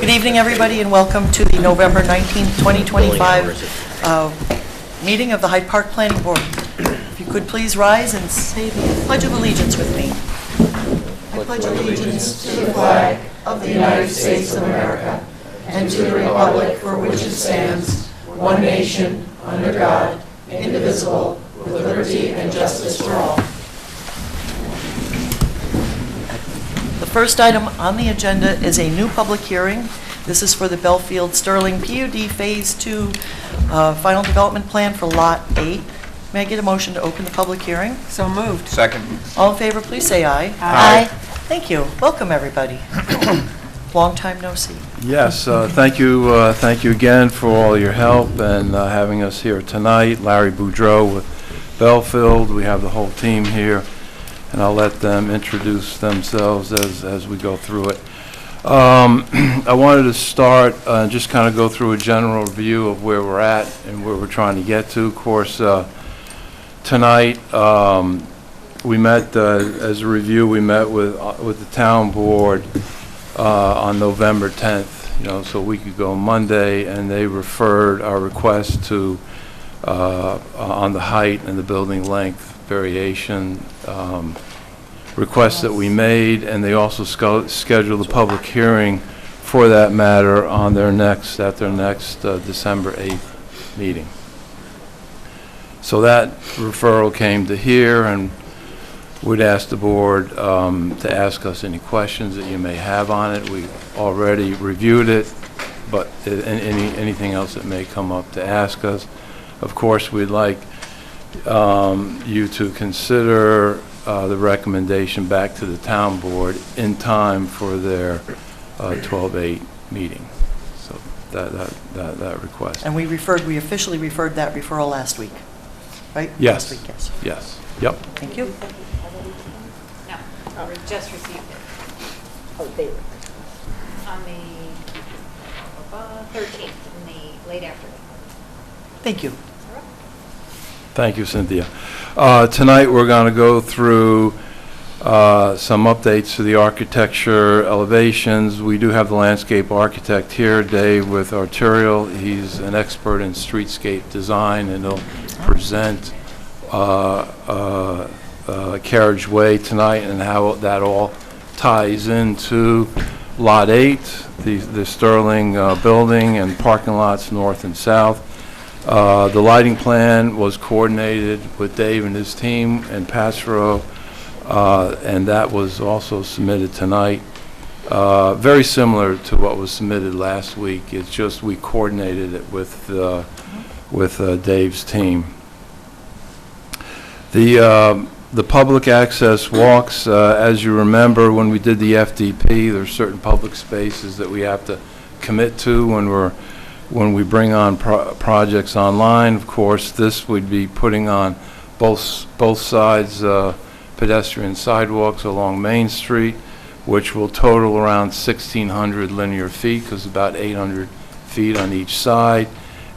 Good evening, everybody, and welcome to the November 19th, 2025 meeting of the Hyde Park Planning Board. If you could please rise and say the Pledge of Allegiance with me. I pledge allegiance to the flag of the United States of America and to the republic for which it stands, one nation, under God, indivisible, with liberty and justice for all. The first item on the agenda is a new public hearing. This is for the Belfield Sterling PUD Phase 2 Final Development Plan for Lot 8. May I get a motion to open the public hearing? So moved. Second. All in favor, please say aye. Aye. Thank you. Welcome, everybody. Long time no see. Yes, thank you again for all your help and having us here tonight. Larry Boudreau with Belfield. We have the whole team here, and I'll let them introduce themselves as we go through it. I wanted to start and just kind of go through a general review of where we're at and where we're trying to get to. Of course, tonight we met, as a review, we met with the town board on November 10th, so a week ago Monday, and they referred our request to on the height and the building length variation requests that we made, and they also scheduled a public hearing for that matter on their next December 8th meeting. So that referral came to here, and we'd ask the board to ask us any questions that you may have on it. We've already reviewed it, but anything else that may come up to ask us. Of course, we'd like you to consider the recommendation back to the town board in time for their 12/8 meeting. So that request. And we officially referred that referral last week, right? Yes. Last week, yes. Yes. Yep. Thank you. No, we just received it. Oh, they were. On the 13th, in the late afternoon. Thank you. Thank you, Cynthia. Tonight we're going to go through some updates to the architecture elevations. We do have the landscape architect here, Dave, with Arterial. He's an expert in streetscape design, and he'll present carriageway tonight and how that all ties into Lot 8, the Sterling building and parking lots north and south. The lighting plan was coordinated with Dave and his team in Passero, and that was also submitted tonight. Very similar to what was submitted last week. It's just we coordinated it with Dave's team. The public access walks, as you remember, when we did the FDP, there's certain public spaces that we have to commit to when we bring on projects online. Of course, this would be putting on both sides pedestrian sidewalks along Main Street, which will total around 1,600 linear feet, because about 800 feet on each side.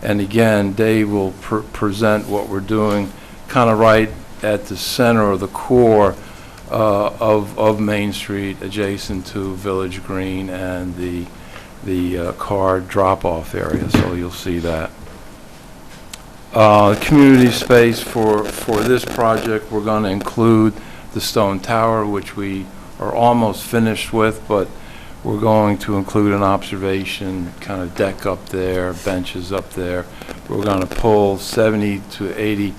And again, Dave will present what we're doing kind of right at the center of the core of Main Street, adjacent to Village Green and the car drop-off area, so you'll see that. Community space for this project, we're going to include the stone tower, which we are almost finished with, but we're going to include an observation kind of deck up there, benches up there. We're going to pull 70 to 80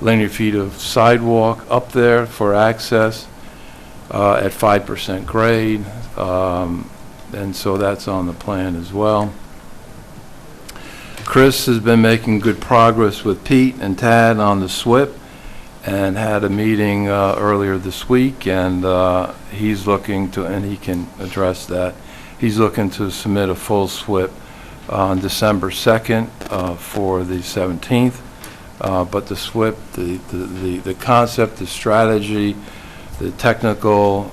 linear feet of sidewalk up there for access at 5% grade. And so that's on the plan as well. Chris has been making good progress with Pete and Tad on the SWIP, and had a meeting earlier this week, and he's looking to, and he can address that, he's looking to submit a full SWIP on December 2nd for the 17th. But the SWIP, the concept, the strategy, the technical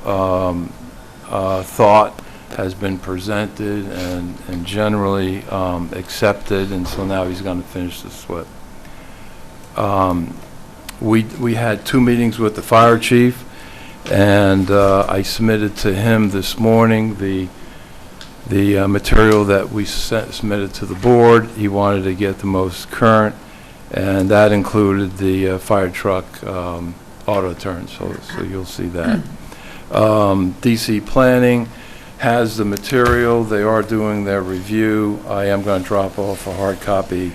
thought has been presented and generally accepted, and so now he's going to finish the SWIP. We had 2 meetings with the fire chief, and I submitted to him this morning the the material that we submitted to the board. He wanted to get the most current, and that included the fire truck auto turn, so you'll see that. DC Planning has the material. They are doing their review. I am going to drop off a hard copy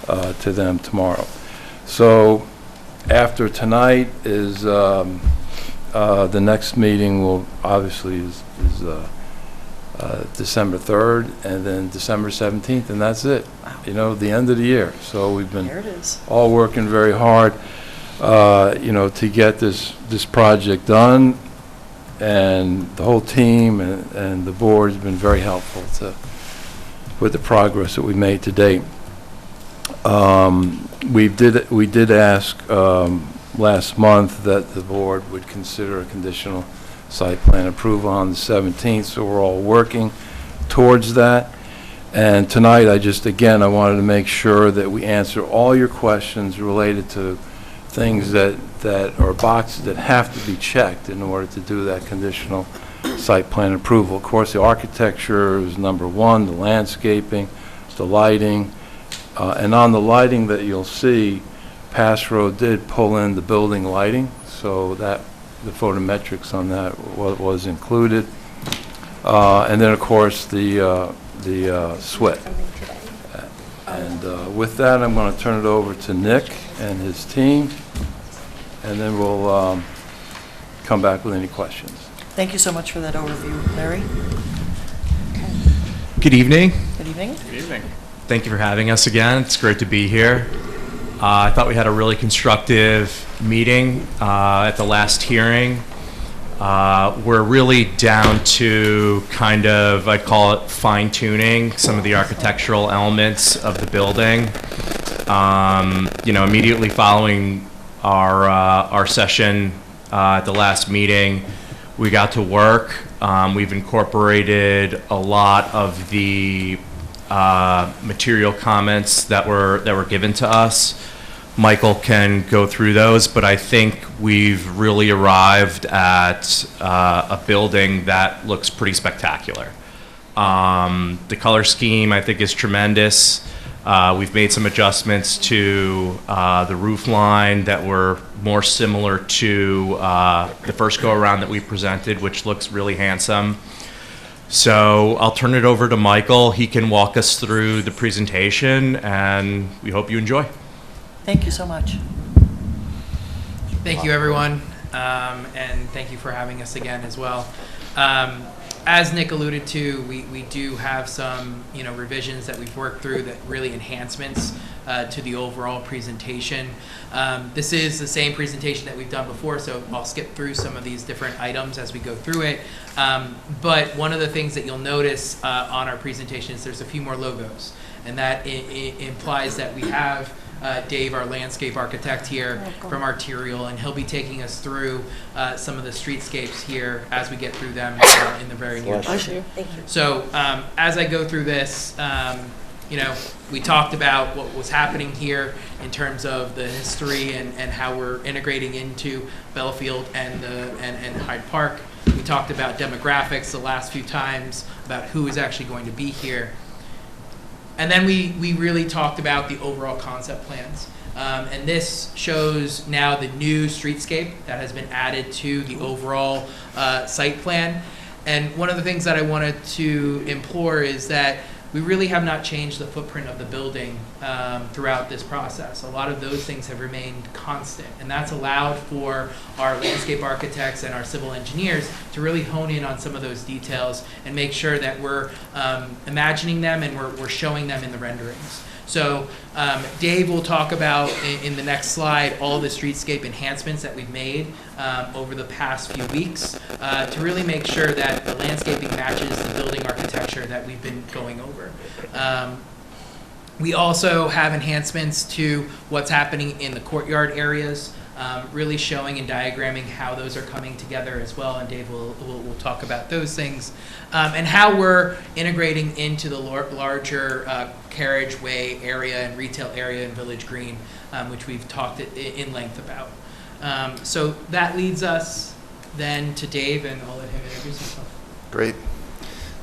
to them tomorrow. So after tonight is the next meeting will obviously is December 3rd and then December 17th, and that's it. You know, the end of the year. So we've been There it is. all working very hard, you know, to get this project done, and the whole team and the board has been very helpful with the progress that we made to date. We did ask last month that the board would consider a conditional site plan approval on the 17th, so we're all working towards that. And tonight, I wanted to make sure that we answer all your questions related to things that are boxes that have to be checked in order to do that conditional site plan approval. Of course, the architecture is number one, the landscaping, the lighting, and on the lighting that you'll see, Pass Road did pull in the building lighting, so that the photometrics on that was included. And then, of course, the SWIT. And with that, I'm going to turn it over to Nick and his team, and then we'll come back with any questions. Thank you so much for that overview, Larry. Good evening. Good evening. Good evening. Thank you for having us again. It's great to be here. I thought we had a really constructive meeting at the last hearing. We're really down to kind of, I'd call it fine-tuning some of the architectural elements of the building. You know, immediately following our session at the last meeting, we got to work. We've incorporated a lot of the material comments that were given to us. Michael can go through those, but I think we've really arrived at a building that looks pretty spectacular. The color scheme, I think, is tremendous. We've made some adjustments to the roof line that were more similar to the first go-around that we presented, which looks really handsome. So I'll turn it over to Michael. He can walk us through the presentation, and we hope you enjoy. Thank you so much. Thank you, everyone, and thank you for having us again as well. As Nick alluded to, we do have some revisions that we've worked through that really enhancements to the overall presentation. This is the same presentation that we've done before, so I'll skip through some of these different items as we go through it. But one of the things that you'll notice on our presentation is there's a few more logos, and that implies that we have Dave, our landscape architect here from Arterial, and he'll be taking us through some of the streetscapes here as we get through them in the very near future. Thank you. So as I go through this, we talked about what was happening here in terms of the history and how we're integrating into Belfield and Hyde Park. We talked about demographics the last few times, about who is actually going to be here. And then we really talked about the overall concept plans. And this shows now the new streetscape that has been added to the overall site plan. And one of the things that I wanted to implore is that we really have not changed the footprint of the building throughout this process. A lot of those things have remained constant, and that's allowed for our landscape architects and our civil engineers to really hone in on some of those details and make sure that we're imagining them and we're showing them in the renderings. So Dave will talk about in the next slide all the streetscape enhancements that we've made over the past few weeks to really make sure that the landscaping matches the building architecture that we've been going over. We also have enhancements to what's happening in the courtyard areas, really showing and diagramming how those are coming together as well, and Dave will talk about those things, and how we're integrating into the larger carriageway area and retail area in Village Green, which we've talked in length about. So that leads us then to Dave, and I'll let him introduce himself. Great.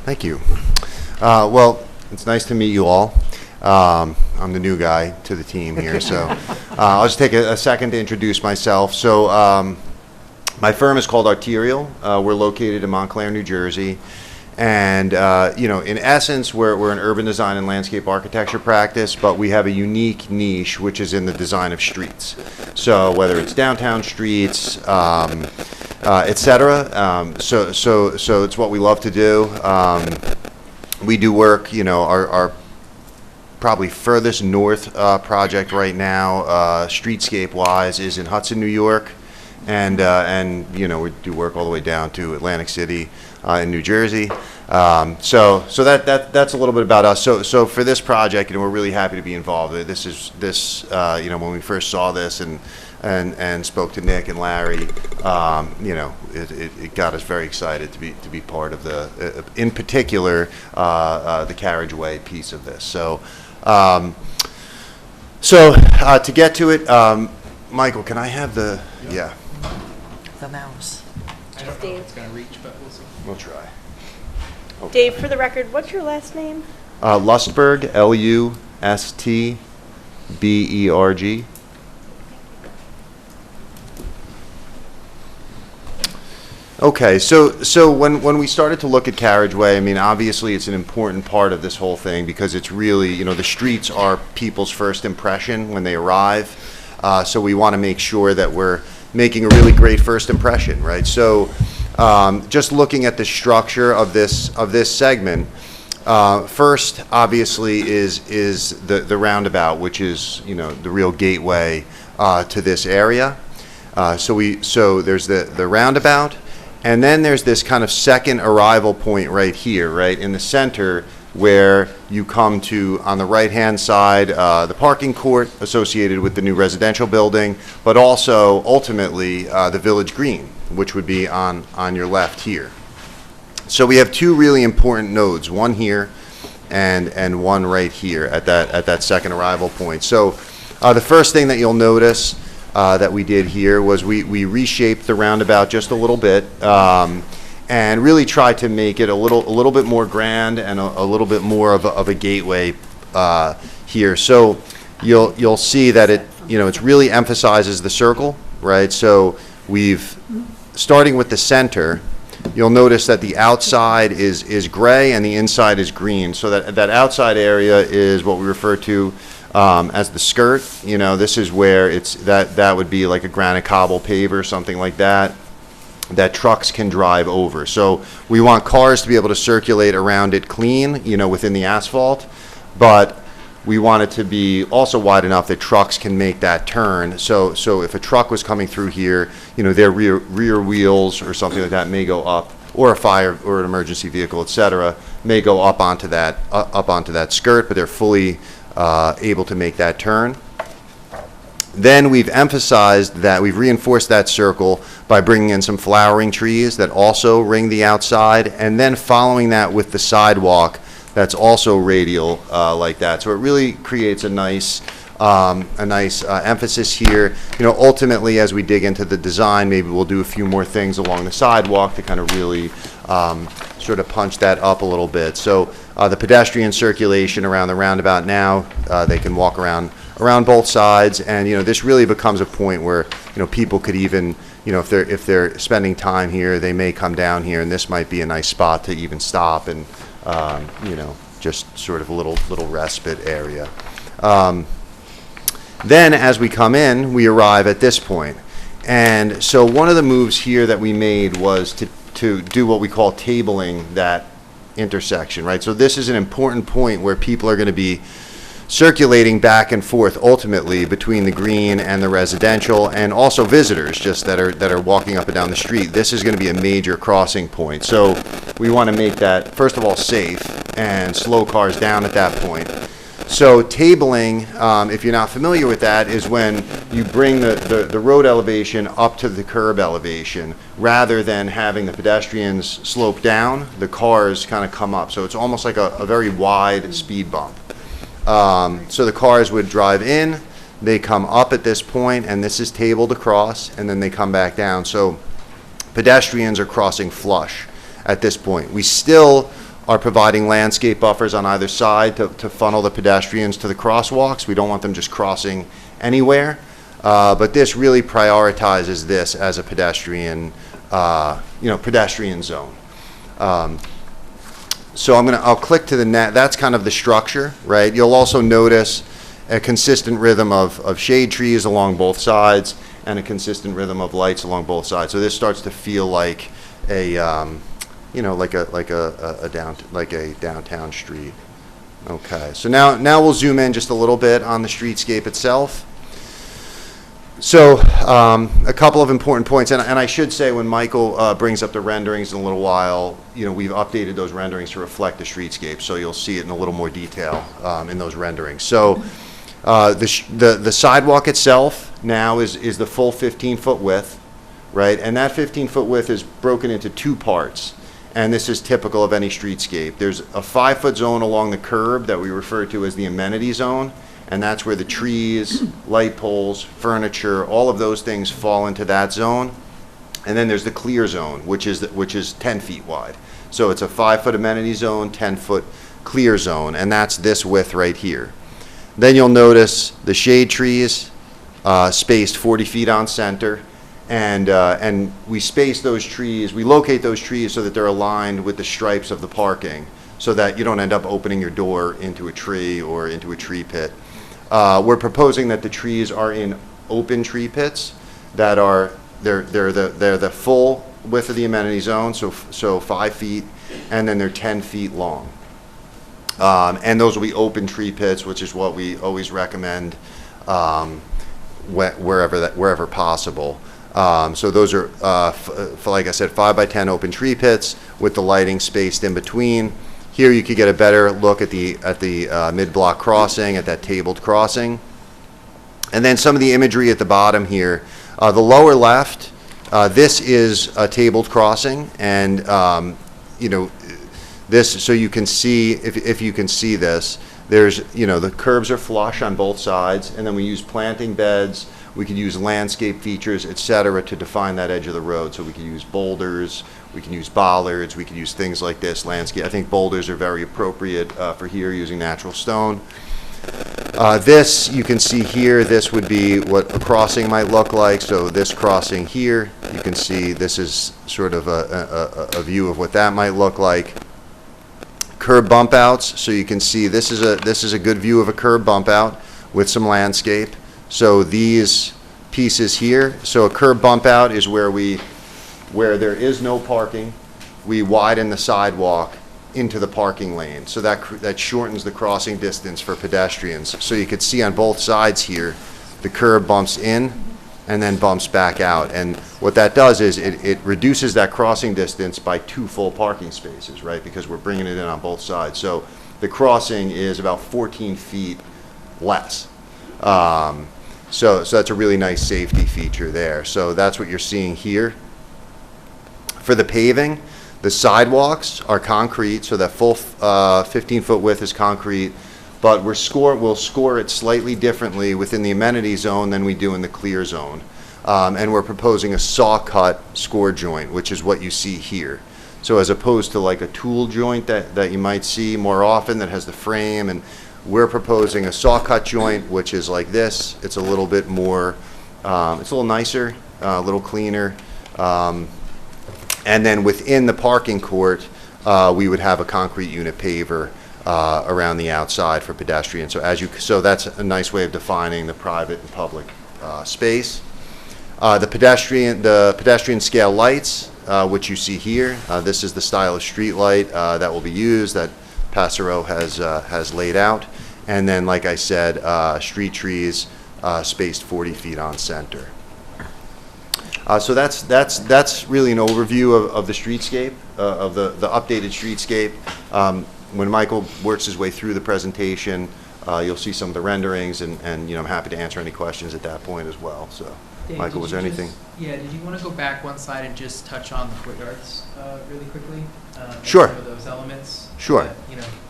Thank you. Well, it's nice to meet you all. I'm the new guy to the team here, so I'll just take a second to introduce myself. So my firm is called Arterial. We're located in Montclair, New Jersey. And, in essence, we're an urban design and landscape architecture practice, but we have a unique niche, which is in the design of streets. So whether it's downtown streets, et cetera. So it's what we love to do. We do work, our probably furthest north project right now, streetscape-wise, is in Hudson, New York. And we do work all the way down to Atlantic City in New Jersey. So that's a little bit about us. So for this project, we're really happy to be involved. When we first saw this and spoke to Nick and Larry, it got us very excited to be part of in particular, the carriageway piece of this. So to get to it, Michael, can I have the mouse. I don't know if it's going to reach, but we'll see. We'll try. Okay. Dave, for the record, what's your last name? Lustberg, Lustberg. Okay, so when we started to look at carriageway, obviously it's an important part of this whole thing because it's really, the streets are people's first impression when they arrive. So we want to make sure that we're making a really great first impression, right? So just looking at the structure of this segment, first obviously is the roundabout, which is the real gateway to this area. So there's the roundabout, and then there's this kind of second arrival point right here, right in the center, where you come to, on the right-hand side, the parking court associated with the new residential building, but also, ultimately, the Village Green, which would be on your left here. So we have two really important nodes, one here and one right here at that second arrival point. So the first thing that you'll notice that we did here was we reshaped the roundabout just a little bit, and really try to make it a little bit more grand and a little bit more of a gateway here. So you'll see that it really emphasizes the circle, right? So starting with the center, you'll notice that the outside is gray and the inside is green. So that outside area is what we refer to as the skirt. This is where that would be like a granite cobble paver, something like that trucks can drive over. So we want cars to be able to circulate around it clean, within the asphalt, but we want it to be also wide enough that trucks can make that turn. So if a truck was coming through here, their rear wheels or something like that may go up, or a fire or an emergency vehicle, etc., may go up onto that skirt, but they're fully able to make that turn. Then we've reinforced that circle by bringing in some flowering trees that also ring the outside, and then following that with the sidewalk that's also radial like that. So it really creates a nice emphasis here. Ultimately, as we dig into the design, maybe we'll do a few more things along the sidewalk to kind of really sort of punch that up a little bit. So the pedestrian circulation around the roundabout now, they can walk around both sides, and this really becomes a point where people could even if they're spending time here, they may come down here, and this might be a nice spot to even stop and just sort of a little respite area. Then as we come in, we arrive at this point, and so one of the moves here that we made was to do what we call tabling that intersection, right? So this is an important point where people are going to be circulating back and forth ultimately between the green and the residential, and also visitors just that are walking up and down the street. This is going to be a major crossing point. So we want to make that, first of all, safe and slow cars down at that point. So tabling, if you're not familiar with that, is when you bring the road elevation up to the curb elevation rather than having the pedestrians slope down, the cars kind of come up. So it's almost like a very wide speed bump. So the cars would drive in, they come up at this point, and this is tabled across, and then they come back down. So pedestrians are crossing flush at this point. We still are providing landscape buffers on either side to funnel the pedestrians to the crosswalks. We don't want them just crossing anywhere. But this really prioritizes this as a pedestrian, pedestrian zone. So I'll click to the net. That's kind of the structure, right? You'll also notice a consistent rhythm of shade trees along both sides and a consistent rhythm of lights along both sides. So this starts to feel like a downtown street. Okay, so now we'll zoom in just a little bit on the streetscape itself. So a couple of important points, and I should say when Michael brings up the renderings in a little while, we've updated those renderings to reflect the streetscape, so you'll see it in a little more detail in those renderings. So the sidewalk itself now is the full 15-foot width, right? And that 15-foot width is broken into two parts, and this is typical of any streetscape. There's a 5-foot zone along the curb that we refer to as the amenity zone, and that's where the trees, light poles, furniture, all of those things fall into that zone. And then there's the clear zone, which is 10 feet wide. So it's a 5-foot amenity zone, 10-foot clear zone, and that's this width right here. Then you'll notice the shade trees spaced 40 feet on center, and we space those trees, we locate those trees so that they're aligned with the stripes of the parking, so that you don't end up opening your door into a tree or into a tree pit. We're proposing that the trees are in open tree pits that are they're the full width of the amenity zone, so 5 feet, and then they're 10 feet long. And those will be open tree pits, which is what we always recommend wherever possible. So those are, like I said, 5 by 10 open tree pits with the lighting spaced in between. Here you could get a better look at the mid-block crossing, at that tabled crossing. And then some of the imagery at the bottom here. The lower left, this is a tabled crossing, and this, so you can see, if you can see this, there's, the curbs are flush on both sides, and then we use planting beds, we could use landscape features, et cetera, to define that edge of the road. So we could use boulders, we can use bollards, we could use things like this, landscape. I think boulders are very appropriate for here, using natural stone. This, you can see here, this would be what a crossing might look like. So this crossing here, you can see this is sort of a view of what that might look like. Curb bump outs, so you can see this is a good view of a curb bump out with some landscape. So these pieces here, so a curb bump out is where there is no parking, we widen the sidewalk into the parking lane. So that shortens the crossing distance for pedestrians. So you could see on both sides here, the curb bumps in and then bumps back out. And what that does is it reduces that crossing distance by 2 full parking spaces, right? Because we're bringing it in on both sides. So the crossing is about 14 feet less. So that's a really nice safety feature there. So that's what you're seeing here. For the paving, the sidewalks are concrete, so that full 15-foot width is concrete, but we'll score it slightly differently within the amenity zone than we do in the clear zone. And we're proposing a saw cut score joint, which is what you see here. So as opposed to like a tool joint that you might see more often that has the frame, and we're proposing a saw cut joint, which is like this. It's a little bit more, it's a little nicer, a little cleaner. And then within the parking court, we would have a concrete unit paver around the outside for pedestrians. So that's a nice way of defining the private and public space. The pedestrian scale lights, which you see here. This is the style of street light that will be used, that Passero has laid out. And then, like I said, street trees spaced 40 feet on center. So that's really an overview of the streetscape, of the updated streetscape. When Michael works his way through the presentation, you'll see some of the renderings, and I'm happy to answer any questions at that point as well. So, Dave, Michael, was there anything? Did you want to go back one slide and just touch on the courtyards really quickly? Sure. Some of those elements. Sure. That,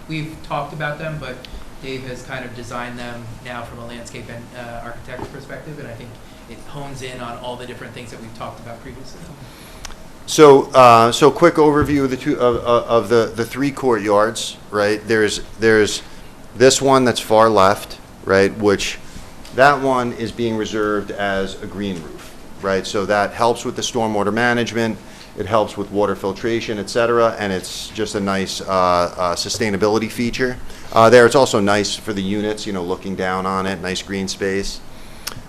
we've talked about them, but Dave has kind of designed them now from a landscape and architect's perspective, and I think it hones in on all the different things that we've talked about previously. So quick overview of the the three courtyards, right? There's this one that's far left, right, which that one is being reserved as a green roof, right? So that helps with the stormwater management, it helps with water filtration, et cetera, and it's just a nice sustainability feature. There, it's also nice for the units, you know, looking down on it, nice green space.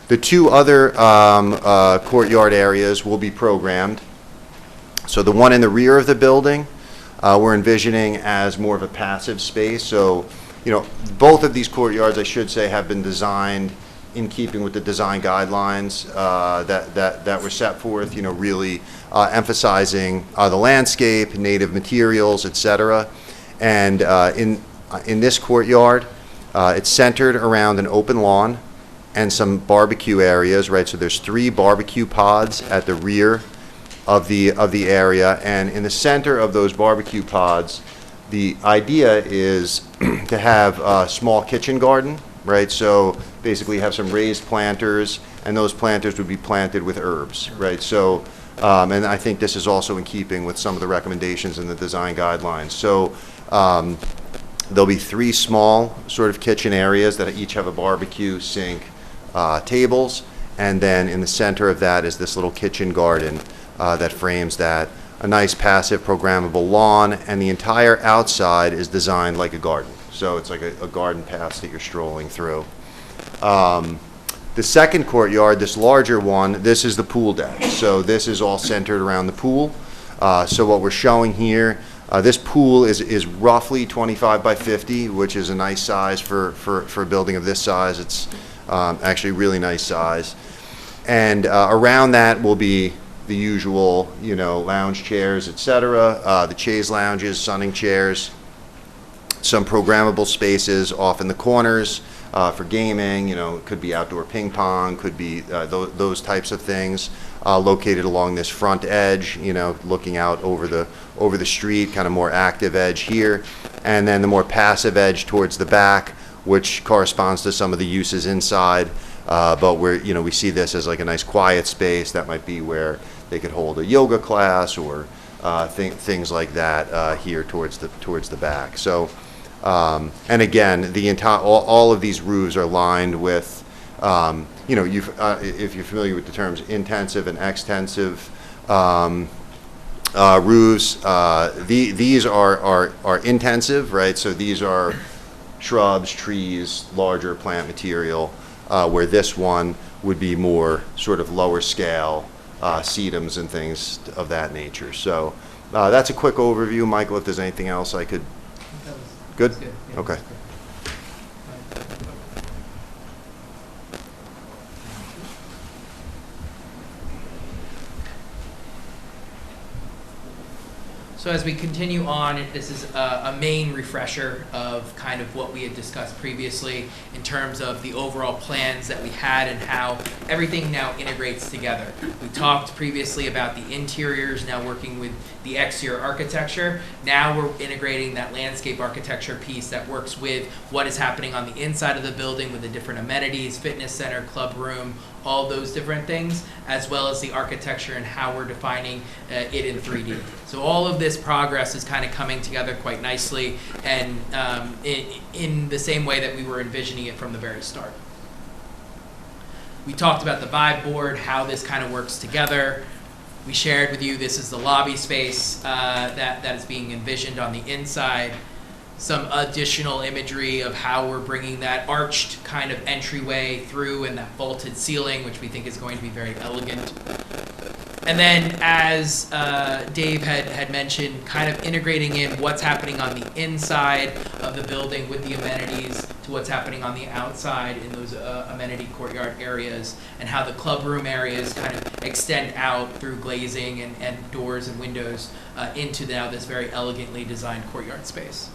The two other courtyard areas will be programmed. So the one in the rear of the building, we're envisioning as more of a passive space. So, you know, both of these courtyards, I should say, have been designed in keeping with the design guidelines that were set forth, you know, really emphasizing the landscape, native materials, et cetera. And in this courtyard, it's centered around an open lawn and some barbecue areas, right? So there's 3 barbecue pods at the rear of the area, and in the center of those barbecue pods, the idea is to have a small kitchen garden, right? So basically have some raised planters, and those planters would be planted with herbs, right? So, and I think this is also in keeping with some of the recommendations in the design guidelines. So there'll be 3 small sort of kitchen areas that each have a barbecue, sink, tables, and then in the center of that is this little kitchen garden that frames that. A nice passive programmable lawn, and the entire outside is designed like a garden. So it's like a garden path that you're strolling through. The second courtyard, this larger one, this is the pool deck. So this is all centered around the pool. So what we're showing here, this pool is roughly 25 by 50, which is a nice size for a building of this size. It's actually really nice size. And around that will be the usual, you know, lounge chairs, et cetera, the chaise lounges, sunning chairs, some programmable spaces off in the corners for gaming, you know, it could be outdoor ping pong, could be those types of things, located along this front edge, you know, looking out over the street, kind of more active edge here, and then the more passive edge towards the back, which corresponds to some of the uses inside. But we see this as like a nice quiet space that might be where they could hold a yoga class or things like that here towards the back. So, and again, the entire all of these roofs are lined with, if you're familiar with the terms intensive and extensive roofs, these are intensive, right? So these are shrubs, trees, larger plant material. Where this one would be more sort of lower scale, sedums and things of that nature. So that's a quick overview. Michael, if there's anything else I could... Good? Yeah, okay. So as we continue on, this is a main refresher of kind of what we had discussed previously in terms of the overall plans that we had and how everything now integrates together. We talked previously about the interiors now working with the exterior architecture. Now we're integrating that landscape architecture piece that works with what is happening on the inside of the building with the different amenities, fitness center, club room, all those different things, as well as the architecture and how we're defining it in 3D. So all of this progress is kind of coming together quite nicely and in the same way that we were envisioning it from the very start. We talked about the vibe board, how this kind of works together. We shared with you this is the lobby space that is being envisioned on the inside. Some additional imagery of how we're bringing that arched kind of entryway through and that vaulted ceiling, which we think is going to be very elegant. And then as Dave had mentioned, kind of integrating in what's happening on the inside of the building with the amenities to what's happening on the outside in those amenity courtyard areas, and how the club room areas kind of extend out through glazing and doors and windows into now this very elegantly designed courtyard space.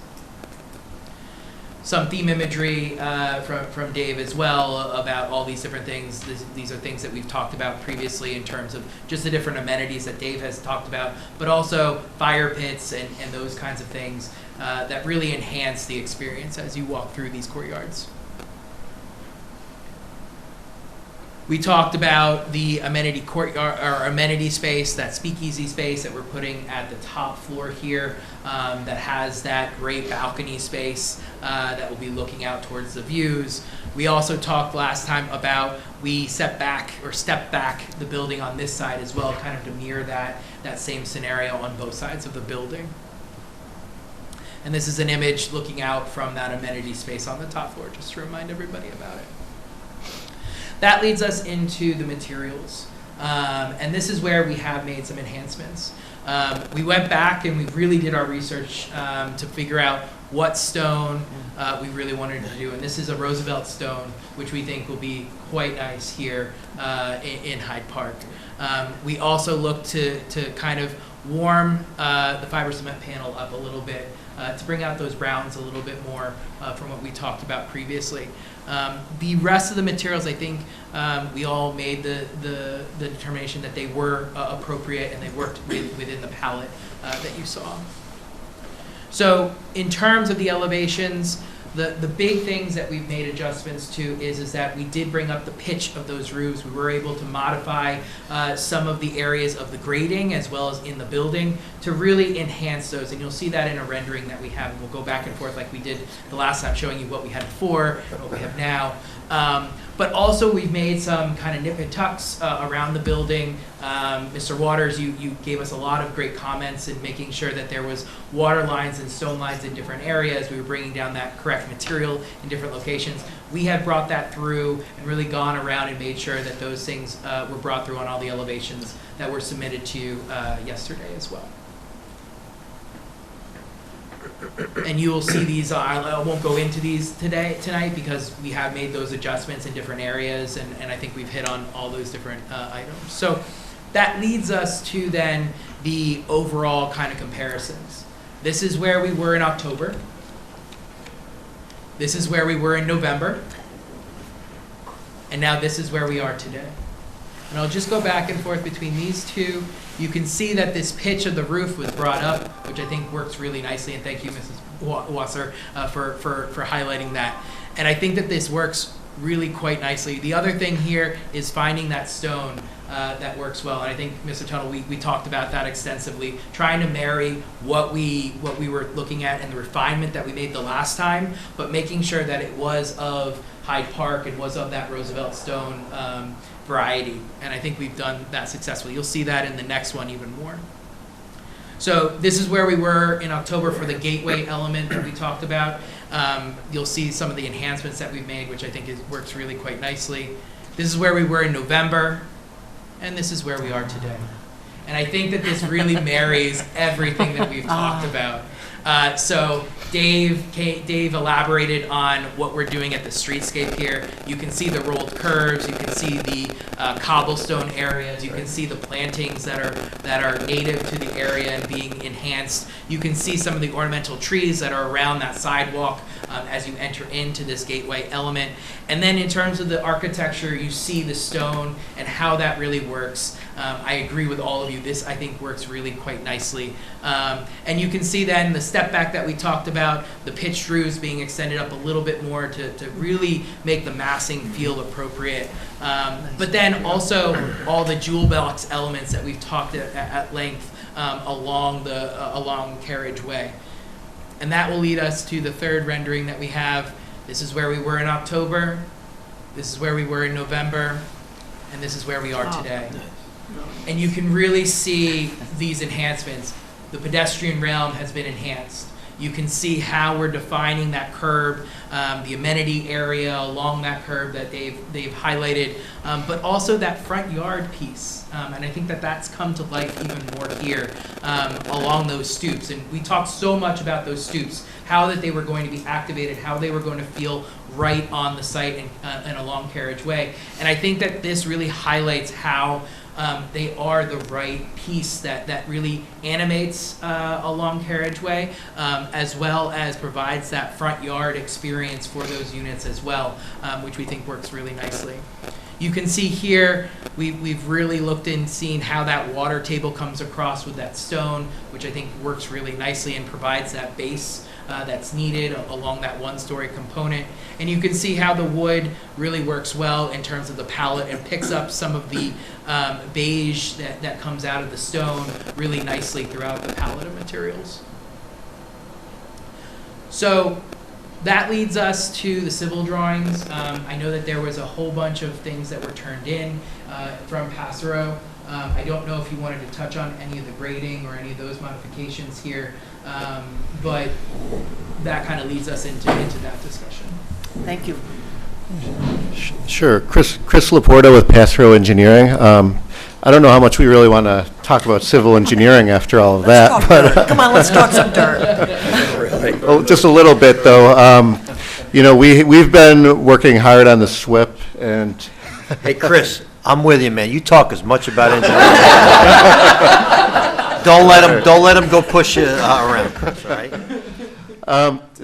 Some theme imagery from Dave as well about all these different things. These are things that we've talked about previously in terms of just the different amenities that Dave has talked about, but also fire pits and those kinds of things that really enhance the experience as you walk through these courtyards. We talked about the amenity courtyard, or amenity space, that speakeasy space that we're putting at the top floor here, that has that great balcony space that will be looking out towards the views. We also talked last time about we step back the building on this side as well, kind of to mirror that same scenario on both sides of the building. And this is an image looking out from that amenity space on the top floor, just to remind everybody about it. That leads us into the materials. And this is where we have made some enhancements. We went back and we really did our research to figure out what stone we really wanted to do. And this is a Roosevelt stone, which we think will be quite nice here in Hyde Park. We also looked to kind of warm the fiber cement panel up a little bit to bring out those browns a little bit more from what we talked about previously. The rest of the materials, I think we all made the determination that they were appropriate and they worked within the palette that you saw. So in terms of the elevations, the big things that we've made adjustments to is that we did bring up the pitch of those roofs. We were able to modify some of the areas of the grading as well as in the building to really enhance those. And you'll see that in a rendering that we have. And we'll go back and forth like we did the last time, showing you what we had before and what we have now. But also we've made some kind of nip and tucks around the building. Mr. Waters, you gave us a lot of great comments in making sure that there was water lines and stone lines in different areas. We were bringing down that correct material in different locations. We have brought that through and really gone around and made sure that those things were brought through on all the elevations that were submitted to you yesterday as well. And you will see these, I won't go into these tonight because we have made those adjustments in different areas, and I think we've hit on all those different items. So that leads us to then the overall kind of comparisons. This is where we were in October. This is where we were in November. And now this is where we are today. And I'll just go back and forth between these two. You can see that this pitch of the roof was brought up, which I think works really nicely. And thank you, Mrs. Wasser, for highlighting that. And I think that this works really quite nicely. The other thing here is finding that stone that works well. And I think, Mr. Tunnell, we talked about that extensively, trying to marry what we were looking at and the refinement that we made the last time, but making sure that it was of Hyde Park and was of that Roosevelt stone variety, and I think we've done that successfully. You'll see that in the next one even more. So this is where we were in October for the gateway element that we talked about. You'll see some of the enhancements that we've made, which I think works really quite nicely. This is where we were in November, and this is where we are today. And I think that this really marries everything that we've talked about. So Dave elaborated on what we're doing at the streetscape here. You can see the rolled curves. You can see the cobblestone areas. You can see the plantings that are native to the area and being enhanced. You can see some of the ornamental trees that are around that sidewalk as you enter into this gateway element. And then in terms of the architecture, you see the stone and how that really works. I agree with all of you. This, I think, works really quite nicely. And you can see then the step back that we talked about, the pitched roofs being extended up a little bit more to really make the massing feel appropriate. But then also all the jewel box elements that we've talked at length along carriageway. And that will lead us to the third rendering that we have. This is where we were in October. This is where we were in November. And this is where we are today. And you can really see these enhancements. The pedestrian realm has been enhanced. You can see how we're defining that curb, the amenity area along that curb that they've highlighted, but also that front yard piece. And I think that that's come to life even more here along those stoops. And we talked so much about those stoops, how that they were going to be activated, how they were going to feel right on the site and along carriageway. And I think that this really highlights how they are the right piece that really animates along carriageway, as well as provides that front yard experience for those units as well, which we think works really nicely. You can see here, we've really looked and seen how that water table comes across with that stone, which I think works really nicely and provides that base that's needed along that one-story component. And you can see how the wood really works well in terms of the palette and picks up some of the beige that comes out of the stone really nicely throughout the palette of materials. So that leads us to the civil drawings. I know that there was a whole bunch of things that were turned in from Passero. I don't know if you wanted to touch on any of the grading or any of those modifications here, but that kind of leads us into that discussion. Thank you. Sure. Chris Laporta with Passero Engineering. I don't know how much we really want to talk about civil engineering after all of Let's that. talk dirt. Come on, let's talk some dirt. Oh, just a little bit, though. You know, we've been working hard on the SWIP, and Hey, Chris, I'm with you, man. You talk as much about engineering. Don't let him go push you around, Chris, all right?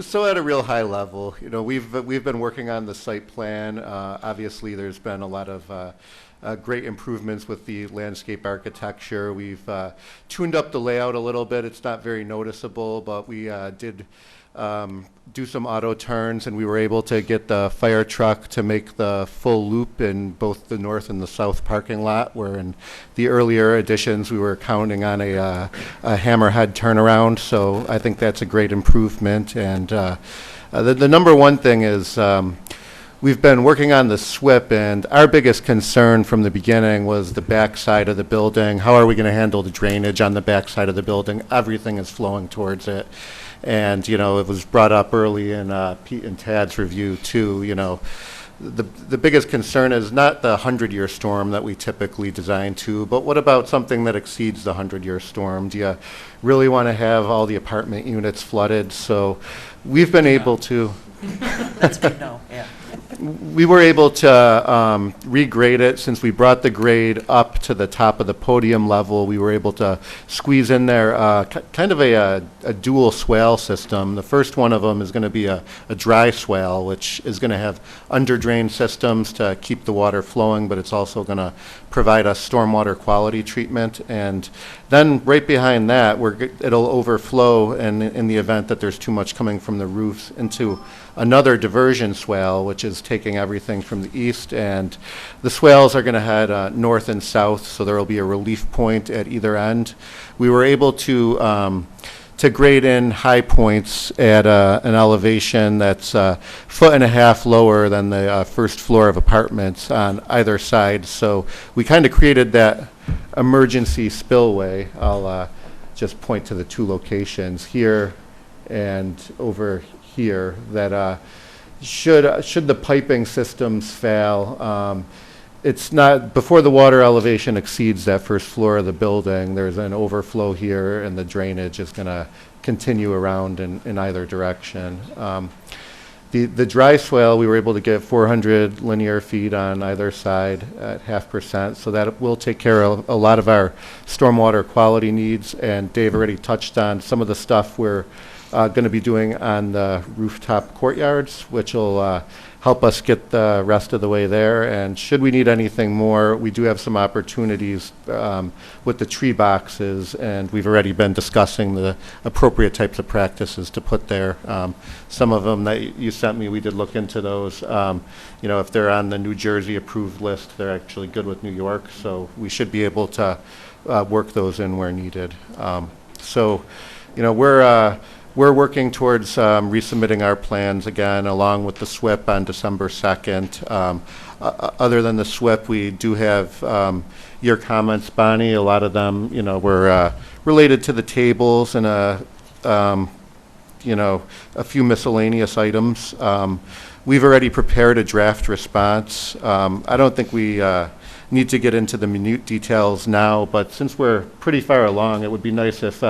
so at a real high level, you know, we've been working on the site plan. Obviously, there's been a lot of great improvements with the landscape architecture. We've tuned up the layout a little bit. It's not very noticeable, but we did do some auto turns, and we were able to get the fire truck to make the full loop in both the north and the south parking lot, where in the earlier editions we were counting on a hammerhead turnaround. So I think that's a great improvement. And the number one thing is we've been working on the SWIP, and our biggest concern from the beginning was the back side of the building. How are we going to handle the drainage on the back side of the building? Everything is flowing towards it. And, you know, it was brought up early in Pete and Tad's review, too. You know, the biggest concern is not the 100-year storm that we typically design to, but what about something that exceeds the 100-year storm? Do you really want to have all the apartment units flooded? So we've been able to... That's a big no, yeah. We were able to regrade it. Since we brought the grade up to the top of the podium level, we were able to squeeze in there kind of a dual swale system. The first one of them is going to be a dry swale, which is going to have under drain systems to keep the water flowing, but it's also going to provide us stormwater quality treatment. And then right behind that, it'll overflow in the event that there's too much coming from the roofs into another diversion swale, which is taking everything from the east. And the swales are going to head north and south, so there will be a relief point at either end. We were able to grade in high points at an elevation that's 1.5 feet lower than the first floor of apartments on either side. So we kind of created that emergency spillway. I'll just point to the two locations here and over here that should the piping systems fail, it's not, before the water elevation exceeds that first floor of the building, there's an overflow here, and the drainage is going to continue around in either direction. The dry swale, we were able to get 400 linear feet on either side at 0.5%, so that will take care of a lot of our stormwater quality needs. And Dave already touched on some of the stuff we're going to be doing on the rooftop courtyards, which will help us get the rest of the way there. And should we need anything more, we do have some opportunities with the tree boxes, and we've already been discussing the appropriate types of practices to put there. Some of them that you sent me, we did look into those. You know, if they're on the New Jersey approved list, they're actually good with New York, so we should be able to work those in where needed. So, you know, we're working towards resubmitting our plans again, along with the SWIP on December 2nd. Other than the SWIP, we do have your comments, Bonnie. A lot of them, you know, were related to the tables and you know, a few miscellaneous items. We've already prepared a draft response. I don't think we need to get into the minute details now, but since we're pretty far along, it would be nice if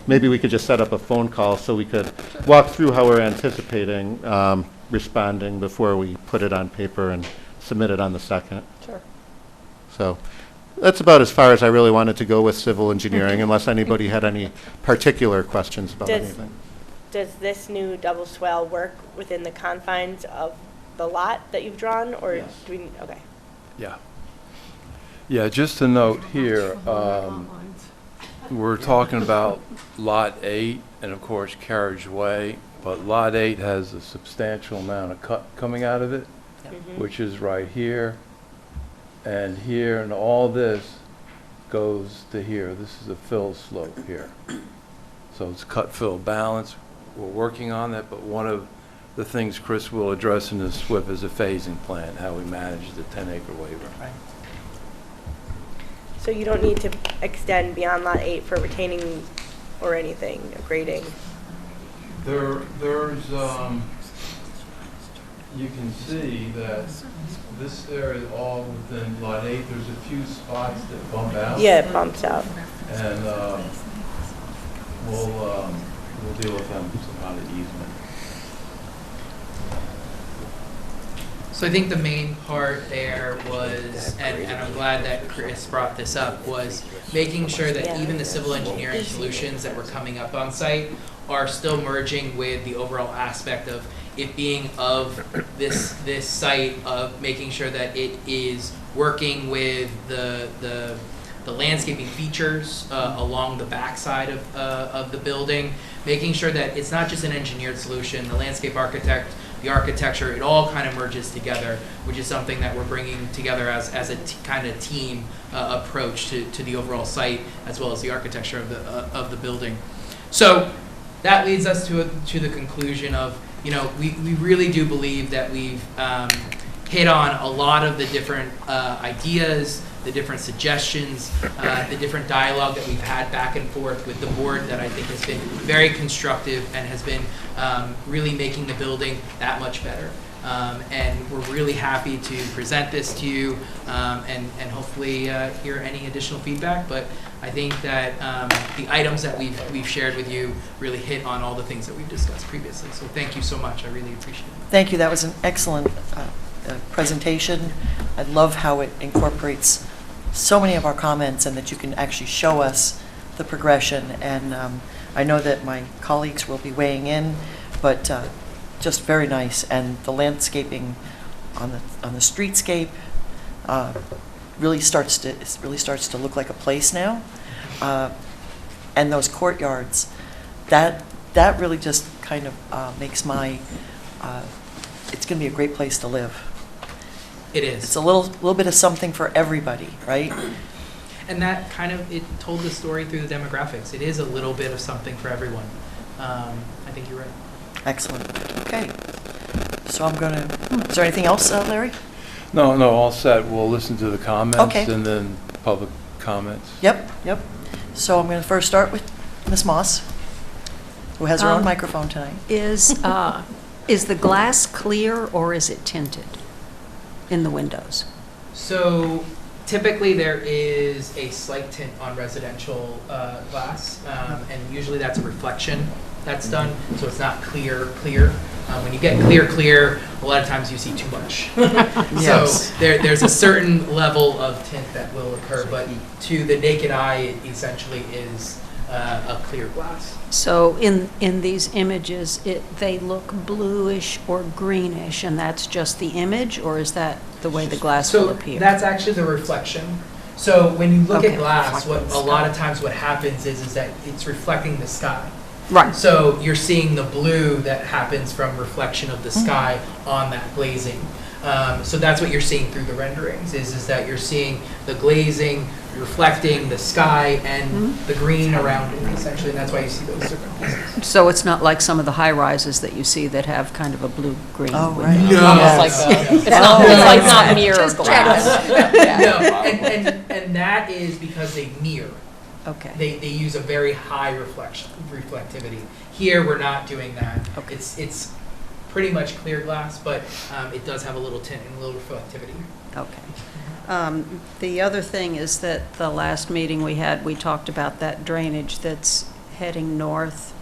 maybe we could just set up a phone call so we could walk through how we're anticipating responding before we put it on paper and submit it on the 2nd. Sure. So that's about as far as I really wanted to go with civil engineering, unless anybody had any particular questions about anything. Does this new double swell work within the confines of the lot that you've drawn, or Yes. do we? Okay. Yeah. Yeah, just a note here, we're talking about Lot 8 and of course carriageway, but Lot 8 has a substantial amount of cut coming out of it, which is right here and here, and all this goes to here. This is a fill slope here. So it's cut fill balance. We're working on that, but one of the things Chris will address in his SWIP is a phasing plan, how we manage the 10-acre waiver. Right. So you don't need to extend beyond lot 8 for retaining or anything, grading? There's, you can see that this area is all within Lot 8. There's a few spots that bump out. Yeah, it bumps out. And we'll deal with them somehow the easement. So I think the main part there was, and I'm glad that Chris brought this up, was making sure that even the civil engineering solutions that were coming up on site are still merging with the overall aspect of it being of this site, of making sure that it is working with the landscaping features along the backside of the building, making sure that it's not just an engineered solution, the landscape architect, the architecture, it all kind of merges together, which is something that we're bringing together as a kind of team approach to the overall site, as well as the architecture of the building. So that leads us to the conclusion of, you know, we really do believe that we've hit on a lot of the different ideas, the different suggestions, the different dialogue that we've had back and forth with the board that I think has been very constructive and has been really making the building that much better. And we're really happy to present this to you and hopefully hear any additional feedback. But I think that the items that we've shared with you really hit on all the things that we've discussed previously. So thank you so much. I really appreciate it. Thank you. That was an excellent presentation. I love how it incorporates so many of our comments and that you can actually show us the progression. And I know that my colleagues will be weighing in, but just very nice. And the landscaping on the streetscape really starts to look like a place now. And those courtyards, that really just kind of makes my it's going to be a great place to live. It is. It's a little bit of something for everybody, right? And that kind of, it told the story through the demographics. It is a little bit of something for everyone. I think you're right. Excellent. Okay. So I'm going to, is there anything else, Larry? No, all set. We'll listen to the comments Okay. and then public comments. Yep. So I'm going to first start with Ms. Moss, who has her own microphone tonight. Is the glass clear or is it tinted in the windows? So typically there is a slight tint on residential glass, and usually that's a reflection that's done, so it's not clear. When you get clear, a lot of times you see too much. Yes. So there's a certain level of tint that will occur, but to the naked eye, it essentially is a clear glass. So in these images, they look bluish or greenish, and that's just the image, or is that the way the glass will appear? So that's actually the reflection. So when you look Okay. at glass, what a lot of times what happens is that it's reflecting the sky. Right. So you're seeing the blue that happens from reflection of the sky on that glazing. So that's what you're seeing through the renderings, is that you're seeing the glazing reflecting the sky and the green around it, essentially, and that's why you see those different pieces. So it's not like some of the high-rises that you see that have kind of a blue-green Oh, window. right. No. Almost like Yes. it's like not mirror glass. No, and that is because they mirror. Okay. They use a very high reflectivity. Here, we're not doing that. Okay. It's pretty much clear glass, but it does have a little tint and a little reflectivity. Okay. The other thing is that the last meeting we had, we talked about that drainage that's heading north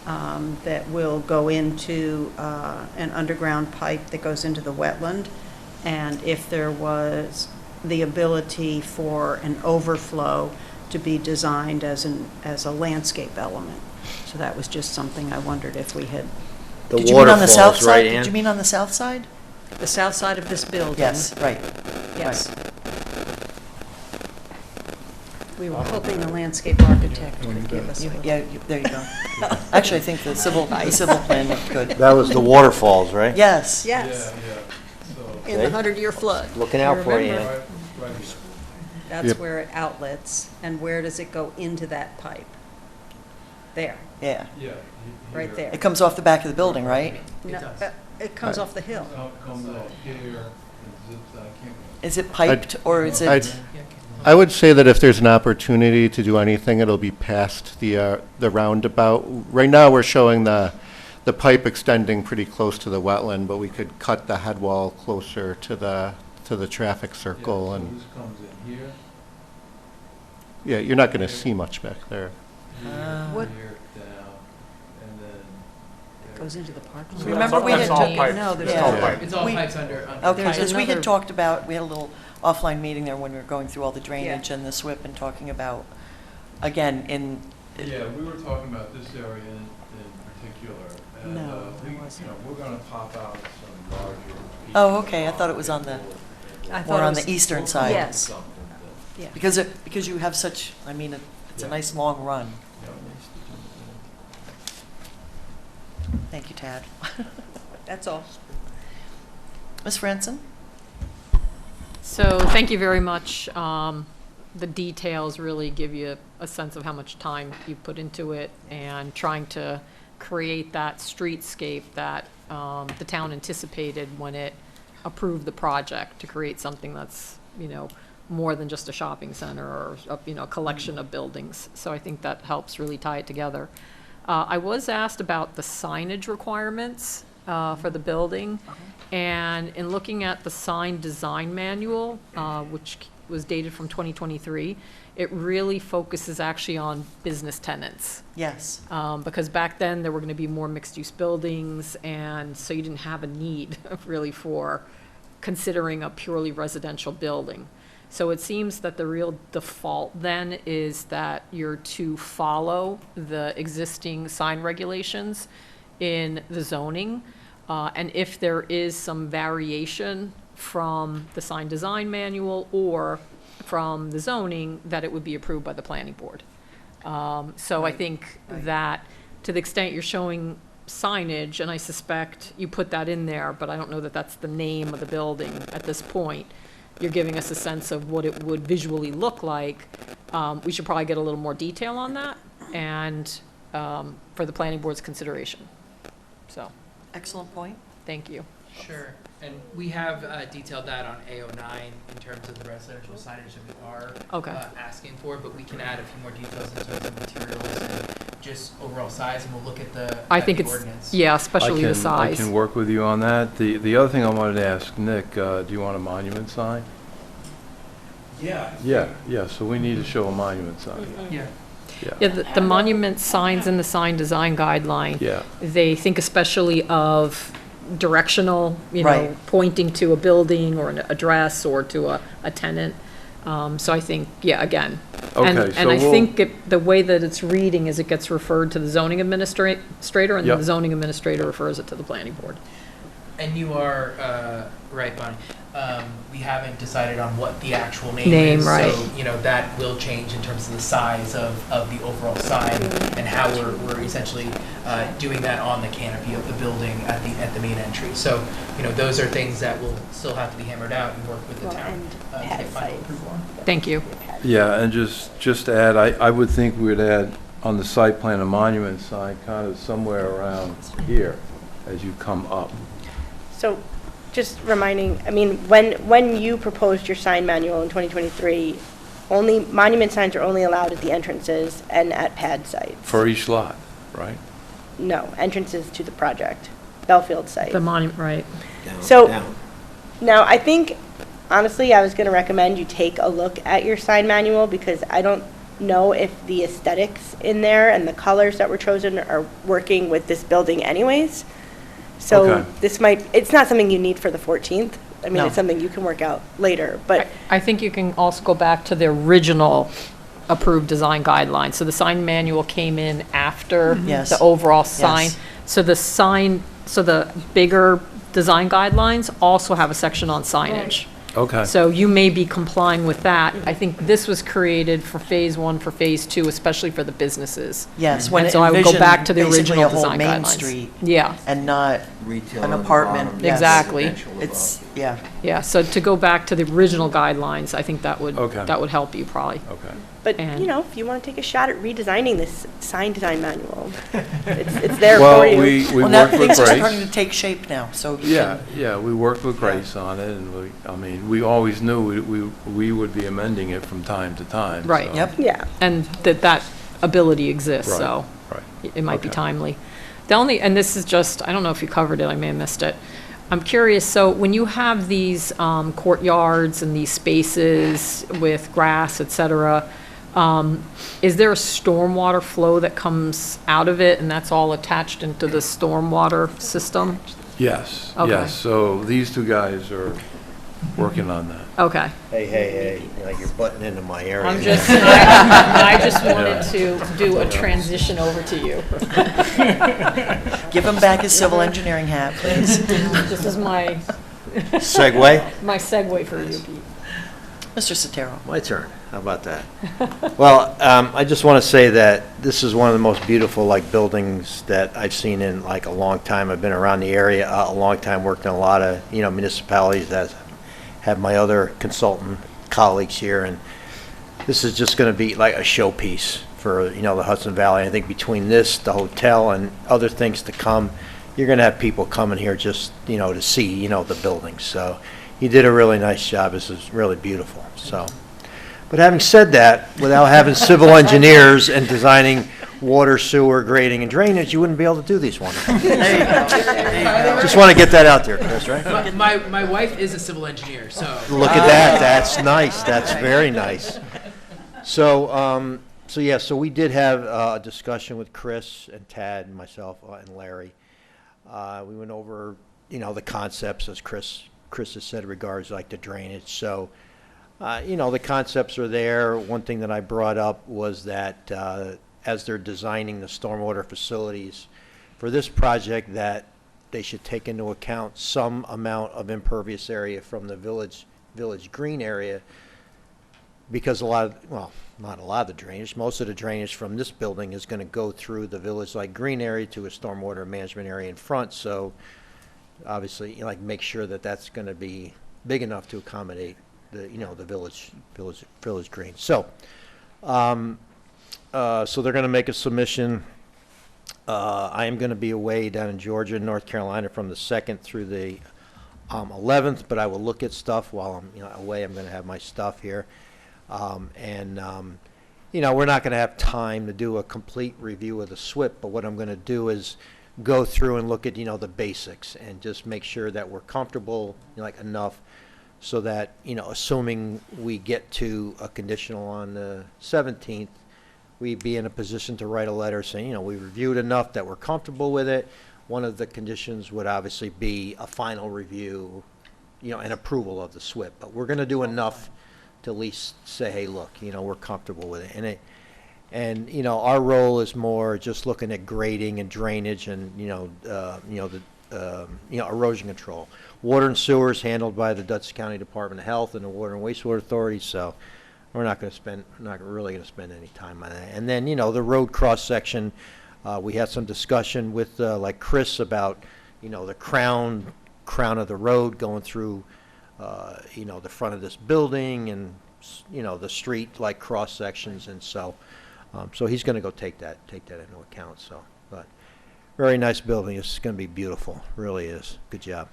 that will go into an underground pipe that goes into the wetland. And if there was the ability for an overflow to be designed as a landscape element. So that was just something I wondered if we had. Did you mean on the south side? Did you mean on the south side? The south side of this building. Yes, right. Yes. Right. We were hoping the landscape architect could give us a little. Yeah, there you go. Actually, I think the civil plan looked good. That was the waterfalls, right? Yes. Yes, in See? the 100-year flood. Looking out for you, remember? Ann. That's Yep. where it outlets, and where does it go into that pipe? There, Yeah. right there. It comes off the back of the building, right? No, does. It comes off the hill. Is it piped or is it? I would say that if there's an opportunity to do anything, it'll be past the roundabout. Right now, we're showing the pipe extending pretty close to the wetland, but we could cut the head wall closer to the traffic circle, and This comes in here, yeah, you're not going to see much back there. What here, down, and then. goes into the parking lot? Remember we had. No, there's Yeah. no. It's all We- pipes under. Okay, There's because we had another- talked about, we had a little offline meeting there when we were going through all the drainage and the SWIP and talking about, again, in. Yeah, we were talking about this area in particular. And, No, we, it wasn't. we're gonna pop out some larger pieces. Oh, okay, I thought it was on the, I thought more it on was- the eastern side. Yes. Something that, Yeah. Because you have such, I mean, it's a Yeah. nice long run. you know, Thank you, Tad. That's all. Ms. Franson? So thank you very much. The details really give you a sense of how much time you put into it and trying to create that streetscape that the town anticipated when it approved the project, to create something that's, more than just a shopping center or, a collection of buildings. So I think that helps really tie it together. I was asked about the signage requirements for the building. And in looking at the sign design manual, which was dated from 2023, it really focuses actually on business tenants. Yes. Because back then, there were going to be more mixed-use buildings, and so you didn't have a need really for considering a purely residential building. So it seems that the real default then is that you're to follow the existing sign regulations in the zoning. And if there is some variation from the sign design manual or from the zoning, that it would be approved by the planning board. So I think that to the extent you're showing signage, and I suspect you put that in there, but I don't know that that's the name of the building at this point, you're giving us a sense of what it would visually look like. We should probably get a little more detail on that and for the planning board's consideration. So, Excellent point. thank you. Sure, and we have detailed that on A09 in terms of the residential signage that we are Okay. asking for, but we can add a few more details in terms of materials and just overall size, and we'll look at the I think it's, ordinance. yeah, especially the I size. can work with you on that. The other thing I wanted to ask Nick, do you want a monument sign? Yeah. Yeah, so we need to show a monument sign. Yeah. Yeah, the monument signs in the sign design guideline, Yeah, they think especially of directional, Right. pointing to a building or an address or to a tenant. So I think, yeah, again. And Okay, so I we'll- think the way that it's reading is it gets referred to the zoning administrator, and then Yep. the zoning administrator refers it to the planning board. And you are right, Bonnie. We haven't decided on what the actual name Name, is. right. So, that will change in terms of the size of the overall sign and how we're essentially doing that on the canopy of the building at the main entry. So, those are things that will still have to be hammered out and work with the town to get final approval on. Thank you. yeah, and just to add, I would think we'd add on the site plan a monument sign kind of somewhere around here as you come up. So, just reminding, when you proposed your sign manual in 2023, only, monument signs are only allowed at the entrances and at pad sites. For each lot, right? No, entrances to the project, Belfield site. The monument, right. So, now, I think, honestly, I was going to recommend you take a look at your sign manual, because I don't know if the aesthetics in there and the colors that were chosen are working with this building anyways. So Okay. it's not something you need for the 14th. No. It's something you can work out later, but I think you can also go back to the original approved design guidelines. So the sign manual came in after Yes. the overall sign. Yes. So the bigger design guidelines also have a section on signage. Okay. So you may be complying with that. I think this was created for Phase 1, for Phase 2, especially for the businesses. Yes, when And it so I would go back to the envisioned basically original a whole design Main guidelines. Street Yeah, and not Retail an at the apartment. bottom, Yes. Exactly. residential It's, above. yeah. yeah. So to go back to the original guidelines, I think that would, Okay. that would help you probably. Okay. But, And- you know, if you want to take a shot at redesigning this sign design manual, it's there Well, for you. we Well, now worked with things are starting Grace. to take shape now, so you Yeah, can, yeah, we worked with Grace on it, and I mean, we always knew we would be amending it from time to time. Right. so- yep. Yeah. And that ability exists, Right, so right. it might be Okay. timely. The only, and this is just, I don't know if you covered it, I may have missed it. I'm curious, so when you have these courtyards and these spaces with grass, et cetera, is there a stormwater flow that comes out of it, and that's all attached into the stormwater system? Yes, Okay. yes, so these two guys are working on that. Okay. Hey, you're butting into my area. I'm just, I just wanted to do a transition over to you. Give him back his civil engineering hat, please. This is my Segue? segue for you, Pete. Mr. Sotero. My turn. How about that? Well, I just want to say that this is one of the most beautiful, like, buildings that I've seen in, like, a long time. I've been around the area a long time, worked in a lot of, municipalities that have my other consultant colleagues here, and this is just going to be like a showpiece for, the Hudson Valley. I think between this, the hotel, and other things to come, you're going to have people coming here just, to see, the buildings. So you did a really nice job. This is really beautiful, so. But having said that, without having civil engineers and designing water, sewer, grading, and drainage, you wouldn't be able to do these wonderful things. There you go. There you go. Just want to get that out there, Chris, right? My wife is a civil engineer, so. Look at that, that's nice, that's very nice. So, so we did have a discussion with Chris and Tad and myself and Larry. We went over, the concepts, as Chris has said, regards like the drainage. So, the concepts are there. One thing that I brought up was that as they're designing the stormwater facilities for this project, that they should take into account some amount of impervious area from the village green area, because not a lot of the drainage, most of the drainage from this building is going to go through the village like green area to a stormwater management area in front. So obviously, make sure that that's going to be big enough to accommodate the village green. So so they're going to make a submission. I am going to be away down in Georgia and North Carolina from the 2nd through the 11th, but I will look at stuff while I'm away. I'm going to have my stuff here. We're not going to have time to do a complete review of the SWIP, but what I'm going to do is go through and look at, the basics and just make sure that we're comfortable, enough so that, assuming we get to a conditional on the 17th, we'd be in a position to write a letter saying, we reviewed enough that we're comfortable with it. One of the conditions would obviously be a final review, and approval of the SWIP. But we're going to do enough to at least say, hey, look, we're comfortable with it. And our role is more just looking at grading and drainage and, erosion control. Water and sewer is handled by the Dutchess County Department of Health and the Water and Wastewater Authority, so we're not really going to spend any time on that. And then, the road cross-section, we had some discussion with, like Chris about, the crown of the road going through, the front of this building and, the street, like cross-sections. And so he's going to go take that into account, so. But very nice building. It's going to be beautiful. Really is. Good job.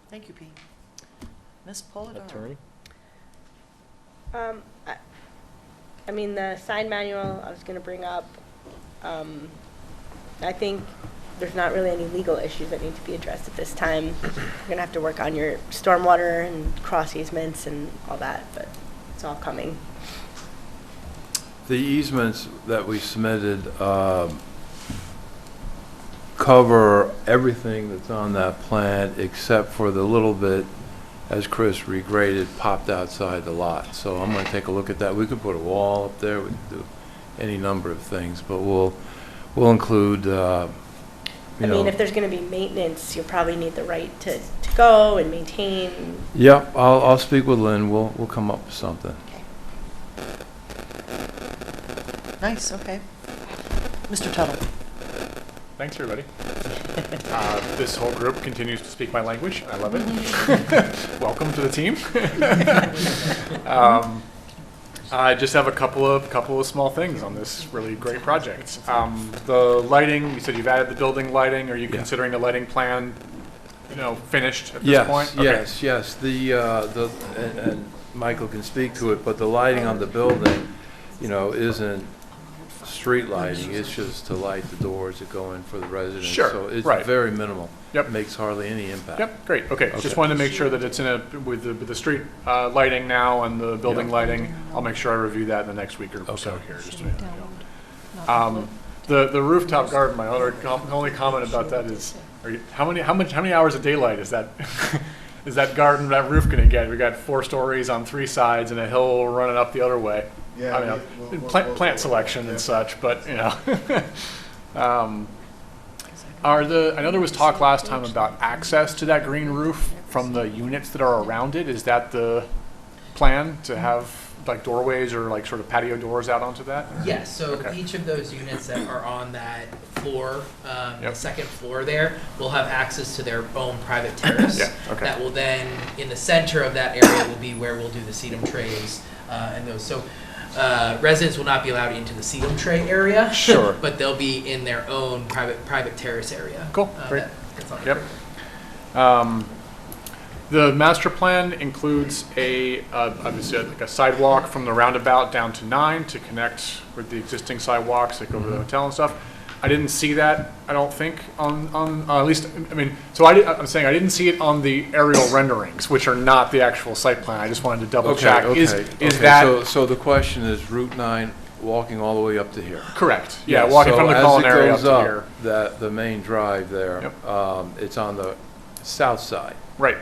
Thank you, Pete. Ms. Polidoro. Attorney? I mean, the sign manual I was going to bring up, I think there's not really any legal issues that need to be addressed at this time. You're going to have to work on your stormwater and cross easements and all that, but it's all coming. The easements that we submitted cover everything that's on that plan except for the little bit, as Chris regraded, popped outside the lot. So I'm going to take a look at that. We could put a wall up there. We could do any number of things, but we'll include I mean, if there's going to be maintenance, you'll probably need the right to go and maintain. Yeah, I'll speak with Lynn. We'll come up with something. Nice, okay. Mr. Tuttle? Thanks, everybody. This whole group continues to speak my language. I love it. Welcome to the team. I just have a couple of small things on this really great project. The lighting, you said you've added the building lighting. Are you considering the lighting plan, finished at this point? Yes, yes. And Michael can speak to it, but the lighting on the building, isn't street lighting. It's just to light the doors that go in for the residents. Sure, So it's right. very minimal. Yep. Makes hardly any impact. Yep, great, okay. Just wanted to make sure that it's with the street lighting now and the building lighting. I'll make sure I review that in the next week or so here. Just to, the rooftop garden, my only comment about that is, how many hours of daylight is that is that roof going to get? We got 4 stories on 3 sides and a hill running up the other way. Yeah, I mean, plant selection and such, but I know there was talk last time about access to that green roof from the units that are around it. Is that the plan, to have like doorways or like sort of patio doors out onto that? Yes, so Okay. each of those units that are on that floor, the Yep. second floor there, will have access to their own private terrace. Yeah, okay. That will then, in the center of that area, will be where we'll do the sedum trays and those. So residents will not be allowed into the sedum tray area. Sure. But they'll be in their own private terrace area. Cool, great. That's on Yep. The master plan includes obviously like a sidewalk from the roundabout down to 9 to connect with the existing sidewalks that go to the hotel and stuff. I didn't see that, I don't think, on at least, I mean, so I'm saying I didn't see it on the aerial renderings, which are not the actual site plan. I just wanted to double check. Is that So the question is Route 9 walking all the way up to here? correct? Yeah, walking from the culinary up to So here. as it goes up, the main drive there, Yep. it's on the south side. Right.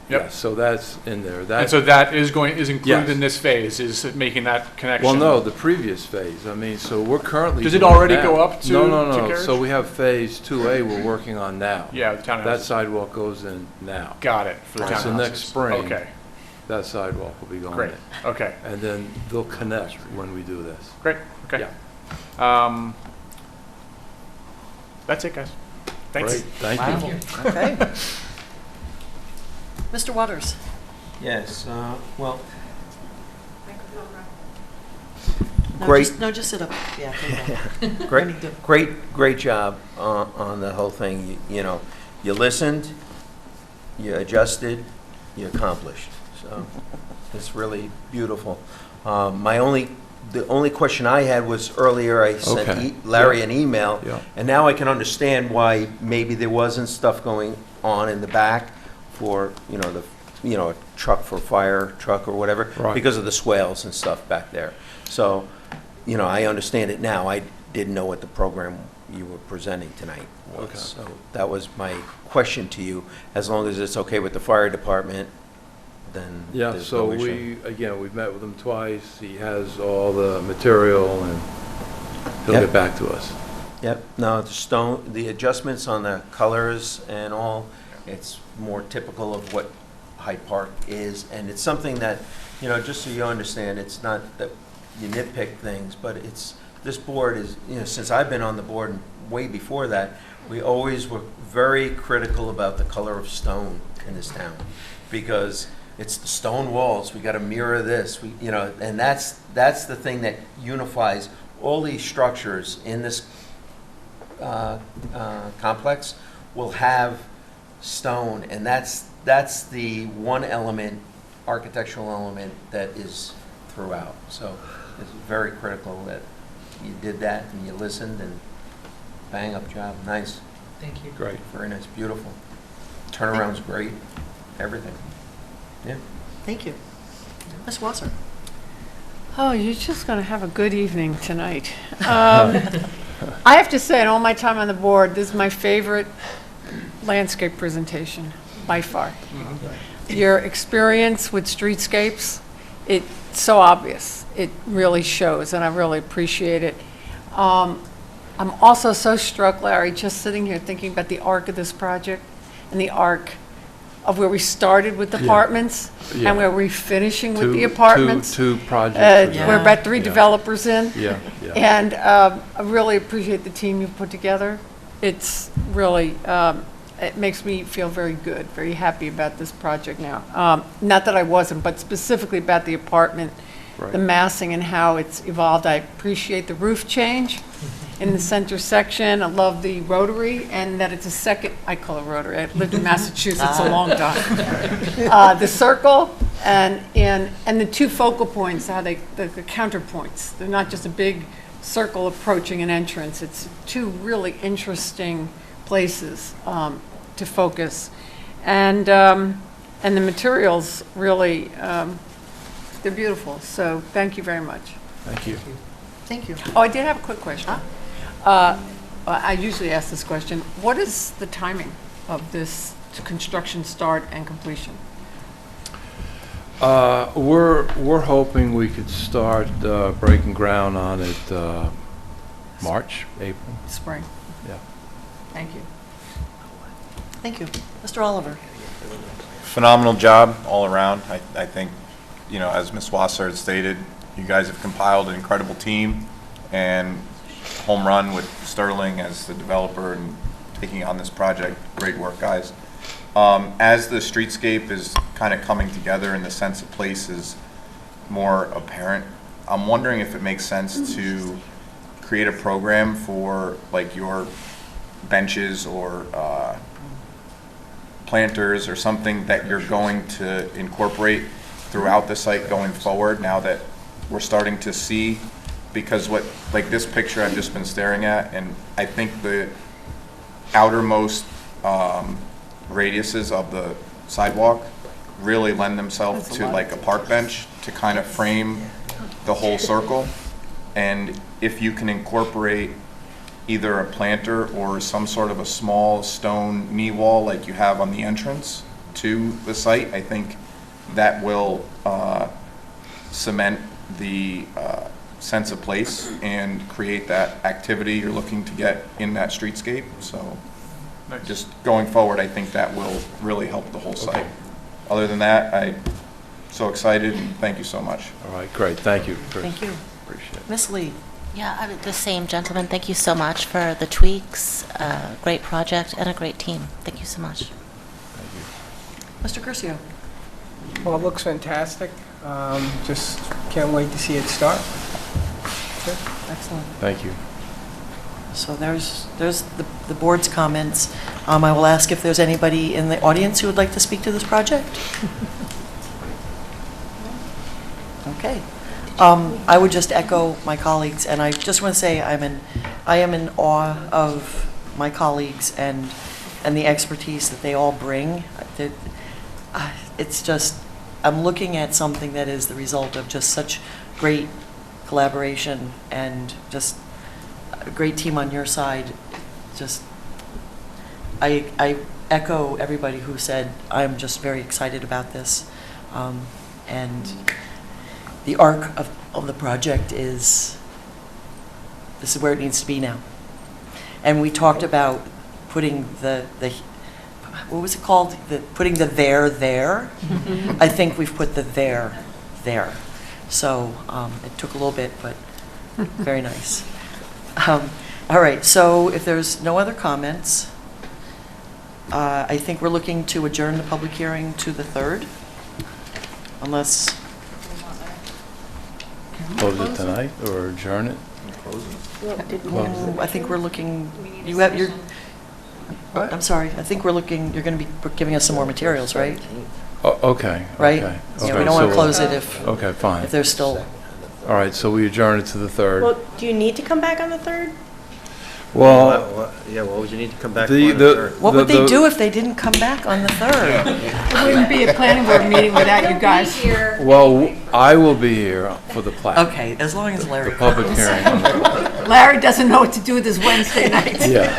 Yep. Yeah, so that's in there. And so that is included Yes. in this phase, is making that connection? Well, no, the previous phase. I mean, so we're currently. Does it doing already now. go up to No. carriage? So we have phase 2A we're working on now. Yeah, the townhouses. That sidewalk goes in now. Got it, for the Right, so townhouses. next spring. Okay, That sidewalk will be going great, in. okay, And then they'll connect when we do this. great, okay. That's it, guys. Thanks. Great, thank Wow. you. Okay. Mr. Waters? Yes, well, No, Great. just sit up. Yeah, there you go. great job on the whole thing. You listened, you adjusted, you accomplished. So it's really beautiful. The only question I had was earlier I sent Okay. Larry an email, Yeah. and now I can understand why maybe there wasn't stuff going on in the back for, a truck for fire truck or whatever, Right. because of the swales and stuff back there. So, I understand it now. I didn't know what the program you were presenting tonight was. Okay. So that was my question to you. As long as it's okay with the fire department, then Yeah, there's so no issue. we've met with him twice. He has all the material and he'll Yep. get back to us. Yep, no, the adjustments on the colors and all, it's more typical of what Hyde Park is, and it's something that, just so you understand, it's not that you nitpick things, but this board is, since I've been on the board and way before that, we always were very critical about the color of stone in this town, because it's the stone walls, we gotta mirror this, and that's the thing that unifies all these structures in this complex will have stone, and that's the one element, architectural element, that is throughout. So it's very critical that you did that and you listened, and bang up job, nice, Thank you. Great. very nice, beautiful. Turnaround's great, everything. Yeah. Thank you. Ms. Wasser? Oh, you're just going to have a good evening tonight. I have to say, in all my time on the board, this is my favorite landscape presentation, by far. Your experience with streetscapes, it's so obvious. It really shows, and I really appreciate it. I'm also so struck, Larry, just sitting here thinking about the arc of this project and the arc of where we started with apartments Yeah. and where we're finishing with the Two- apartments. two projects. We're about 3 Yeah. developers in. Yeah, yeah. And I really appreciate the team you've put together. It's really, it makes me feel very good, very happy about this project now. Not that I wasn't, but specifically about the apartment, Right. the massing and how it's evolved. I appreciate the roof change in the center section. I love the rotary and that it's a second, I call it rotary. I lived in Massachusetts a long time. The circle and the 2 focal points, how the counterpoints. They're not just a big circle approaching an entrance. It's 2 really interesting places to focus. And the materials really, they're beautiful. So thank you very much. Thank you. Thank you. Oh, I did have a quick question. I usually ask this question. What is the timing of this construction start and completion? We're hoping we could start breaking ground on it March, April. Spring. Yeah. Thank you. Thank you. Mr. Oliver? Phenomenal job all around. I think, as Ms. Wasser had stated, you guys have compiled an incredible team, and home run with Sterling as the developer and taking on this project. Great work, guys. As the streetscape is kind of coming together and the sense of place is more apparent, I'm wondering if it makes sense to create a program for like your benches or planters or something that you're going to incorporate throughout the site going forward now that we're starting to see, because like this picture I've just been staring at, and I think the outermost radiuses of the sidewalk really lend themselves to like a park bench to kind of frame the whole circle. And if you can incorporate either a planter or some sort of a small stone knee wall like you have on the entrance to the site, I think that will cement the sense of place and create that activity you're looking to get in that streetscape. So just going forward, I think that will really help the whole site. Other than that, I'm so excited, and thank you so much. All right, great. Thank you, Chris. Thank you. Appreciate it. Miss Lee? Yeah, the same gentleman. Thank you so much for the tweaks. Great project and a great team. Thank you so much. Mr. Curcio? Well, it looks fantastic. Just can't wait to see it start. Excellent. Thank you. So there's the board's comments. I will ask if there's anybody in the audience who would like to speak to this project. Okay. I would just echo my colleagues, and I just want to say I am in awe of my colleagues and the expertise that they all bring. It's just, I'm looking at something that is the result of just such great collaboration and just a great team on your side. Just, I echo everybody who said I'm just very excited about this, and the arc of the project is, this is where it needs to be now. And we talked about putting the what was it called? Putting the there. I think we've put the there. So it took a little bit, but very nice. All right, so if there's no other comments, I think we're looking to adjourn the public hearing to the 3rd, unless... Close it tonight or adjourn it? I think we're looking, you have your, I'm sorry, I think we're looking, you're going to be giving us some more materials, right? Oh, okay. Right? Okay. Yeah, we Okay, don't want to so- close it if, Okay, fine. if there's still, All right, so we adjourn it to the 3rd. Well, do you need to come back on the 3rd? Well, Yeah, what would you need to come back The- for on the- the third? what would they the- do if they didn't come back on the 3rd? It wouldn't be a planning board meeting without you guys. well, I will be here for the plaque. Okay, as long as Larry The public comes. hearing on the Larry doesn't know what to do with his Wednesday nights. Yeah.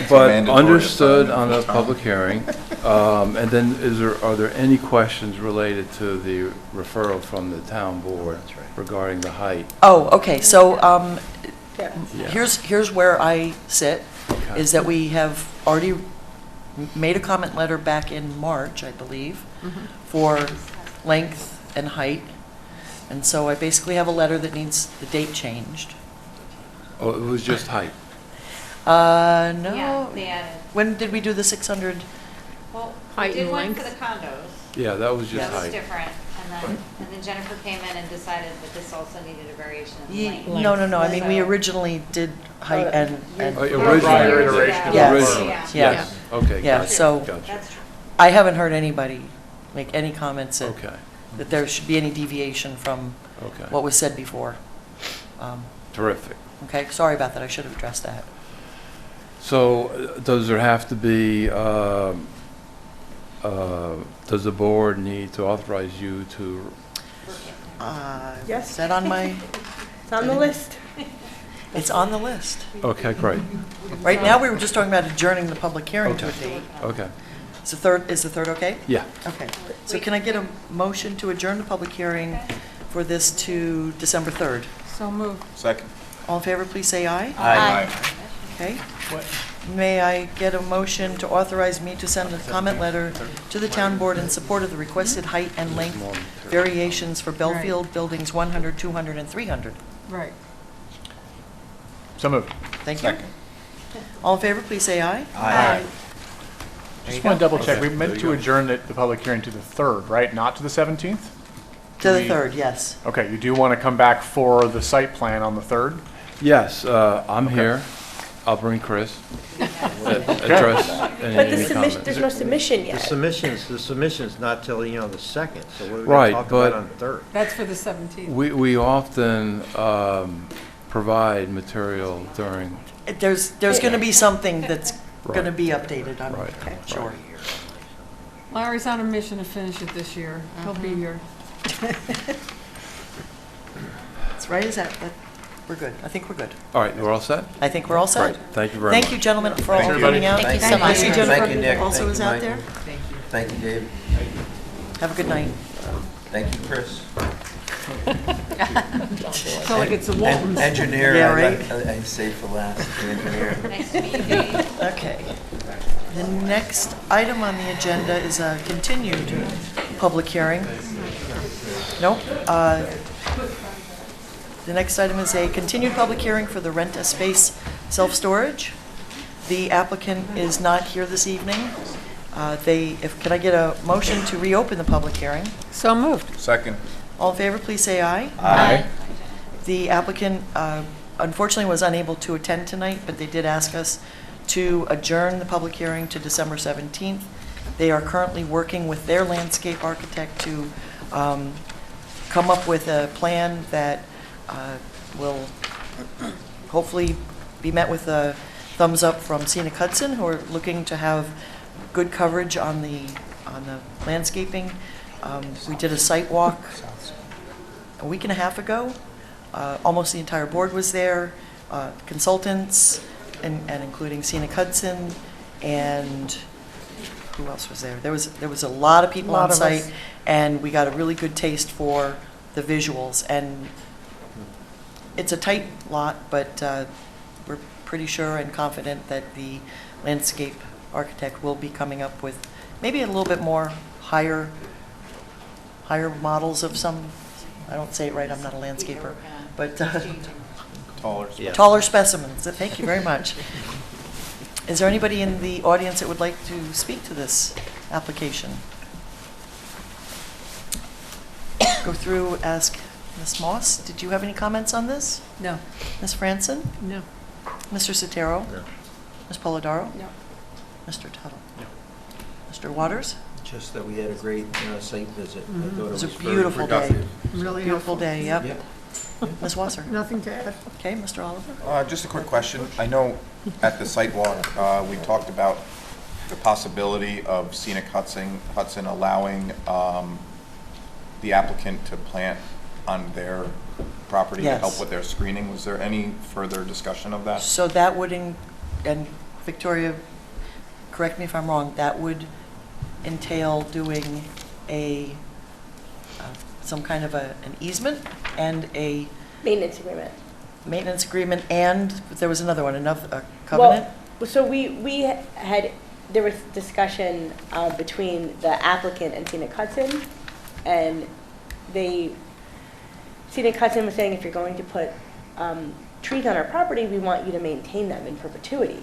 But Mandatory understood on the public hearing. And then are there any questions related to the referral from the town board regarding the height? Oh, okay, so Yeah. here's where I sit, Okay. is that we have already made a comment letter back in March, I believe, for length and height. And so I basically have a letter that needs the date changed. Oh, it was just height? No. Yeah, they added. When did we do the 600? Well, Height we did and one length? for the condos. Yeah, that was just That was height. different, and then Jennifer came in and decided that this also needed a variation in length. No, I mean, we originally did height and. Oh, originally. iteration of Yes. the Yeah. Yes. Okay, Yeah, gotcha, so- gotcha. That's true. I haven't heard anybody make any comments that, Okay, that there should be any deviation from okay. what was said before. Terrific. Okay, sorry about that, I should have addressed that. So does there have to be, does the board need to authorize you to, Yes. Is that on my, It's on the list. it's on the list. okay, great, Right now, we were just talking about adjourning the public hearing to a date. okay. Is the third okay? Yeah, Okay. So can I get a motion to adjourn the public hearing for this to December 3rd? So moved. Second. All in favor, please say aye. Aye. Okay. May I get a motion to authorize me to send a comment letter to the town board in support of the requested height and length variations for Belfield Buildings 100, 200, and 300? Right. So moved. Thank you. All in favor, please say aye. Aye. There you Just want to go. double check, we Okay, meant there to you go. adjourn the public hearing to the 3rd, right? Not to the 17th? To the we- 3rd, yes. Okay, you do want to come back for the site plan on the 3rd? yes, I'm here. I'll bring Chris. Address any But any there's no comments. submission The yet. submission's not till, the 2nd, so what are we Right, gonna talk but- about on the 3rd? That's for the 17th. We often provide material during, There's going to be something that's going to Right. be updated, I'm Right, sure. Larry's on a mission to finish it this year. He'll be here. That's right, is that, we're good. I think we're good. all right, we're all set? I think we're all set. Great, thank you very much. Thank you, gentlemen, for all Thanks, coming everybody. out. Thank you so much. Thank you, Thank Jennifer, you, Nick. also Thank is you, out Mike. there. Thank you, Dave. Have a good night. Thank you, Chris. So like it's a Walton's. Engineer, Yeah, right. I saved for last, the engineer. Nice to meet you, Dave. Okay. The next item on the agenda is a continued public hearing. Nope. The next item is a continued public hearing for the rent-a-space self-storage. The applicant is not here this evening. Can I get a motion to reopen the public hearing? So moved. Second. All in favor, please say aye. Aye. The applicant unfortunately was unable to attend tonight, but they did ask us to adjourn the public hearing to December 17th. They are currently working with their landscape architect to come up with a plan that will hopefully be met with a thumbs up from Scenic Hudson, who are looking to have good coverage on the landscaping. We did a site walk a week and a half ago. Almost the entire board was there, consultants, and including Scenic Hudson, and who else was there? There was a lot of people on site, and we got a really good taste for the visuals. And it's a tight lot, but we're pretty sure and confident that the landscape architect will be coming up with maybe a little bit more higher models of some, I don't say it right, I'm not a landscaper, but Taller. taller specimens. Thank you very much. Is there anybody in the audience that would like to speak to this application? Go through, ask Ms. Moss, did you have any comments on this? No. Ms. Franson? No. Mr. Sotero? No. Ms. Polidoro? No. Mr. Tuttle? No. Mr. Waters? Just that we had a great site visit. I thought It was a very beautiful day. productive. Really Beautiful day, yep. Yep. Ms. Wasser? Nothing to add. Okay, Mr. Oliver? Just a quick question. I know at the site walk, we talked about the possibility of Scenic Hudson allowing the applicant to plant on their property to help Yes. with their screening. Was there any further discussion of that? So that would, and Victoria, correct me if I'm wrong, that would entail doing some kind of an easement and a Maintenance agreement. maintenance agreement, and there was another one, a covenant? Well, so there was discussion between the applicant and Scenic Hudson, and Scenic Hudson was saying, if you're going to put trees on our property, we want you to maintain them in perpetuity.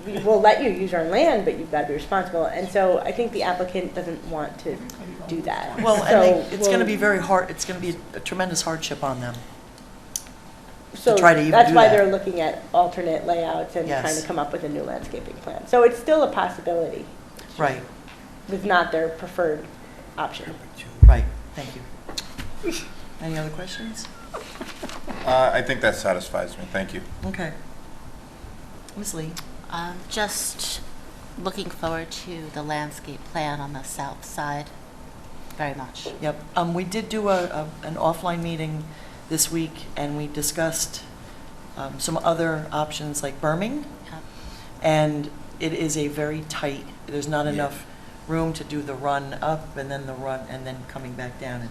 We will let you use our land, but you've got to be responsible. And so I think the applicant doesn't want to do that. Well, so and it's going to be very hard, it's going to be a tremendous hardship on them. So try to even that's do why that. they're looking at alternate layouts and Yes. trying to come up with a new landscaping plan. So it's still a possibility. Right, It's not their preferred option. right, thank you. Any other questions? I think that satisfies me, thank you. Okay. Ms. Lee? Just looking forward to the landscape plan on the south side very much. Yep. We did do an offline meeting this week, and we discussed some other options like berming. Yep. And it is a very tight, there's not enough room to do the run up and then the run and then coming back down.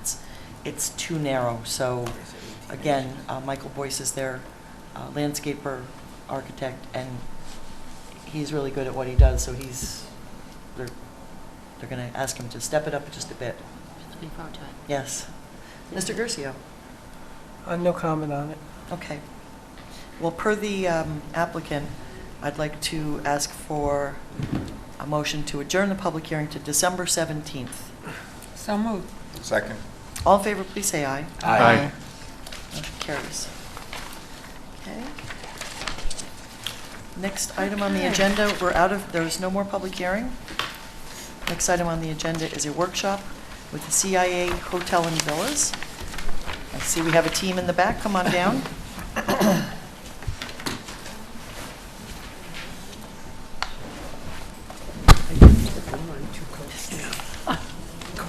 It's too narrow. So again, Michael Boyce is their landscaper architect, and he's really good at what he does. So they're going to ask him to step it up just a bit. Looking forward to it. Yes. Mr. Gercio? No comment on it. Okay. Well, per the applicant, I'd like to ask for a motion to adjourn the public hearing to December 17th. So moved. Second. All in favor, please say aye. Aye. Motion carries. Okay. Next item on the agenda, there's no more public hearing. Next item on the agenda is a workshop with the CIA Hotel and Villas. I see we have a team in the back. Come on down.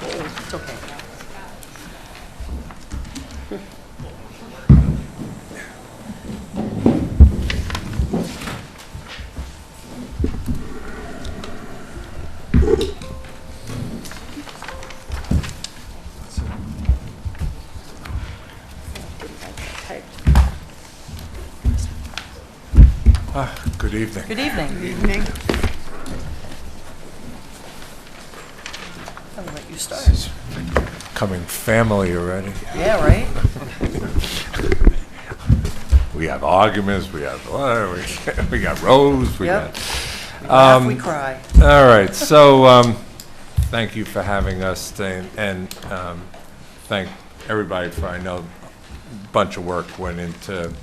It's okay. Good evening. Good evening. Good evening. I'll let you start. This is becoming family already. Yeah, right? We have arguments, we have, we got rows, we Yep. got. We laugh, we cry. All right, so thank you for having us today, and thank everybody for, I know, a bunch of work went into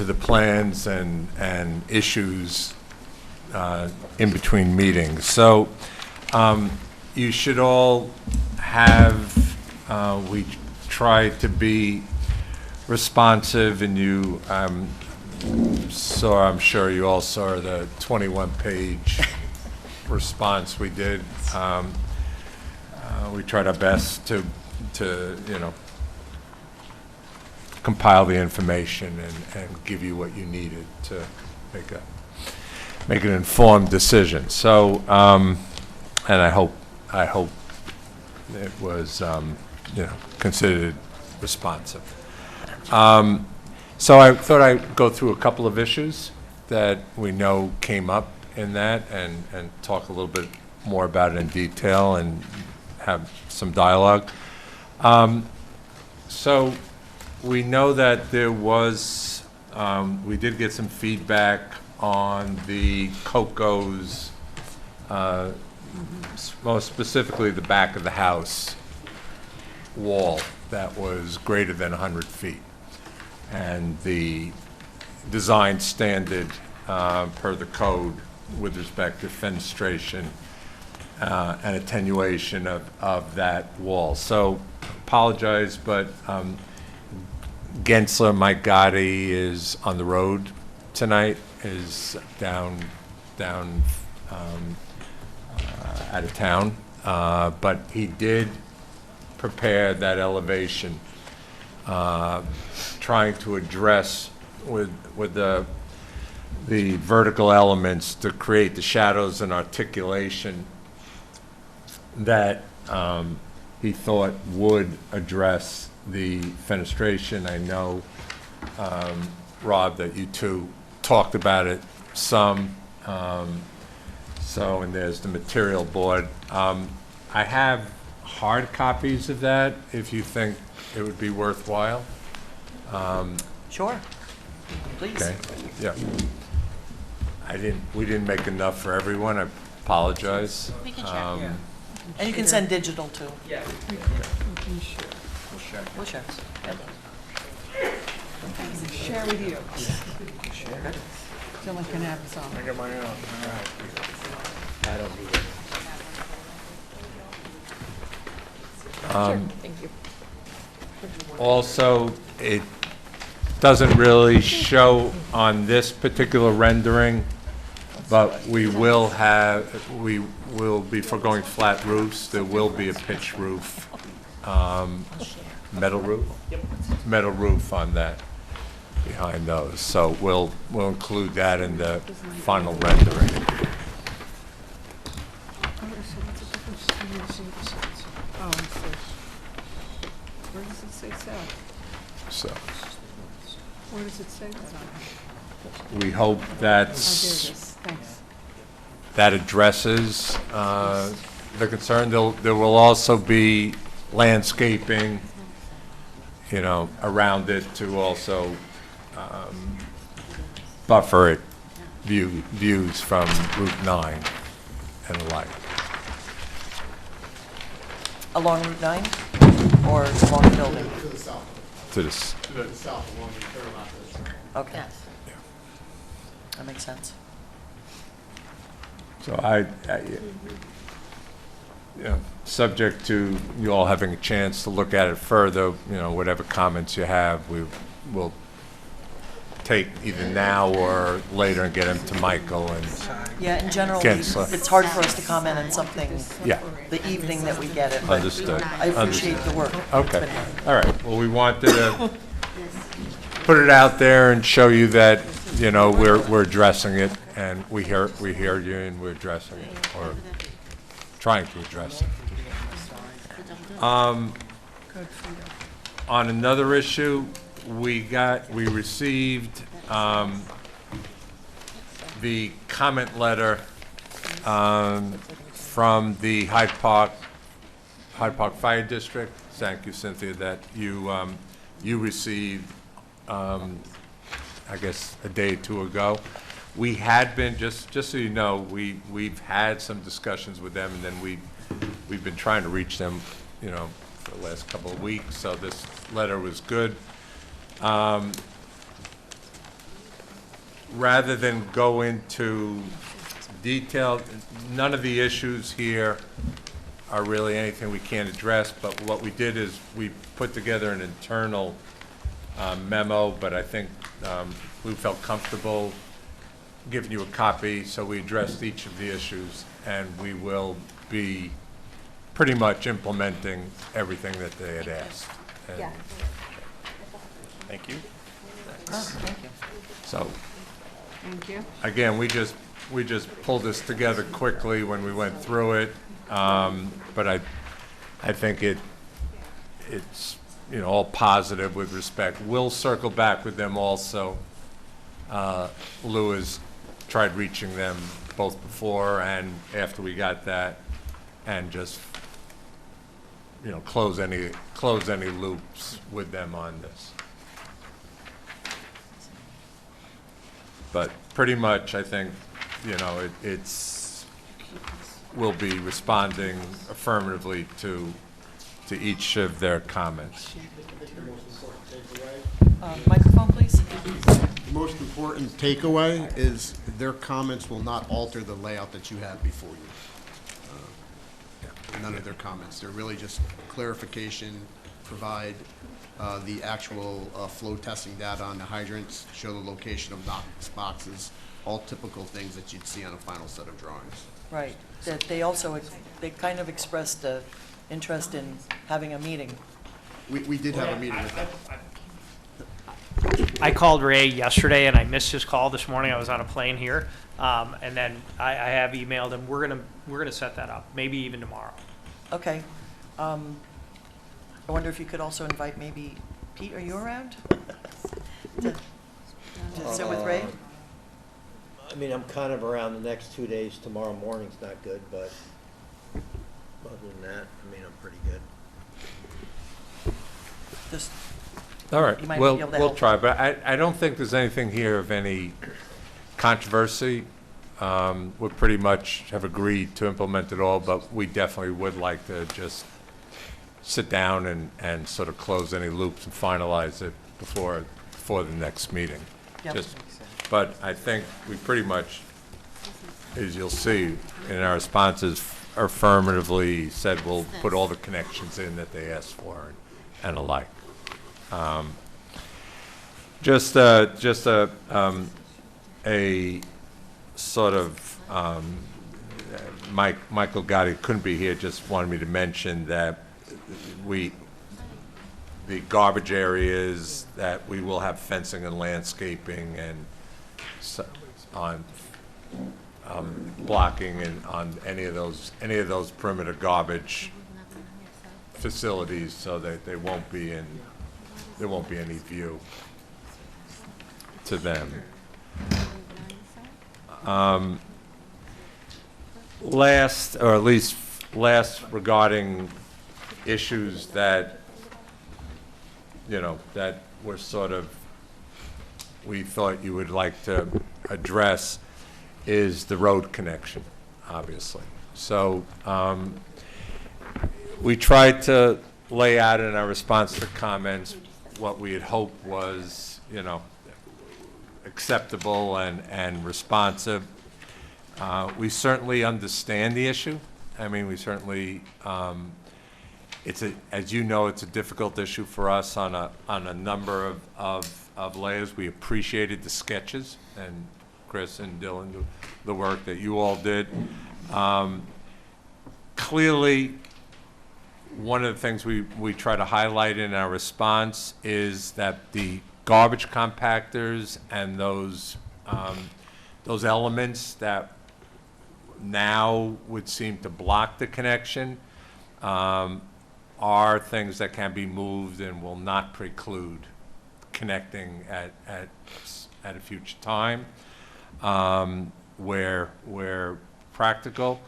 the plans and issues in between meetings. So you should all have, we tried to be responsive, and you I'm sure you all saw the 21-page response we did. We tried our best to compile the information and give you what you needed to make an informed decision. So, and I hope it was considered responsive. So I thought I'd go through a couple of issues that we know came up in that, and talk a little bit more about it in detail and have some dialogue. So we know that there was, we did get some feedback on the Coco's, most specifically the back of the house wall that was greater than 100 feet. And the design standard per the code with respect to fenestration and attenuation of that wall. So apologize, but Gensler, Mike Gotti is on the road tonight, is down out of town, but he did prepare that elevation, trying to address with the the vertical elements to create the shadows and articulation that he thought would address the fenestration. I know, Rob, that you two talked about it some. And there's the material board. I have hard copies of that if you think it would be worthwhile. Sure, please. Okay, yeah. We didn't make enough for everyone, I apologize. We can share. And you can send digital too. Yeah. We'll share. Share with you. Someone can have some. I got my own. All right. I don't need it. Thank you. Also, it doesn't really show on this particular rendering, but we will be foregoing flat roofs. There will be a pitch roof, metal roof? Yep. Metal roof on that, behind those. So we'll include that in the final rendering. Oh, I see. Where does it say south? So Where does it say that? we hope Oh, there it that's, is. Thanks. that addresses the concern. There will also be landscaping, around it to also buffer it, views from Route 9 and the like. Along Route 9 or along the building? To this. To the south along the third lot. Okay. That makes sense. So subject to you all having a chance to look at it further, whatever comments you have, we will take either now or later and get them to Michael and. Yeah, in general, Gensler. it's hard for us to comment on something Yeah. the evening that we get it. but Understood. I appreciate the work. Okay, all right. Well, we wanted to put it out there and show you that, we're addressing it, and we hear you, and we're addressing it, or trying to address it. On another issue, we received the comment letter from the Hyde Park Fire District. Thank you, Cynthia, that you received, I guess, a day or two ago. We had been, just so you know, we've had some discussions with them, and then we've been trying to reach them, for the last couple of weeks, so this letter was good. Rather than go into detail, none of the issues here are really anything we can't address, but what we did is we put together an internal memo, but I think we felt comfortable giving you a copy, so we addressed each of the issues, and we will be pretty much implementing everything that they had asked. And thank you. Thank you. So, Thank you. again, we just pulled this together quickly when we went through it, but I think it's all positive with respect. We'll circle back with them also. Lou has tried reaching them both before and after we got that, and just close any loops with them on this. But pretty much, I think, we'll be responding affirmatively to each of their comments. Microphone, please. The most important takeaway is their comments will not alter the layout that you have before you. None of their comments. They're really just clarification, provide the actual flow testing data on the hydrants, show the location of Knox boxes, all typical things that you'd see on a final set of drawings. Right. That they also, they kind of expressed interest in having a meeting. We did have a meeting with them. I called Ray yesterday and I missed his call this morning. I was on a plane here. And then I have emailed him. We're gonna set that up, maybe even tomorrow. Okay. I wonder if you could also invite maybe, Pete, are you around? To sit with Ray? I mean, I'm kind of around the next 2 days. Tomorrow morning's not good, but other than that, I mean, I'm pretty good. Just, All right, you might we'll be able to we'll help. try, but I don't think there's anything here of any controversy. We pretty much have agreed to implement it all, but we definitely would like to just sit down and sort of close any loops and finalize it before the next meeting. Yep. But I think we pretty much, as you'll see in our responses, affirmatively said we'll put all the connections in that they asked for and alike. Just a sort of, Michael Gotti couldn't be here, just wanted me to mention that the garbage areas, that we will have fencing and landscaping and on blocking and on any of those perimeter garbage facilities, so that there won't be any view to them. Last, or at least last, regarding issues that, that were sort of, we thought you would like to address, is the road connection, obviously. So we tried to lay out in our response to comments what we had hoped was, acceptable and responsive. We certainly understand the issue. I mean, we certainly, as you know, it's a difficult issue for us on a number of layers. We appreciated the sketches, and Chris and Dylan, the work that you all did. Clearly, one of the things we try to highlight in our response is that the garbage compactors and those elements that now would seem to block the connection are things that can be moved and will not preclude connecting at a future time, where practical.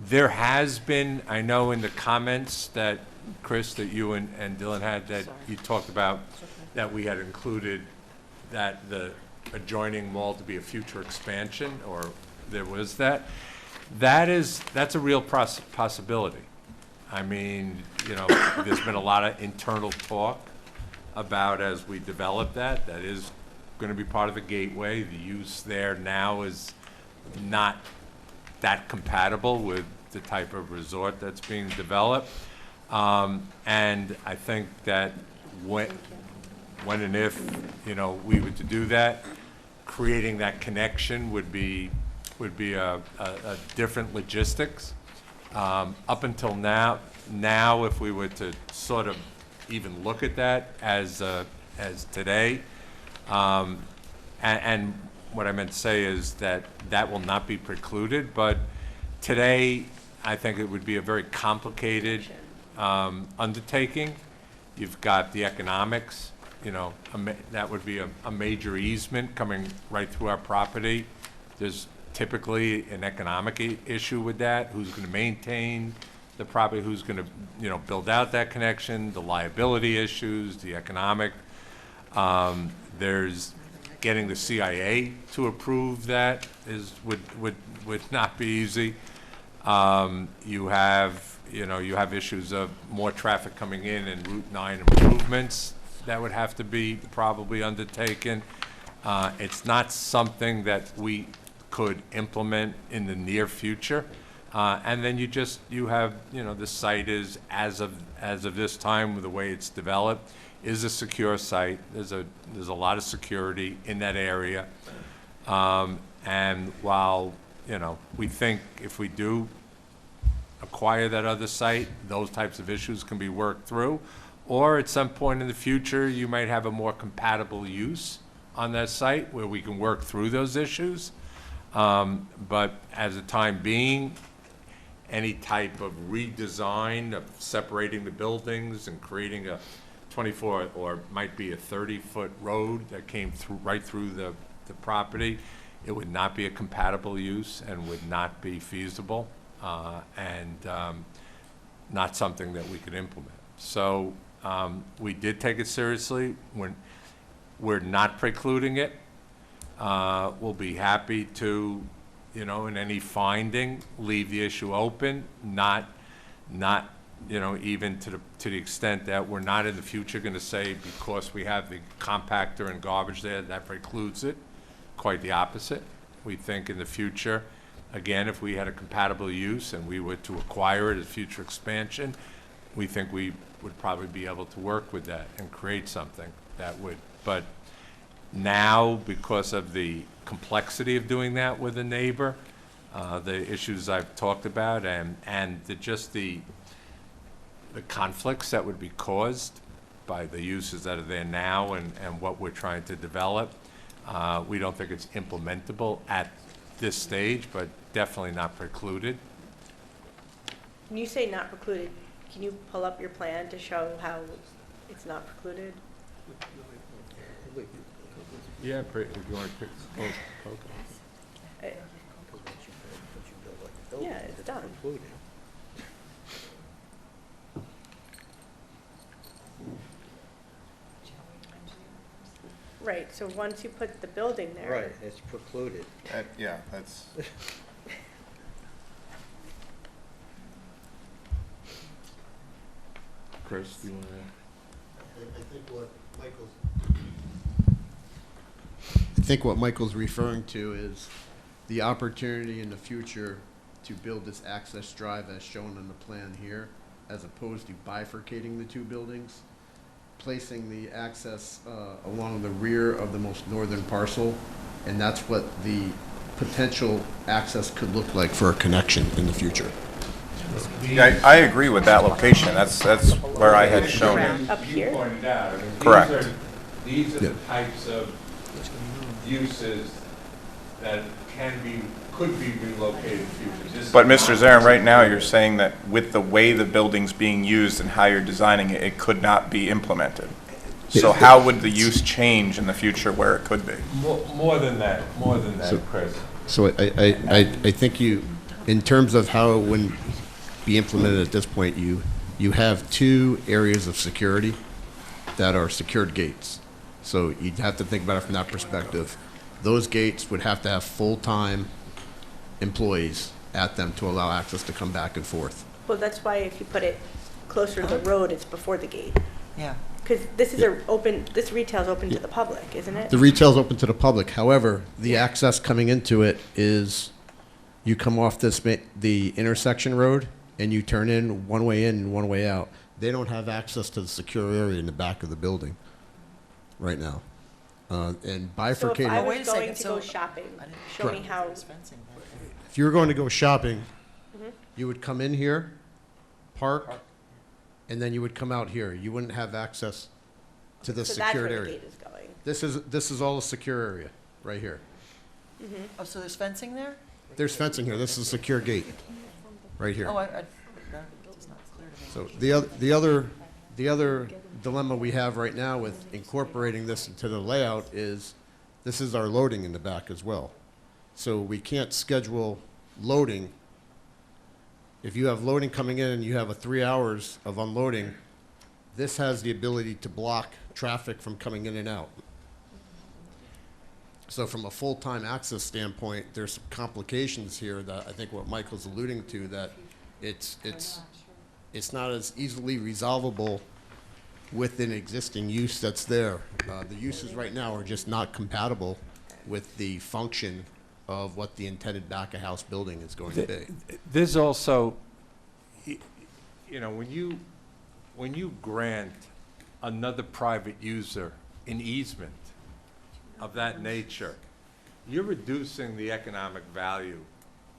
There has been, I know in the comments that, Chris, that you and Dylan had, that you talked about, that we had included that the adjoining mall to be a future expansion, or there was that. That's a real possibility. I mean, there's been a lot of internal talk about, as we develop that is going to be part of the gateway. The use there now is not that compatible with the type of resort that's being developed. And I think that when and if, we were to do that, creating that connection would be a different logistics. Up until now, if we were to sort of even look at that as today, and what I meant to say is that will not be precluded, but today I think it would be a very complicated undertaking. You've got the economics, that would be a major easement coming right through our property. There's typically an economic issue with that. Who's going to maintain the property? Who's going to, build out that connection? The liability issues, the economic. There's getting the CIA to approve that would not be easy. You have issues of more traffic coming in and Route 9 improvements that would have to be probably undertaken. It's not something that we could implement in the near future. And then you have, the site is, as of this time, with the way it's developed, is a secure site. There's a lot of security in that area. And while, we think if we do acquire that other site, those types of issues can be worked through, Or at some point in the future, you might have a more compatible use on that site where we can work through those issues. But as a time being, any type of redesign of separating the buildings and creating a 24 or might be a 30-foot road that came through right through the property, it would not be a compatible use and would not be feasible, and not something that we could implement. So we did take it seriously. We're not precluding it. We'll be happy to, you know, in any finding, leave the issue open, not, you know, even to the extent that we're not in the future going to say because we have the compactor and garbage there, that precludes it. Quite the opposite. We think in the future, again, if we had a compatible use and we were to acquire it as future expansion, we think we would probably be able to work with that and create something that would, but now, because of the complexity of doing that with a neighbor, the issues I've talked about, and just the conflicts that would be caused by the uses that are there now and what we're trying to develop, we don't think it's implementable at this stage, but definitely not precluded. When you say not precluded, can you pull up your plan to show how it's not precluded? Yeah, if you want to poke it. Yeah, it's done. Right, so once you put the building there. Right, it's precluded. Yeah, that's. Chris, do you want to? I think what Michael's referring to is the opportunity in the future to build this access drive as shown on the plan here, as opposed to bifurcating the two buildings, placing the access along the rear of the most northern parcel, and that's what the potential access could look like for a connection in the future. Yeah, I agree with that location. That's where I had shown it. Up here? You pointed out, I mean, Correct. These are the types of uses that could be relocated in the future. But Mr. Zarin, right now you're saying that with the way the building's being used and how you're designing it, it could not be implemented. So how would the use change in the future where it could be? More than that, Chris. So I think you, in terms of how it wouldn't be implemented at this point, you have two areas of security that are secured gates. So you'd have to think about it from that perspective. Those gates would have to have full-time employees at them to allow access to come back and forth. Well, that's why if you put it closer to the road, it's before the gate. Yeah. Because this is this retail's open to the public, isn't it? The retail's open to the public. However, the access coming into it is you come off the intersection road and you turn in one way in and one way out. They don't have access to the secure area in the back of the building right now. And bifurcating. So if I Wait a was going second, to so go shopping, I didn't- show me how. If you were going to go shopping, Mhm. you would come in here, park, and then you would come out here. You wouldn't have access to the So that's secured where the area. gate is going. This is all the secure area right here. Oh, so there's fencing there? There's fencing here. This is a secure gate right here. Oh, that is not clear to me. So the other dilemma we have right now with incorporating this into the layout is this is our loading in the back as well. So we can't schedule loading. If you have loading coming in and you have 3 hours of unloading, this has the ability to block traffic from coming in and out. So from a full-time access standpoint, there's some complications here that I think what Michael's alluding to, that it's not as easily resolvable with an existing use that's there. The uses right now are just not compatible with the function of what the intended back-of-house building is going to be. There's also, you know, when you grant another private user an easement of that nature, you're reducing the economic value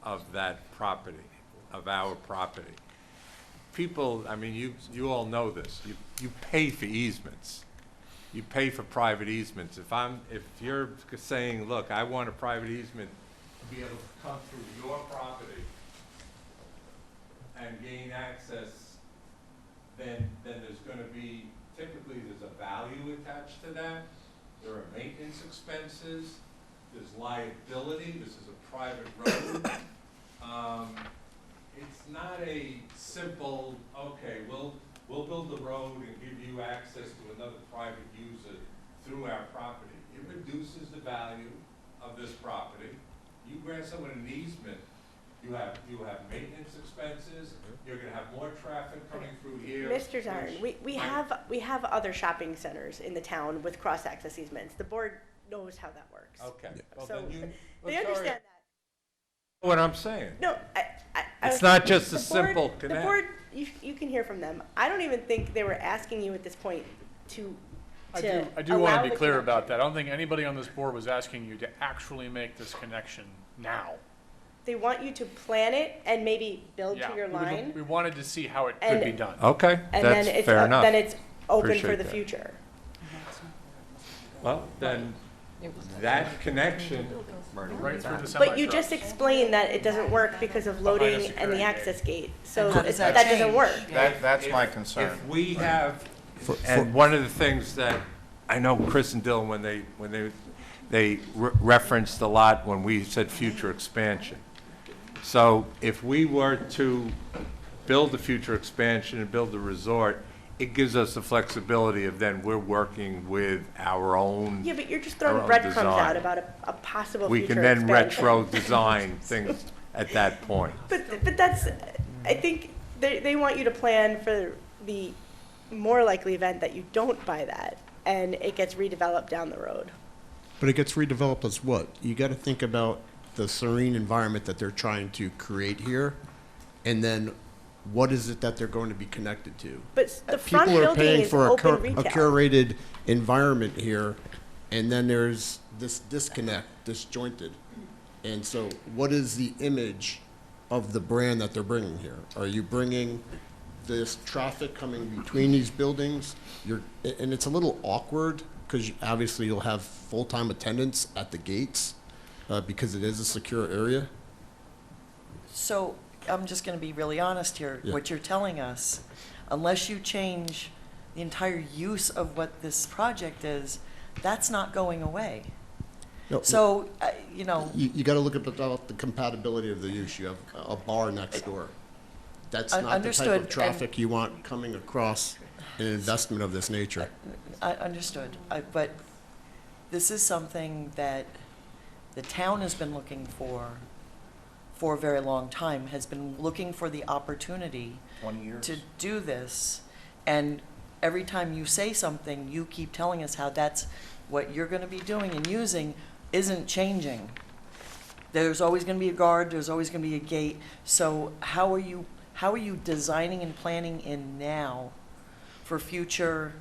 of that property, of our property. people, I mean, you all know this. You pay for easements. You pay for private easements. If you're saying, look, I want a private easement to be able to come through your property and gain access, then there's going to be, typically there's a value attached to that. There are maintenance expenses. There's liability. This is a private road. It's not a simple, okay, we'll build the road and give you access to another private user through our property. It reduces the value of this property. You grant someone an easement, you have maintenance expenses, you're gonna have more traffic coming through here. Mr. Zarn, we have other shopping centers in the town with cross-access easements. The board knows how that works. Okay. Well, So then they understand that. what I'm saying. No, It's not just a the simple board- connect. The board, you can hear from them. I don't even think they were asking you at this point to I do want allow to be the clear connection. about that. I don't think anybody on this board was asking you to actually make this connection now. They want you to plan it and maybe build Yeah, to your we line. We wanted to see how it could And- be done. Okay, And that's then it's, fair enough. then it's open for Appreciate the that. future. Well, then, that connection, Right through the But you semi-truck. just explained that it doesn't work because of Behind a loading and security the gate. access gate. So How does that that doesn't change? work. That's my concern. if we have, and one of the things that, I know Chris and Dylan, when they referenced a lot when we said future expansion. So if we were to build the future expansion and build the resort, it gives us the flexibility of then we're working with our own. Yeah, but you're just our throwing own breadcrumbs design. out about a possible We future can then expansion. retro design things at that point. But that's, I think they want you to plan for the more likely event that you don't buy that and it gets redeveloped down the road. But it gets redeveloped as what? You got to think about the serene environment that they're trying to create here, and then what is it that they're going to be connected to? But the front People are building paying is for a open retail. curated environment here, and then there's this disconnect, disjointed. And so what is the image of the brand that they're bringing here? Are you bringing this traffic coming between these buildings? And it's a little awkward because obviously you'll have full-time attendants at the gates because it is a secure area. So I'm just going to be really honest here. Yeah. What you're telling us, unless you change the entire use of what this project is, that's not going away. No, So, You got to look at the compatibility of the use. You have a bar next door. That's not the type Understood, of traffic you want coming across an investment of this nature. I understood, but this is something that the town has been looking for a very long time, has been looking for the opportunity 20 years. to do this. And every time you say something, you keep telling us how that's what you're going to be doing and using isn't changing. There's always going to be a guard, there's always going to be a gate. So how are you designing and planning in now for future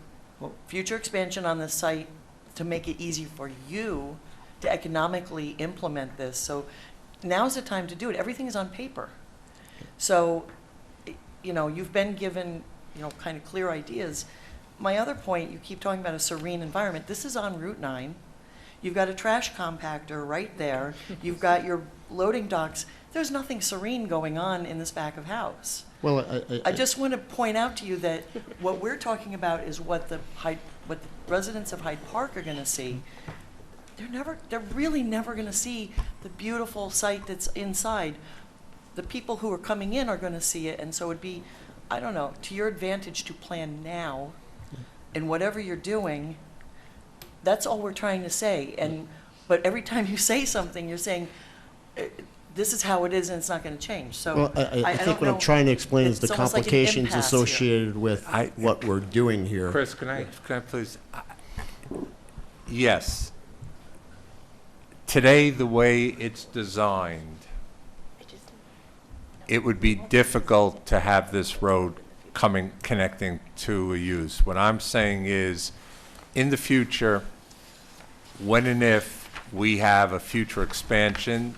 expansion on the site to make it easy for you to economically implement this? So now's the time to do it. Everything is on paper. So, you've been given, kind of clear ideas. My other point, you keep talking about a serene environment. This is on Route 9. You've got a trash compactor right there. You've got your loading docks. There's nothing serene going on in this back of house. Well, I just want to point out to you that what we're talking about is what the residents of Hyde Park are going to see. They're really never going to see the beautiful site that's inside. The people who are coming in are going to see it, and so it'd be, I don't know, to your advantage to plan now, and whatever you're doing, that's all we're trying to say. But every time you say something, you're saying, this is how it is, and it's not going to change. So Well, I don't think what I'm know. trying to explain is the It's almost like an complications impasse here. associated with what we're doing here. Chris, can I please? Yes. Today, the way it's designed, it would be difficult to have this road connecting to a use. What I'm saying is, in the future, when and if we have a future expansion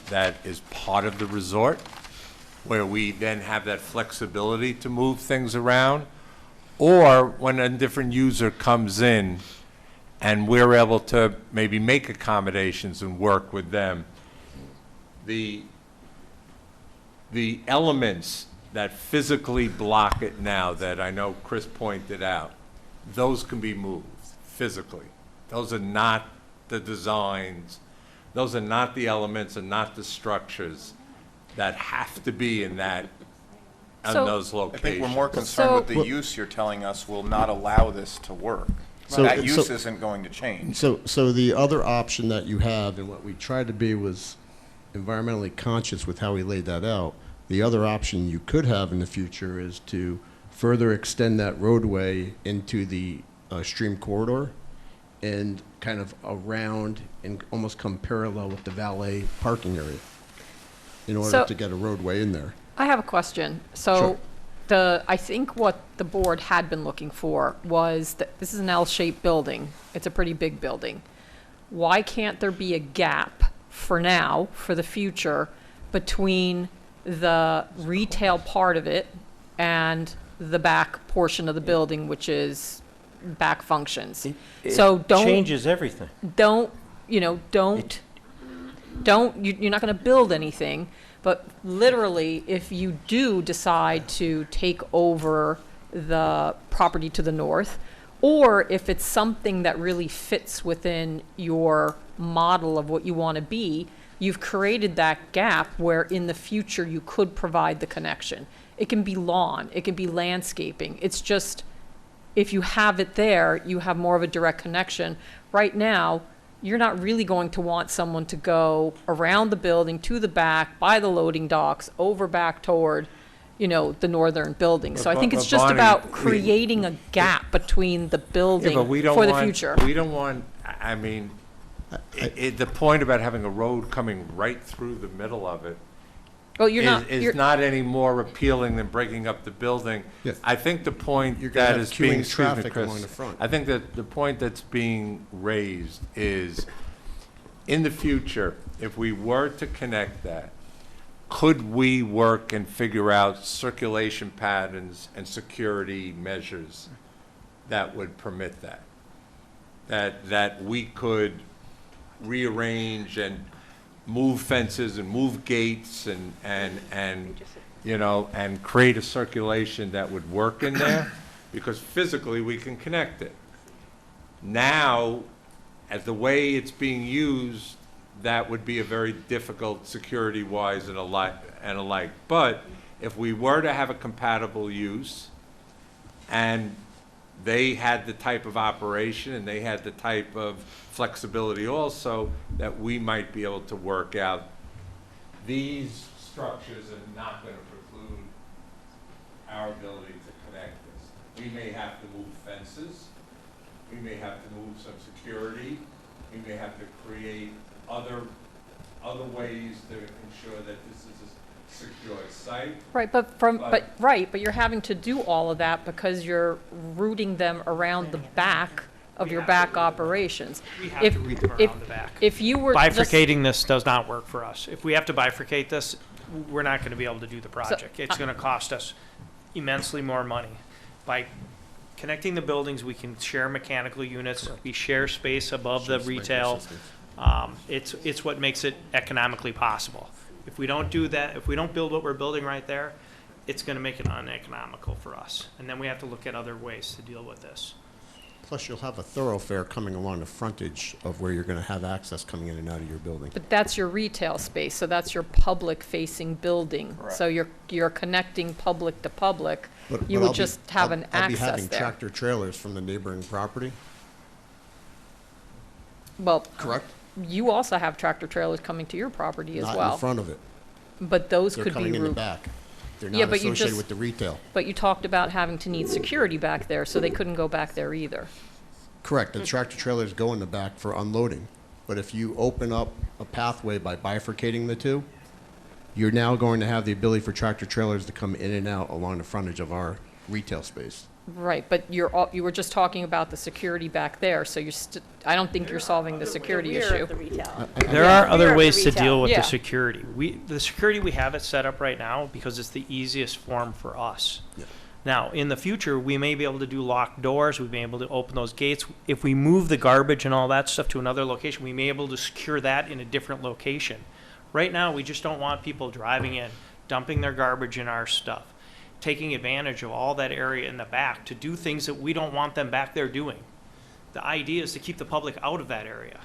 that is part of the resort, where we then have that flexibility to move things around, or when a different user comes in and we're able to maybe make accommodations and work with them. The elements that physically block it now that I know Chris pointed out, those can be moved physically. Those are not the designs, those are not the elements and not the structures that have to be in that, on So- those I locations. think we're more concerned with the Well- use you're telling us will not allow this to work. So- That so- use isn't going to change. So the other option that you have, and what we tried to be was environmentally conscious with how we laid that out. The other option you could have in the future is to further extend that roadway into the stream corridor and kind of around and almost come parallel with the valet parking area in order So- to get a roadway in there. I have a question. Sure. So I think what the board had been looking for was that this is an L-shaped building. It's a pretty big building. Why can't there be a gap for now, for the future, between the retail part of it and the back portion of the building, which is back functions? So don't. Changes everything. Don't, you know, you're not going to build anything, but literally, if you do decide to take over the property to the north, or if it's something that really fits within your model of what you want to be, you've created that gap where in the future you could provide the connection. It can be lawn, it can be landscaping. It's just, if you have it there, you have more of a direct connection. Right now, you're not really going to want someone to go around the building to the back, by the loading docks, over back toward, you know, the northern building. So I think it's just Bonnie, about creating a gap between the building Yeah, but we don't for the want- future. We don't want, I mean, the point about having a road coming right through the middle of it Well, you're not. you're- is not any more appealing than breaking up the building. Yes. I think the point You're gonna that have is being, queuing excuse me, traffic Chris, along the front. I think that the point that's being raised is, in the future, if we were to connect that, could we work and figure out circulation patterns and security measures that would permit that? That we could rearrange and move fences and move gates and you know, and create a circulation that would work in there, because physically we can connect it. Now, as the way it's being used, that would be a very difficult security-wise and alike. But if we were to have a compatible use, and they had the type of operation and they had the type of flexibility also, that we might be able to work out. These structures are not going to preclude our ability to connect this. We may have to move fences, we may have to move some security, we may have to create other ways to ensure that this is a secure site. Right, but you're having to do all of that because you're routing them around the back of your back operations. We have to route them around the back. If you were just- Bifurcating this does not work for us. If we have to bifurcate this, we're not going to be able to do the project. It's going to cost us immensely more money. By connecting the buildings, we can share mechanical units, we share space above the retail. It's what makes it economically possible. If we don't do that, if we don't build what we're building right there, it's going to make it uneconomical for us. And then we have to look at other ways to deal with this. Plus, you'll have a thoroughfare coming along the frontage of where you're going to have access coming in and out of your building. But that's your retail space, so that's your public-facing building. So you're connecting public to public. You would just have an I'll be access having there. tractor trailers from the neighboring property. Well, Correct? you also have tractor trailers coming to your property as Not well. in front of it. But those They're could be coming in the route- back. They're Yeah, not but you associated just- with the retail. But you talked about having to need security back there, so they couldn't go back there either. Correct. The tractor trailers go in the back for unloading. But if you open up a pathway by bifurcating the two, you're now going to have the ability for tractor trailers to come in and out along the frontage of our retail space. Right, but you were just talking about the security back there, so I don't think you're solving the security issue. There are other ways to retail. deal with Yeah. the security. The security we have it set up right now because it's the easiest form for us. Now, in the future, we may be able to do locked doors. We may be able to open those gates. If we move the garbage and all that stuff to another location, we may be able to secure that in a different location. Right now, we just don't want people driving in, dumping their garbage in our stuff, taking advantage of all that area in the back to do things that we don't want them back there doing. The idea is to keep the public out of that area.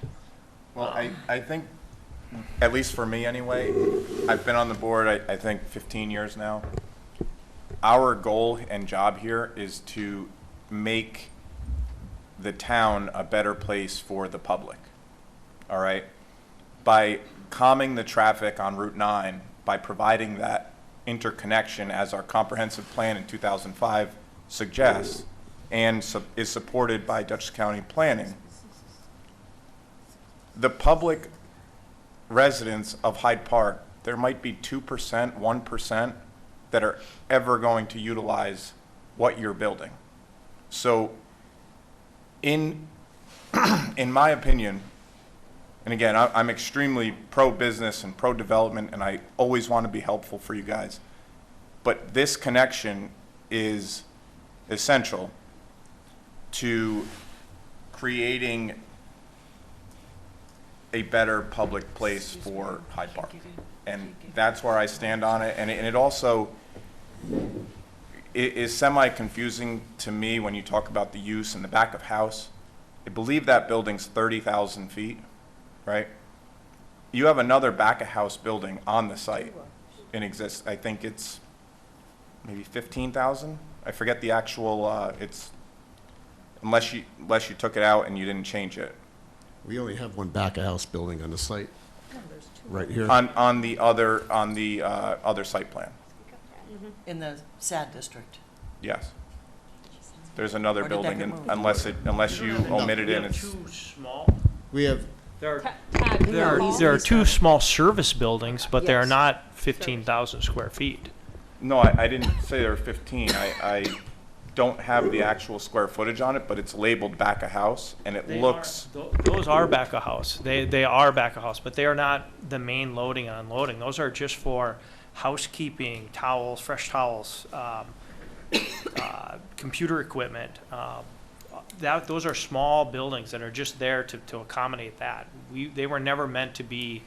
Well, I think, at least for me anyway, I've been on the board, I think 15 years now. Our goal and job here is to make the town a better place for the public, all right? By calming the traffic on Route 9, by providing that interconnection as our comprehensive plan in 2005 suggests and is supported by Dutchess County Planning, the public residents of Hyde Park, there might be 2%, 1% that are ever going to utilize what you're building. So in my opinion, and again, I'm extremely pro-business and pro-development, and I always want to be helpful for you guys, but this connection is essential to creating a better public place for Hyde Park. And that's where I stand on it. And it also is semi-confusing to me when you talk about the use in the back of house. I believe that building's 30,000 feet, right? You have another back of house building on the site in exist. I think it's maybe 15,000. I forget the actual, it's, unless you took it out and you didn't change it. We only have one back of house building on the site, right here. On the other site plan. In the SAD district. Yes. There's another Or did that building, get in- moved? unless you omitted it and it's. Too small. We have, There are two small service buildings, but they are not 15,000 square feet. No, I didn't say there were 15. I don't have the actual square footage on it, but it's labeled back of house, and it looks. Those are back of house. They are back of house, but they are not the main loading and unloading. Those are just for housekeeping, towels, fresh towels, computer equipment. Those are small buildings that are just there to accommodate that. They were never meant to be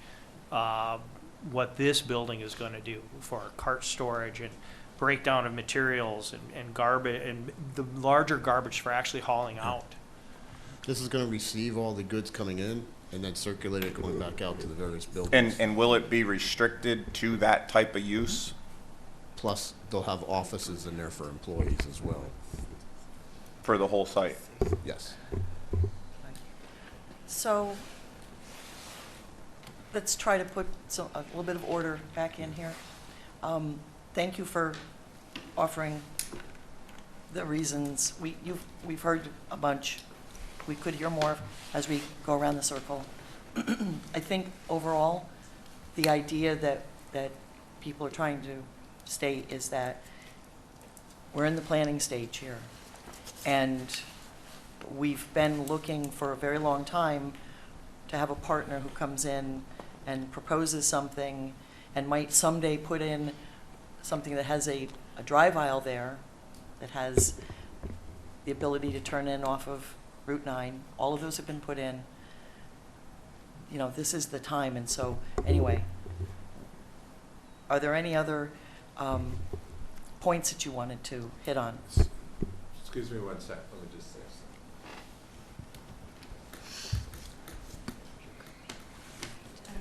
what this building is going to do for cart storage and breakdown of materials and garbage and the larger garbage for actually hauling out. this is going to receive all the goods coming in and then circulate it going back out to the various buildings. And will it be restricted to that type of use? Plus, they'll have offices in there for employees as well. For the whole site? Yes. So let's try to put a little bit of order back in here. Thank you for offering the reasons. We've heard a bunch. We could hear more as we go around the circle. I think overall, the idea that people are trying to state is that we're in the planning stage here. And we've been looking for a very long time to have a partner who comes in and proposes something and might someday put in something that has a drive aisle there, that has the ability to turn in off of Route 9. All of those have been put in. You know, this is the time. And so, anyway, are there any other points that you wanted to hit on? Excuse me 1 sec, let me just say something.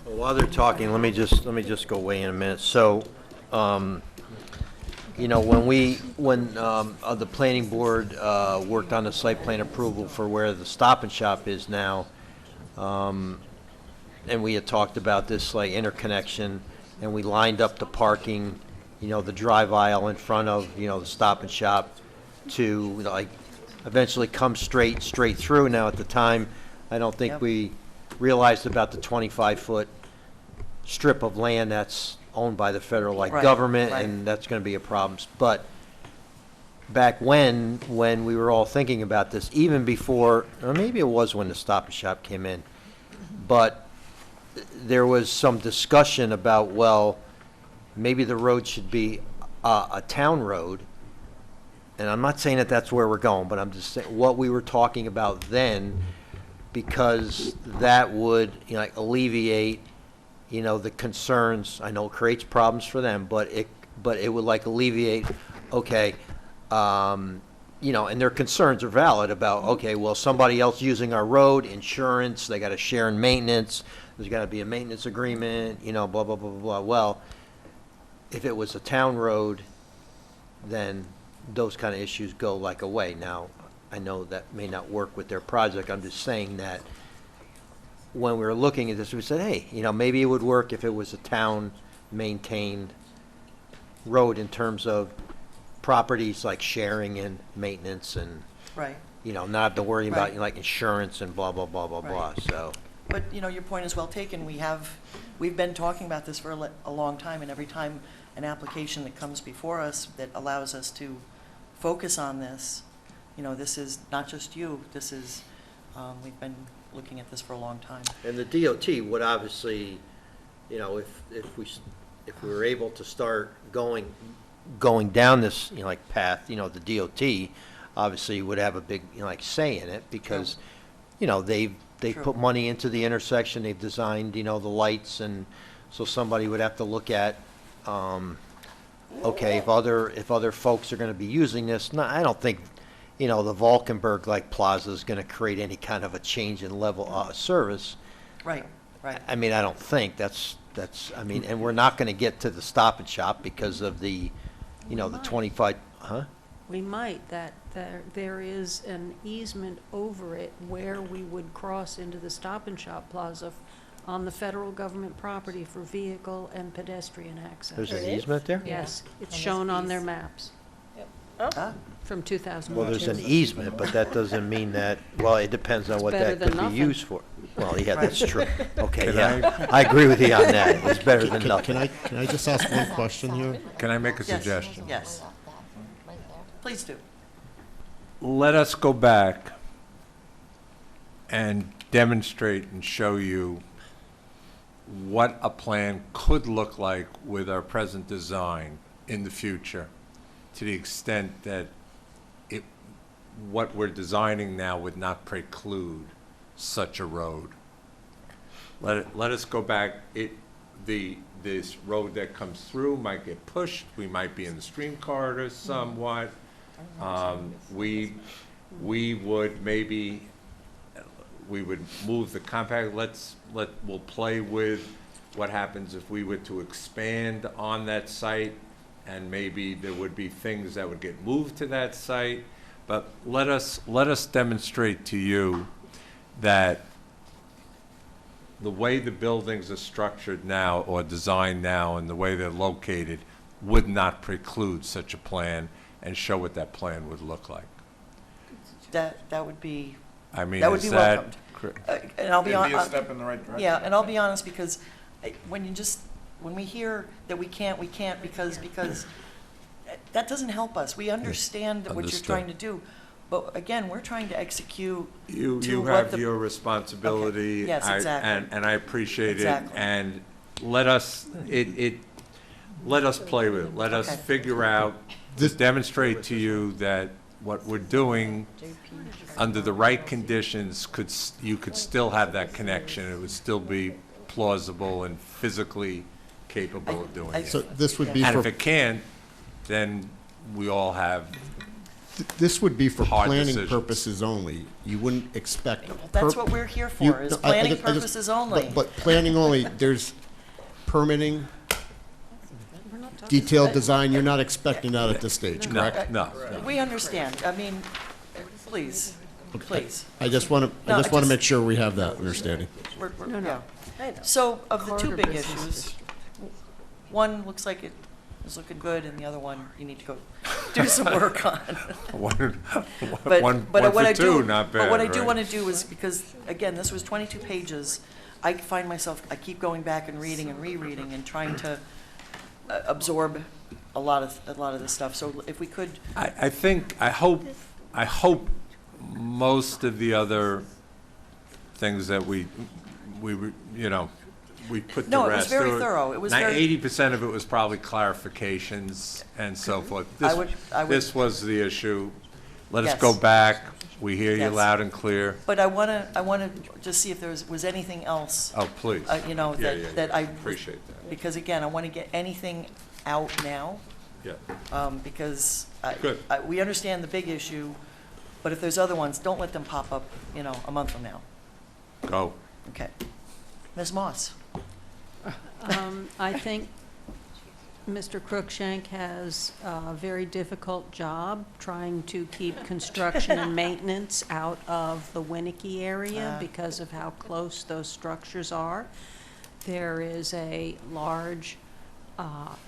Well, while they're talking, let me just go away in a minute. So, you know, when the planning board worked on the site plan approval for where the Stop and Shop is now, and we had talked about this like interconnection, and we lined up the parking, you know, the drive aisle in front of, you know, the Stop and Shop to like eventually come straight through. Now at the time, I don't think we realized about the 25-foot strip of land that's owned by the federal government, and that's going to be a problem. But back when we were all thinking about this, even before, or maybe it was when the Stop and Shop came in, but there was some discussion about, well, maybe the road should be a town road. And I'm not saying that that's where we're going, but I'm just saying what we were talking about then, because that would, you know, like alleviate, you know, the concerns. I know it creates problems for them, but it would like alleviate, okay, you know, and their concerns are valid about, okay, well, somebody else using our road, insurance, they got to share in maintenance, there's got to be a maintenance agreement, you know, blah, blah, blah, blah, blah. Well, if it was a town road, then those kind of issues go like away. Now, I know that may not work with their project. I'm just saying that when we were looking at this, we said, hey, you know, maybe it would work if it was a town-maintained road in terms of properties like sharing and maintenance and, Right. you know, not have to worry about, Right. like, insurance and blah, blah, blah, blah, blah, Right. so. But, you know, your point is well taken. We've been talking about this for a long time, and every time an application that comes before us that allows us to focus on this, you know, this is not just you, this is, we've been looking at this for a long time. And the DOT would obviously, you know, if we were able to start going down this, you know, like path, you know, the DOT obviously would have a big, you know, like say in it, because, you know, they've put money into the intersection, they've designed, you know, the lights, and so somebody would have to look at, okay, if other folks are going to be using this, no, I don't think, you know, the Valkenburg like plaza is going to create any kind of a change in level of service. Right, right. I mean, I don't think that's, I mean, and we're not going to get to the Stop and Shop because of the, you know, the 25, huh? We might, there is an easement over it where we would cross into the Stop and Shop plaza on the federal government property for vehicle and pedestrian access. There's an easement there? Yes, it's shown on their maps. Oh. From 2002. Well, there's an easement, but that doesn't mean that, well, it depends on what better that than could be nothing. used for. Well, yeah, that's true. Okay, Can yeah, I agree with you on that. It's better than Can nothing. I just ask one question here? Can I make a Yes, suggestion? yes. Please do. Let us go back and demonstrate and show you what a plan could look like with our present design in the future, to the extent that what we're designing now would not preclude such a road. Let us go back. This road that comes through might get pushed. We might be in the stream corridor somewhat. We would maybe, we would move the compact. We'll play with what happens if we were to expand on that site, and maybe there would be things that would get moved to that site. But let us demonstrate to you that the way the buildings are structured now or designed now and the way they're located would not preclude such a plan, and show what that plan would look like. That would be, I mean, that would is be that welcomed. cor- And I'll be It'd be a honest. step in the right direction. Yeah, and I'll be honest, because when we hear that we can't because that doesn't help us. We understand what you're Understood. trying to do, but again, we're trying to execute to You what have the- your responsibility. Okay. Yes, exactly. And I appreciate it. Exactly. And let us, let us play with it. Let us Okay. figure out, just demonstrate to you that what we're doing, under the right conditions, you could still have that connection. It would still be plausible and physically capable of doing it. So this would be And for, if it can't, then we all have this would be for hard planning decisions. purposes only. You wouldn't expect. That's what we're here for, is no, planning I just- purposes only. But planning only, there's permitting, detailed design, you're not expecting that at this stage, No, correct? no. We understand. I mean, please, please. I just want No, to make sure we have that understanding. Yeah. So of the two big issues, one looks like it is looking good, and the other one you need to go do some work on. One But what for I two, do, not but bad, what I do right? want to do is, because, again, this was 22 pages, I find myself, I keep going back and reading and rereading and trying to absorb a lot of this stuff. So if we could, I hope most of the other things that we put to No, rest. it was very thorough. It was very. 80% of it was probably clarifications and so forth. I would. This was the issue. Let us Yes. go back. We hear you Yes. loud and clear. But I want to just see if there was anything else. Oh, please. That I. Appreciate that. Because again, I want to get anything out now. Yeah. Because Good. we understand the big issue, but if there's other ones, don't let them pop up, a month from now. Go. Okay. Ms. Moss? I think Mr. Cruikshank has a very difficult job trying to keep construction and maintenance out of the Winnicke area because of how close those structures are. There is a large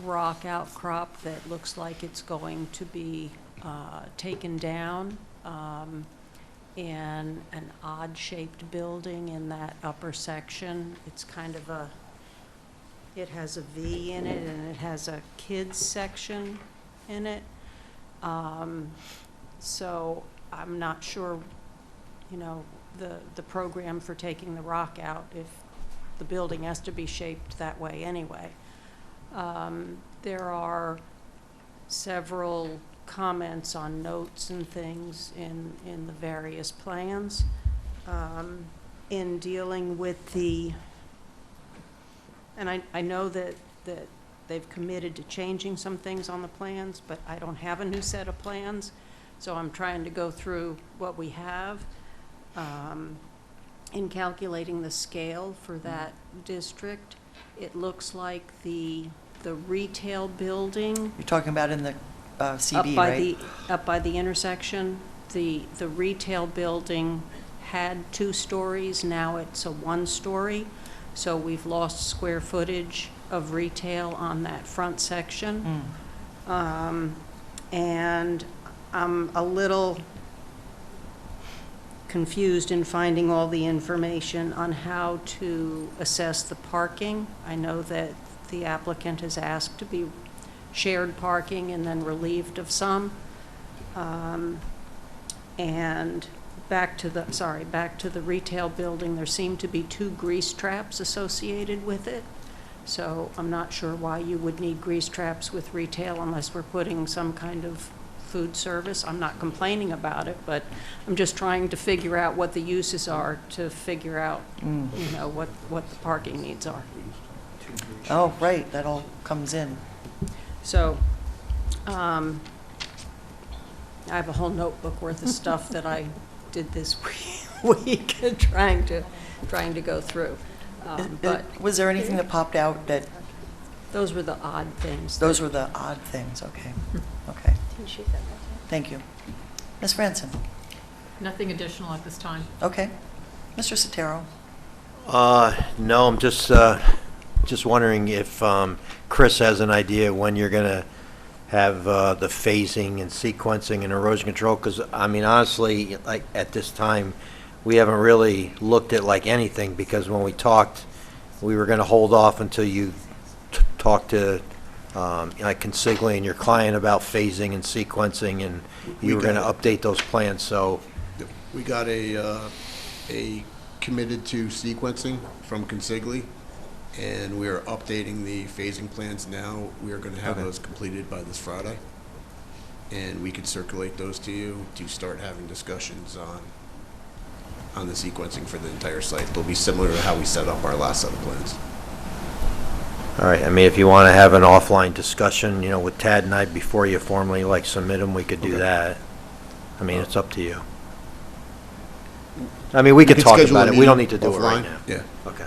rock outcrop that looks like it's going to be taken down, and an odd-shaped building in that upper section. It's kind of it has a V in it, and it has a kids section in it. So I'm not sure, the program for taking the rock out, if the building has to be shaped that way anyway. There are several comments on notes and things in the various plans. In dealing with and I know that they've committed to changing some things on the plans, but I don't have a new set of plans, so I'm trying to go through what we have. In calculating the scale for that district, it looks like the retail building You're talking about in the CB, right? up by the intersection, the retail building had 2 stories, now it's a 1-story. So we've lost square footage of retail on that front section. And I'm a little confused in finding all the information on how to assess the parking. I know that the applicant has asked to be shared parking and then relieved of some. And back to the retail building, there seem to be 2 grease traps associated with it. So I'm not sure why you would need grease traps with retail unless we're putting some kind of food service. I'm not complaining about it, but I'm just trying to figure out what the uses are to figure out, what the parking needs are. Oh, right, that all comes in. So, I have a whole notebook worth of stuff that I did this week trying to go through. But was there anything that popped out that? Those were the odd things. Those were the odd things, okay. Okay. Thank you. Ms. Franson? Nothing additional at this time. Okay. Mr. Sotero? No, I'm just wondering if Chris has an idea when you're going to have the phasing and sequencing and erosion control, because, honestly, like, at this time, we haven't really looked at, like, anything, because when we talked, we were going to hold off until you talked to, like, Consigli and your client about phasing and sequencing, and you were going to update those plans, so. We got a committed to sequencing from Consigli, and we are updating the phasing plans now. We are going to have those completed by this Friday, and we could circulate those to you to start having discussions on the sequencing for the entire site. They'll be similar to how we set up our last set of plans. All right, if you want to have an offline discussion, with Tad and I before you formally, submit them, we could do that. It's up to you. We could talk about it. We don't need to do it right now. Yeah. Okay.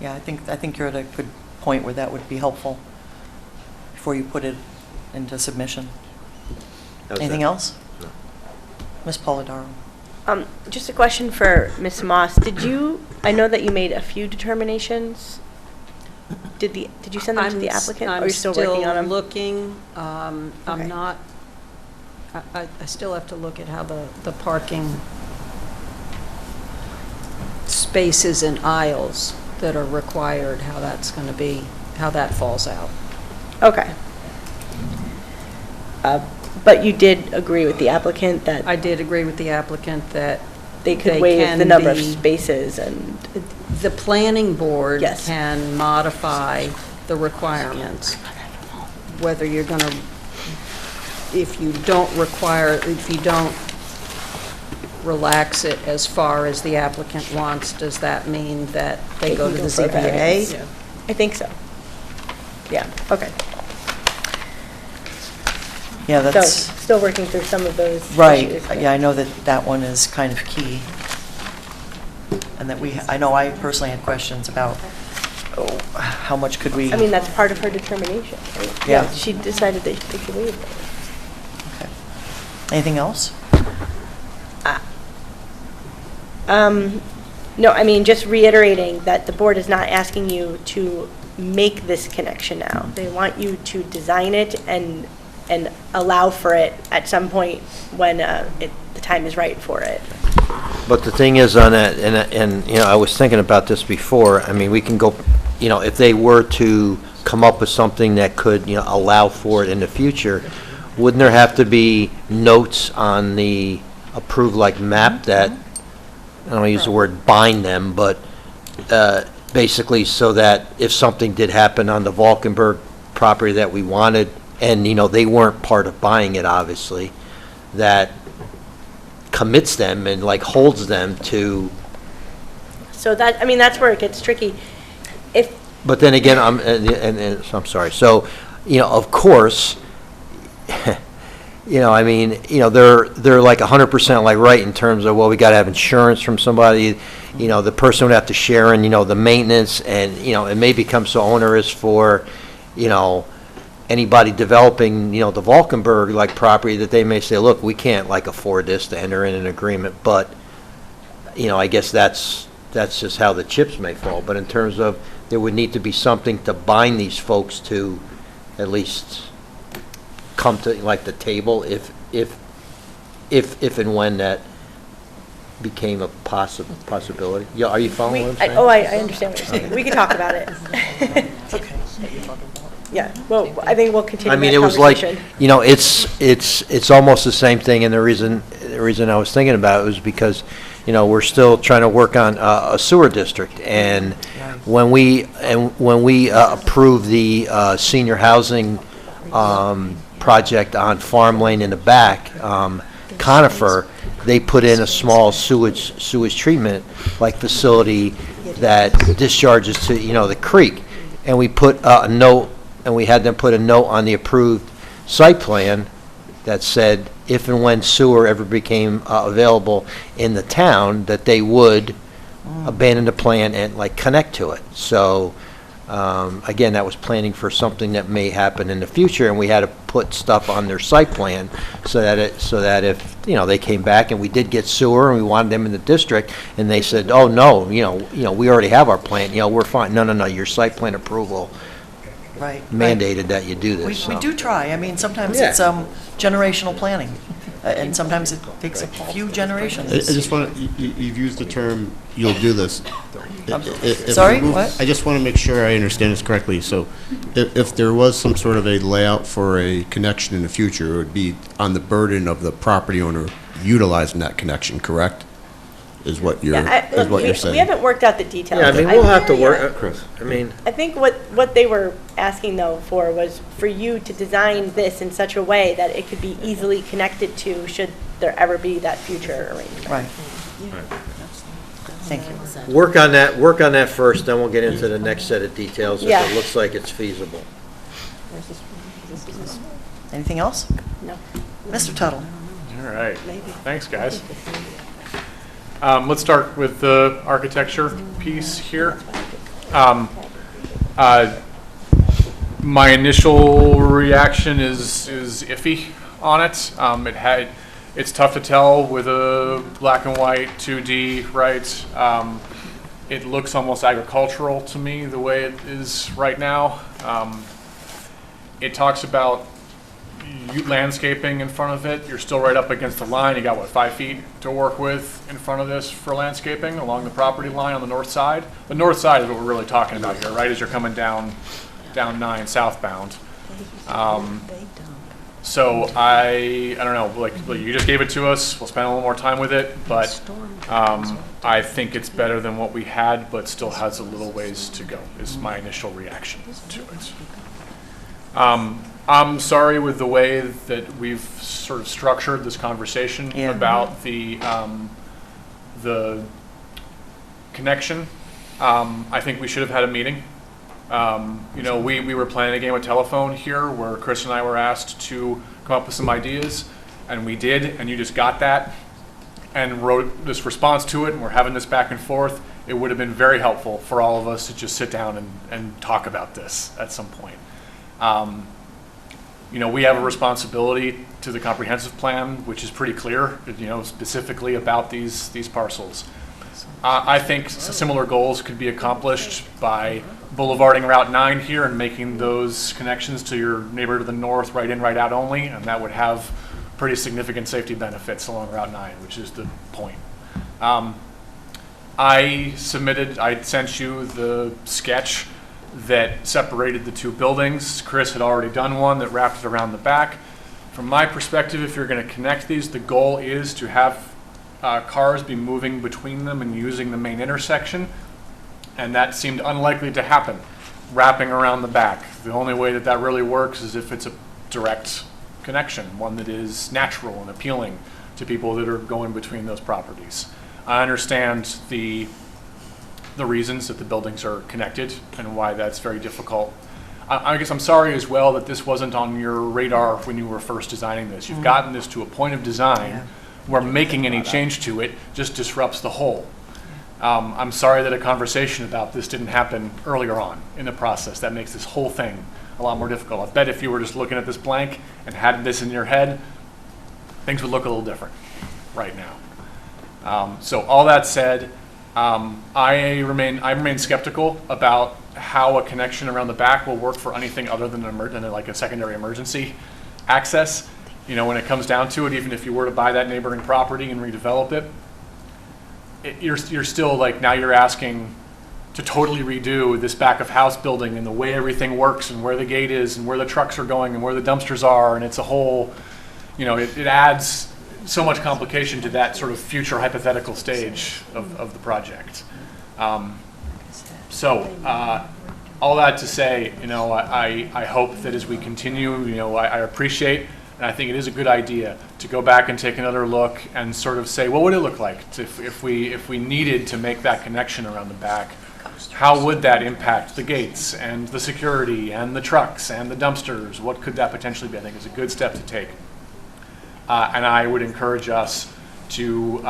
Yeah, I think you're at a good point where that would be helpful before you put it into submission. Anything else? No. Ms. Polidoro? Just a question for Ms. Moss. I know that you made a few determinations. Did you send them to the applicant, or are you still working on them? I'm looking. Okay. I'm not, I still have to look at how the parking spaces and aisles that are required, how that's going to be, how that falls out. Okay. But you did agree with the applicant that I did agree with the applicant that they could they waive can the number of be- spaces and, the planning board Yes. can modify the requirements. Whether you're going to, if you don't relax it as far as the applicant wants, does that mean that they go can to the for a variance. ZBA? I think so. Yeah, okay. Yeah, So, that's, still working through some of those right, issues. yeah, I know that that one is kind of key. And that I know I personally had questions about, how much could we? I mean, that's part of her determination, right? Yeah. She decided they could waive it. Okay. Anything else? No, I mean, just reiterating that the board is not asking you to make this connection now. They want you to design it and allow for it at some point when the time is right for it. But the thing is on that, and, you know, I was thinking about this before, I mean, we can go, you know, if they were to come up with something that could, you know, allow for it in the future, wouldn't there have to be notes on the approved, like, map that, I don't want to use the word bind them, but basically so that if something did happen on the Valkenburg property that we wanted, and, you know, they weren't part of buying it, obviously, that commits them and like holds them to. So that, I mean, that's where it gets tricky. If, But then again, and so I'm sorry. So, you know, of course, you know, I mean, you know, they're like 100% like right in terms of, well, we got to have insurance from somebody. You know, the person would have to share in, you know, the maintenance, and, you know, it may become so onerous for, you know, anybody developing, you know, the Valkenburg like property that they may say, look, we can't like afford this to enter in an agreement. But, you know, I guess that's just how the chips may fall. But in terms of, there would need to be something to bind these folks to at least come to like the table if and when that became a possibility. Yeah, are you following what I'm saying? I understand what you're saying. We can talk about it. It's okay. Yeah, well, I think we'll continue I mean, that it was like, conversation. you know, it's almost the same thing, and the reason I was thinking about it was because, you know, we're still trying to work on a sewer district, and when we approved the senior housing project on Farm Lane in the back, Conifer, they put in a small sewage treatment like facility that discharges to, you know, the creek, and we put a note. And we had them put a note on the approved site plan that said if and when sewer ever became available in the town, that they would abandon the plan and like connect to it. So, again, that was planning for something that may happen in the future, and we had to put stuff on their site plan so that if, you know, they came back and we did get sewer and we wanted them in the district, and they said, oh, no, you know, we already have our plan, you know, we're fine. No, your site plan approval Right. mandated that you do this. We so. do try. I mean, sometimes Yeah. it's generational planning, and sometimes it takes a few generations. I just want to, you've used the term, you'll do this. If Sorry, we move- what? I just want to make sure I understand this correctly. So if there was some sort of a layout for a connection in the future, it would be on the burden of the property owner utilizing that connection, correct? Is what you're, is what you're saying. We haven't worked out the details. Yeah, I mean, we'll have to work, Chris. I mean, I think what they were asking though for was for you to design this in such a way that it could be easily connected to should there ever be that future arrangement. Right. Thank you. work on that first, then we'll get into the next set of details if Yeah. it looks like it's feasible. Anything else? No. Mr. Tuttle? All right. Thanks, guys. Let's start with the architecture piece here. My initial reaction is iffy on it. It's tough to tell with a black and white 2D, right? It looks almost agricultural to me the way it is right now. It talks about landscaping in front of it. You're still right up against the line. You got, what, 5 feet to work with in front of this for landscaping along the property line on the north side. The north side is what we're really talking about here, right, as you're coming down 9 southbound. So I don't know, like you just gave it to us, we'll spend a little more time with it, but I think it's better than what we had, but still has a little ways to go, is my initial reaction to it. I'm sorry with the way that we've sort of structured this conversation about the connection. I think we should have had a meeting. You know, we were playing a game of telephone here where Chris and I were asked to come up with some ideas, and we did, and you just got that and wrote this response to it, and we're having this back and forth. It would have been very helpful for all of us to just sit down and talk about this at some point. You know, we have a responsibility to the comprehensive plan, which is pretty clear, you know, specifically about these parcels. I think similar goals could be accomplished by boulevarding Route 9 here and making those connections to your neighbor to the north right in, right out only, and that would have pretty significant safety benefits along Route 9, which is the point. I sent you the sketch that separated the two buildings. Chris had already done one that wrapped it around the back. From my perspective, if you're going to connect these, the goal is to have cars be moving between them and using the main intersection, and that seemed unlikely to happen, wrapping around the back. The only way that that really works is if it's a direct connection, one that is natural and appealing to people that are going between those properties. I understand the reasons that the buildings are connected and why that's very difficult. I guess I'm sorry as well that this wasn't on your radar when you were first designing this. You've gotten this to a point of design where making any change to it just disrupts the whole. I'm sorry that a conversation about this didn't happen earlier on in the process. That makes this whole thing a lot more difficult. I bet if you were just looking at this blank and had this in your head, things would look a little different right now. So all that said, I remain skeptical about how a connection around the back will work for anything other than like a secondary emergency access. You know, when it comes down to it, even if you were to buy that neighboring property and redevelop it, you're still like, now you're asking to totally redo this back of house building and the way everything works and where the gate is and where the trucks are going and where the dumpsters are, and it's a whole, you know, it adds so much complication to that sort of future hypothetical stage of the project. All that to say, you know, I hope that as we continue, you know, I appreciate, and I think it is a good idea to go back and take another look and sort of say, what would it look like if we needed to make that connection around the back? How would that impact the gates and the security and the trucks and the dumpsters? What could that potentially be? I think it's a good step to take. And I would encourage us to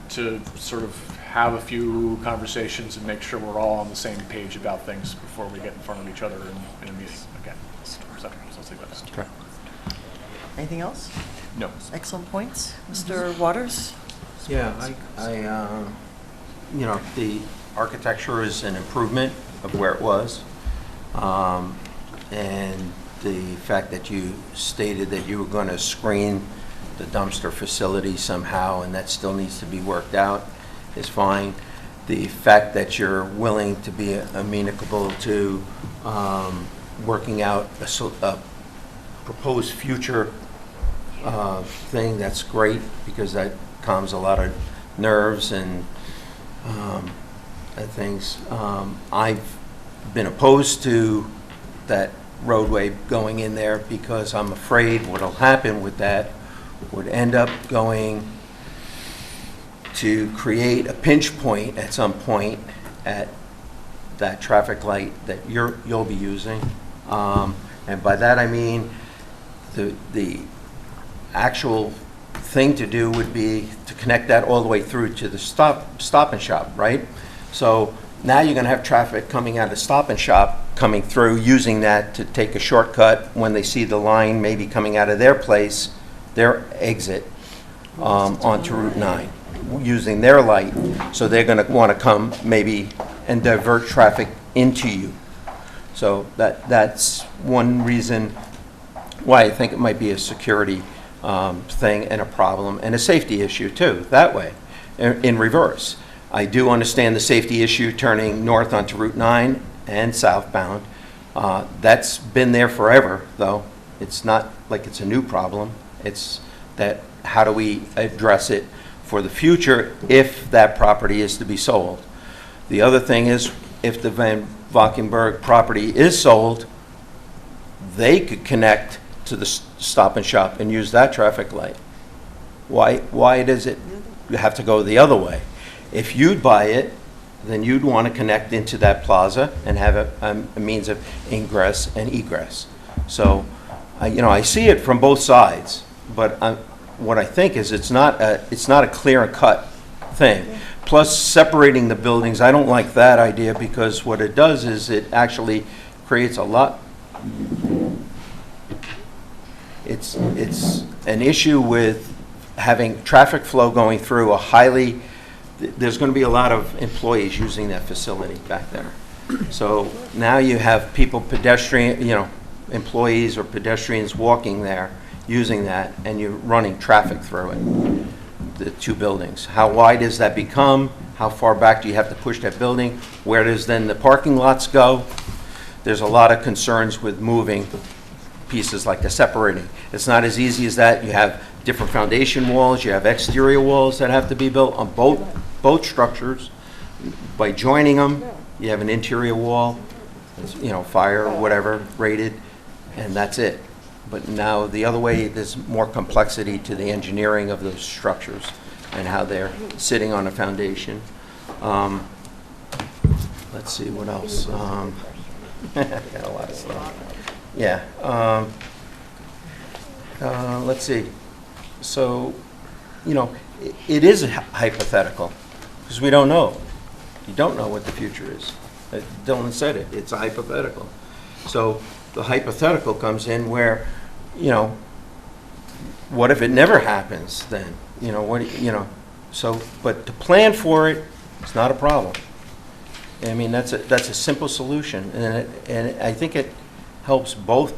sort of have a few conversations and make sure we're all on the same page about things before we get in front of each other in a meeting. Okay. So let's leave that. Okay. Anything else? No. Excellent points. Mr. Waters? Yeah, you know, the architecture is an improvement of where it was. And the fact that you stated that you were going to screen the dumpster facility somehow, and that still needs to be worked out, is fine. The fact that you're willing to be amenable to working out a proposed future thing, that's great, because that calms a lot of nerves and things. I've been opposed to that roadway going in there because I'm afraid what'll happen with that would end up going to create a pinch point at some point at that traffic light that you'll be using. And by that I mean the actual thing to do would be to connect that all the way through to the stop and shop, right? So now you're going to have traffic coming out of Stop and Shop coming through, using that to take a shortcut when they see the line maybe coming out of their place, their exit onto Route 9, using their light. So they're going to want to come maybe and divert traffic into you. So that's one reason why I think it might be a security thing and a problem, and a safety issue too, that way, in reverse. I do understand the safety issue turning north onto Route 9 and southbound. That's been there forever, though. It's not like it's a new problem. It's that how do we address it for the future if that property is to be sold? The other thing is, if the Van Valkenburg property is sold, they could connect to the Stop and Shop and use that traffic light. Why does it have to go the other way? If you'd buy it, then you'd want to connect into that plaza and have a means of ingress and egress. So, I see it from both sides, but what I think is it's not a clear and cut thing. Plus, separating the buildings, I don't like that idea, because what it does is it actually creates a lot. It's an issue with having traffic flow going through there's going to be a lot of employees using that facility back there. So now you have people, employees or pedestrians walking there, using that, and you're running traffic through it, the two buildings. How wide does that become? How far back do you have to push that building? Where does then the parking lots go? There's a lot of concerns with moving pieces like the separating. It's not as easy as that. You have different foundation walls, you have exterior walls that have to be built on both structures. By joining them, you have an interior wall, fire or whatever rated, and that's it. But now the other way, there's more complexity to the engineering of those structures and how they're sitting on a foundation. Let's see, what else? I got a lot of stuff. Yeah. Let's see. So, it is hypothetical, because we don't know. You don't know what the future is. Dylan said it. It's a hypothetical. So the hypothetical comes in where, what if it never happens then? So, but to plan for it, it's not a problem. I mean, that's a simple solution, and I think it helps both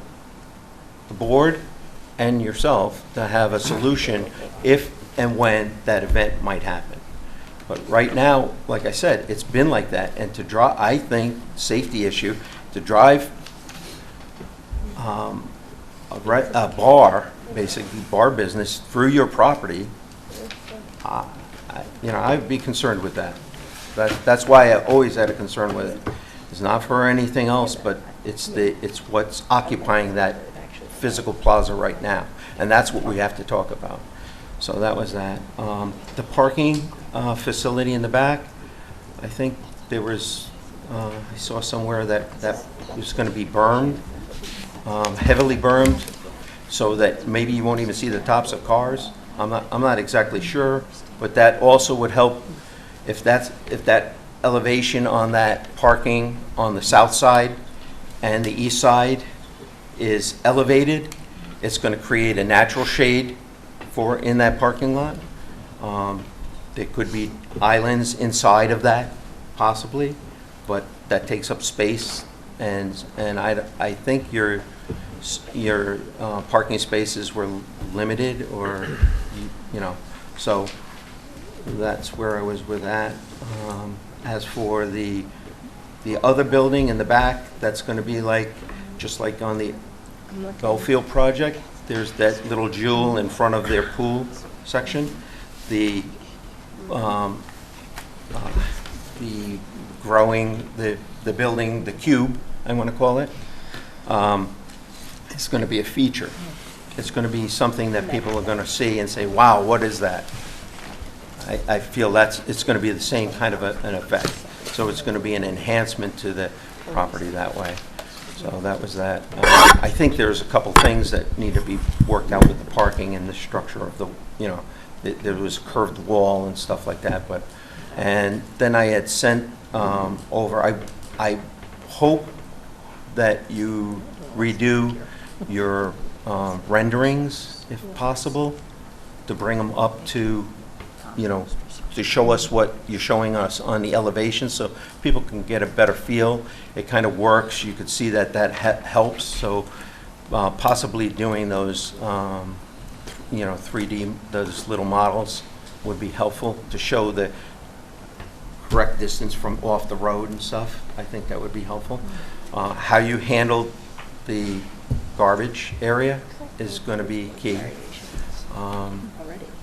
the board and yourself to have a solution if and when that event might happen. But right now, like I said, it's been like that, and I think, safety issue, to drive a bar, basically bar business, through your property, I'd be concerned with that. That's why I always had a concern with it. It's not for anything else, but it's what's occupying that physical plaza right now, and that's what we have to talk about. So that was that. The parking facility in the back, I think there was, I saw somewhere that was going to be bermed, heavily bermed, so that maybe you won't even see the tops of cars. I'm not exactly sure, but that also would help if that elevation on that parking on the south side and the east side is elevated. It's going to create a natural shade in that parking lot. There could be islands inside of that, possibly, but that takes up space, and I think your parking spaces were limited, or so that's where I was with that. As for the other building in the back, that's going to be just like on the Belfield project. There's that little jewel in front of their pool section. The building, the cube, I want to call it, it's going to be a feature. It's going to be something that people are going to see and say, wow, what is that? I feel it's going to be the same kind of an effect. So it's going to be an enhancement to the property that way. So that was that. I think there's a couple things that need to be worked out with the parking and the structure of there was a curved wall and stuff like that. And then I had sent over, I hope that you redo your renderings, if possible, to bring them up to, to show us what you're showing us on the elevation, so people can get a better feel. It kind of works. You could see that helps. So possibly doing those, 3D, those little models would be helpful to show the correct distance from off the road and stuff. I think that would be helpful. How you handled the garbage area is going to be key.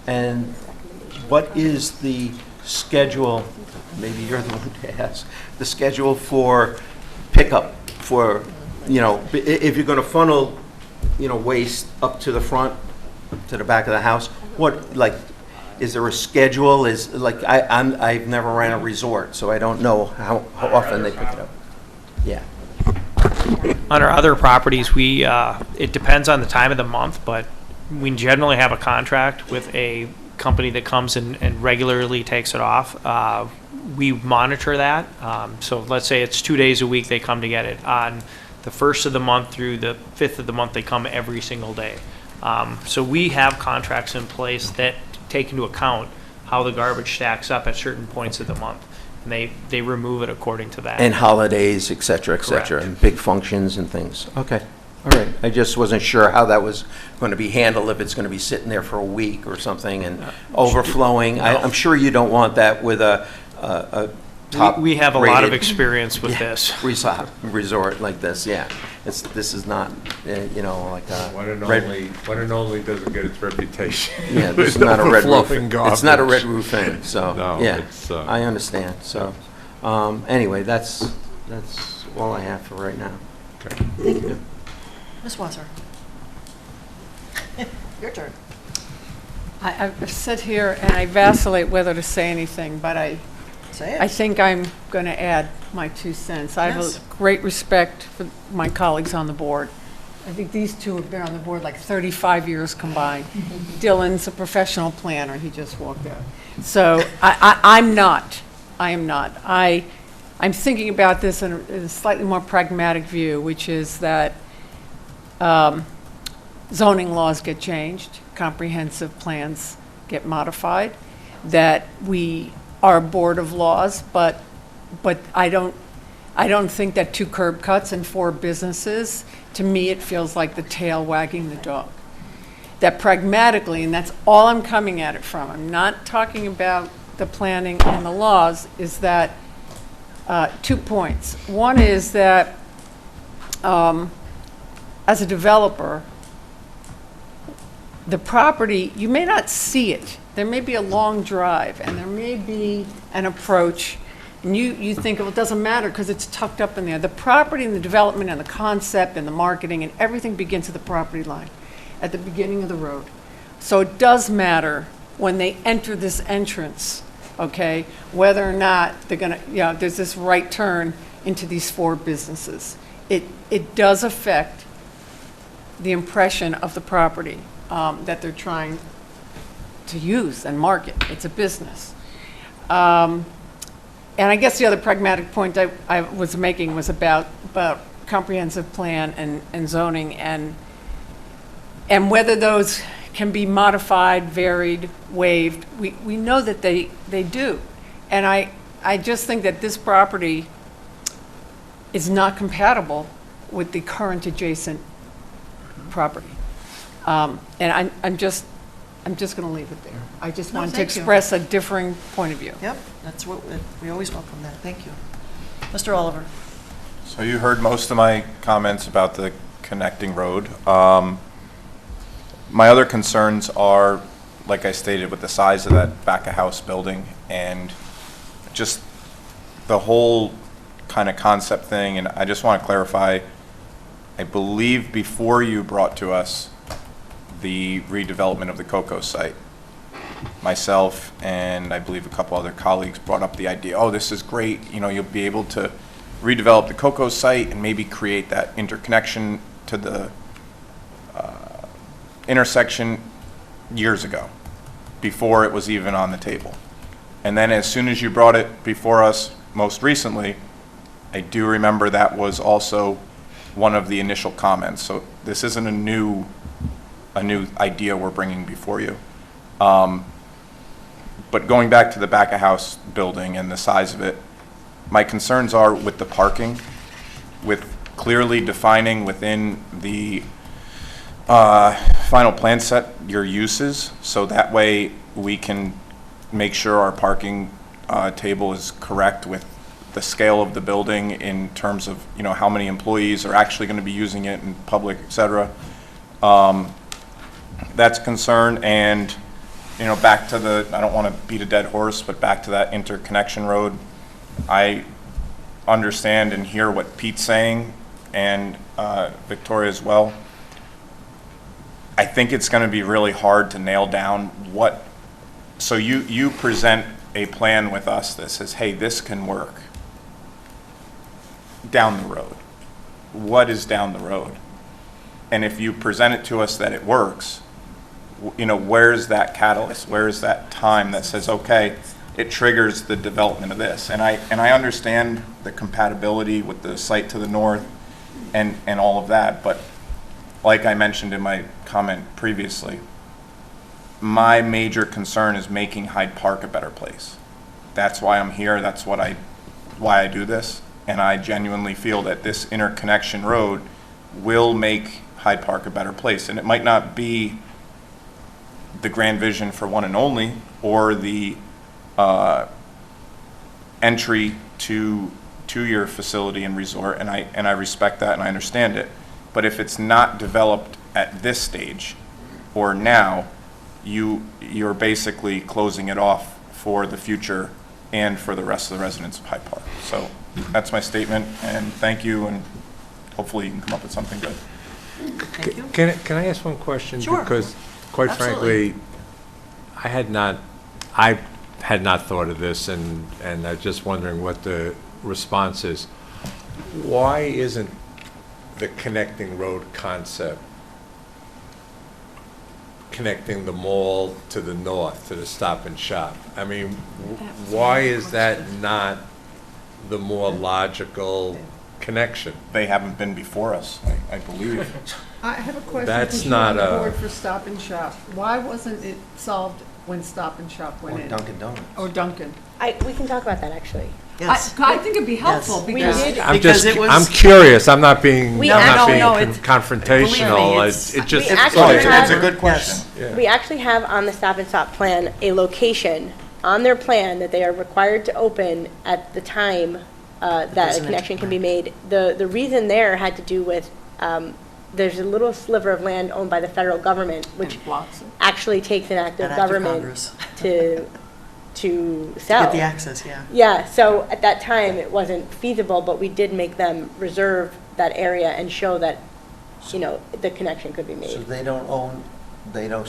And what is the schedule, maybe you're the one to ask, the schedule for pickup for, if you're going to funnel, waste up to the front, to the back of the house, is there a schedule? I've never ran a resort, so I don't know how often they pick it up. Yeah. On our other properties, it depends on the time of the month, but we generally have a contract with a company that comes and regularly takes it off. We monitor that. So let's say it's 2 days a week they come to get it. On the 1st of the month through the 5th of the month, they come every single day. So we have contracts in place that take into account how the garbage stacks up at certain points of the month. And they remove it according to that. And holidays, et cetera, and big functions and things. Okay, all right. I just wasn't sure how that was going to be handled, if it's going to be sitting there for a week or something and overflowing. I'm sure you don't want that with a top we have a lot of experience with this. Resort like this, yeah. This is not, like a One and only doesn't get its reputation. Yeah, this is not a red roof. It's not a red Garbage. roof thing, so, No, yeah. it's, I understand, so, anyway, that's all I have for right now. Okay. Thank you. Ms. Wasser. Your turn. I sit here and I vacillate whether to say anything, but Say it. I think I'm going to add my 2 cents. I have Yes. a great respect for my colleagues on the board. I think these two have been on the board like 35 years combined. Dylan's a professional planner. He just walked out. So I'm not. I am not. I'm thinking about this in a slightly more pragmatic view, which is that zoning laws get changed, comprehensive plans get modified, that we are a board of laws, but I don't think that 2 curb cuts and 4 businesses, to me, it feels like the tail wagging the dog. That pragmatically, and that's all I'm coming at it from, I'm not talking about the planning and the laws, is that 2 points. One is that as a developer, the property, you may not see it. There may be a long drive, and there may be an approach, and you think, well, it doesn't matter because it's tucked up in there. The property and the development and the concept and the marketing and everything begins at the property line, at the beginning of the road. So it does matter when they enter this entrance, okay, whether or not they're going to, there's this right turn into these 4 businesses. It does affect the impression of the property that they're trying to use and market. It's a business. And I guess the other pragmatic point I was making was about comprehensive plan and zoning and whether those can be modified, varied, waived. We know that they do. And I just think that this property is not compatible with the current adjacent property. And I'm just going to leave it there. I just wanted to express a differing point of view. Yep, that's what, we always welcome that. Thank you. Mr. Oliver. So you heard most of my comments about the connecting road. My other concerns are, like I stated, with the size of that back-of-house building and just the whole kind of concept thing. And I just want to clarify, I believe before you brought to us the redevelopment of the Cocoa site, myself and I believe a couple other colleagues brought up the idea, oh, this is great, you'll be able to redevelop the Cocoa site and maybe create that interconnection to the intersection years ago, before it was even on the table. And then as soon as you brought it before us most recently, I do remember that was also one of the initial comments. So this isn't a new idea we're bringing before you. But going back to the back-of-house building and the size of it, my concerns are with the parking, with clearly defining within the final plan set your uses, so that way we can make sure our parking table is correct with the scale of the building in terms of, you know, how many employees are actually going to be using it in public, et cetera. That's a concern. And, you know, back to the, I don't want to beat a dead horse, but back to that interconnection road, I understand and hear what Pete's saying, and Victoria as well. I think it's going to be really hard to nail down what, so you present a plan with us that says, hey, this can work down the road. What is down the road? And if you present it to us that it works, you know, where's that catalyst? Where's that time that says, okay, it triggers the development of this? And I understand the compatibility with the site to the north and all of that, but like I mentioned in my comment previously, my major concern is making Hyde Park a better place. That's why I'm here. That's why I do this. And I genuinely feel that this interconnection road will make Hyde Park a better place. And it might not be the grand vision for one and only, or the entry to your facility and resort, and I respect that and I understand it. But if it's not developed at this stage or now, you're basically closing it off for the future and for the rest of the residents of Hyde Park. So that's my statement, and thank you, and hopefully you can come up with something good. Thank you. Can I ask one question? Sure. Because quite Absolutely. frankly, I had not thought of this, and I'm just wondering what the response is. Why isn't the connecting road concept connecting the mall to the north, to the Stop and Shop? I mean, why is that not the more logical connection? They haven't been before us, I believe. I have a question. That's because you're not on the a- board for Stop and Shop. Why wasn't it solved when Stop and Shop went in? Or Dunkin' Donuts. Or Dunkin'? We can talk about that, actually. Yes. I think it'd be helpful We because. did. I'm Because just, it was- I'm curious. I'm not being, We I'm not actually- being No, it's- confrontational. believe me, It just, We actually It's have- a good question. yeah. We actually have on the Stop and Shop plan a location on their plan that they are required to open at the time that a Doesn't it? connection can be made. The reason there had to do with, there's a little sliver of land owned by the federal government, which blocks it. actually takes an act of An act of government Congress. to sell. Get the access, yeah. Yeah, so at that time, it wasn't feasible, but we did make them reserve that area and show that, you know, the connection could be So made. they don't own, they don't,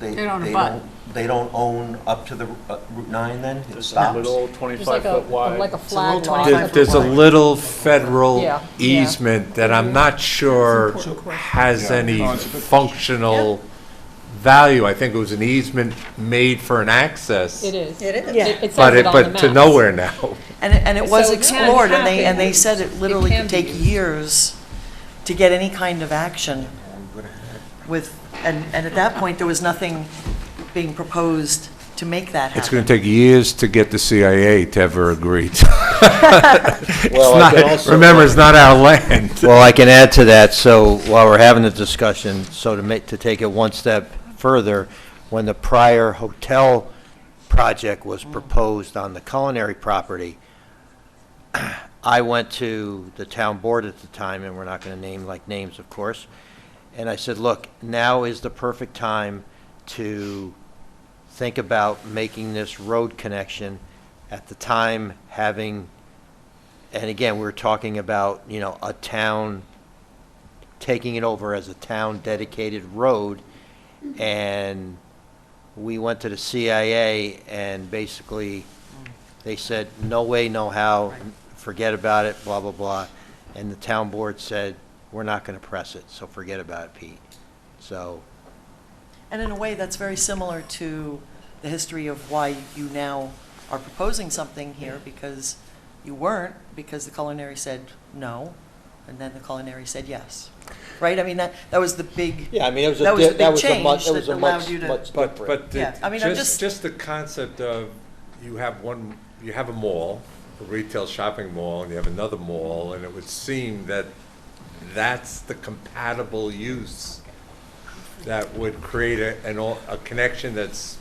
They don't abut. they don't own up to the Route 9 then? It There's a stops? little There's 25-foot wide. like a flag little line. 25 There's a little federal Yeah, yeah. easement that I'm not sure has any functional value. I think it was an easement made for an access. It is. It is. Yeah. It says it on the But to maps. nowhere now. And it was So it can explored, and they happen. said it literally can could take be. years to get any kind of action with, and at that point, there was nothing being proposed to make that happen. It's going to take years to get the CIA to ever agree to. Well, I can also- Remember, it's not our land. Well, I can add to that, so while we're having the discussion, so to take it one step further, when the prior hotel project was proposed on the culinary property, I went to the town board at the time, and we're not going to name names, of course, and I said, look, now is the perfect time to think about making this road connection. At the time, having, and again, we were talking about, you know, a town, taking it over as a town dedicated road, and we went to the CIA, and basically, they said, no way, no how, forget about it, blah, blah, blah. And the town board said, we're not going to press it, so forget about it, Pete. So, And in a way, that's very similar to the history of why you now are proposing something here, because you weren't, because the culinary said no, and then the culinary said yes. Right? I mean, that was the big, yeah, I mean, it was that was the that big was a change much, it that was a allowed much, you to. much But different. Yeah, I mean, I'm just- just the concept of you have a mall, a retail shopping mall, and you have another mall, and it would seem that that's the compatible use that would create a connection that's.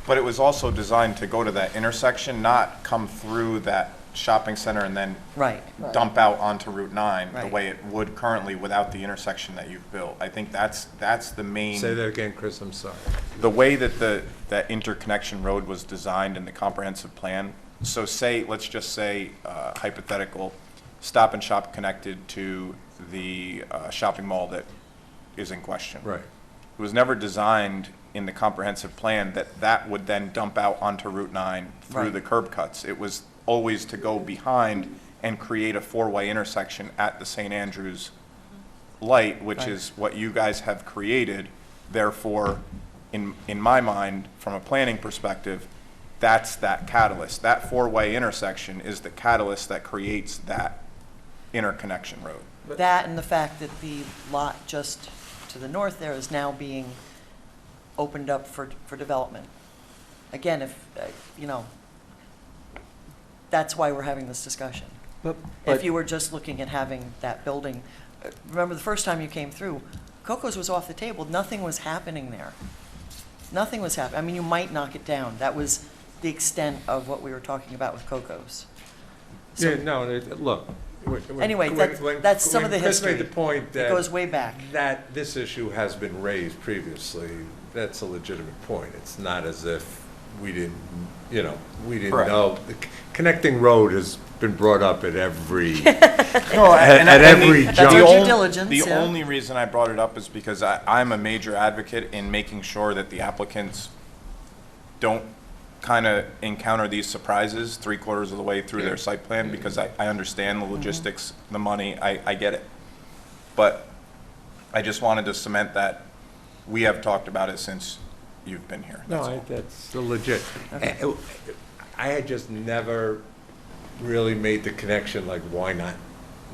But it was also designed to go to that intersection, not come through that shopping center and then Right. dump out onto Route 9 the Right. way it would currently without the intersection that you've built. I think that's the main. Say that again, Chris, I'm sorry. The way that that interconnection road was designed in the comprehensive plan, so say, let's just say, hypothetical, Stop and Shop connected to the shopping mall that is in question. Right. It was never designed in the comprehensive plan that would then dump out onto Route 9 through Right. the curb cuts. It was always to go behind and create a four-way intersection at the St. Andrews light, which Right. is what you guys have created. Therefore, in my mind, from a planning perspective, that's that catalyst. That four-way intersection is the catalyst that creates that interconnection road. That and the fact that the lot just to the north there is now being opened up for development. Again, if, you know, that's why we're having this discussion. If you were just looking at having that building, remember the first time you came through, Coco's was off the table, nothing was happening there. Nothing was happening. I mean, you might knock it down. That was the extent of what we were talking about with Coco's. So- Yeah, no, look. Anyway, that's some of the history. Chris made the point It that. goes way back. That this issue has been raised previously, that's a legitimate point. It's not as if we didn't, we didn't Correct. know. Connecting road has been brought up at every, No, at every That's jump. our due diligence, The yeah. only reason I brought it up is because I'm a major advocate in making sure that the applicants don't kind of encounter these surprises 3/4 of the way through their site plan, because I understand the logistics, the money, I get it. But I just wanted to cement that we have talked about it since you've been here. That's all. No, that's legit. I had just never really made the connection, like, why not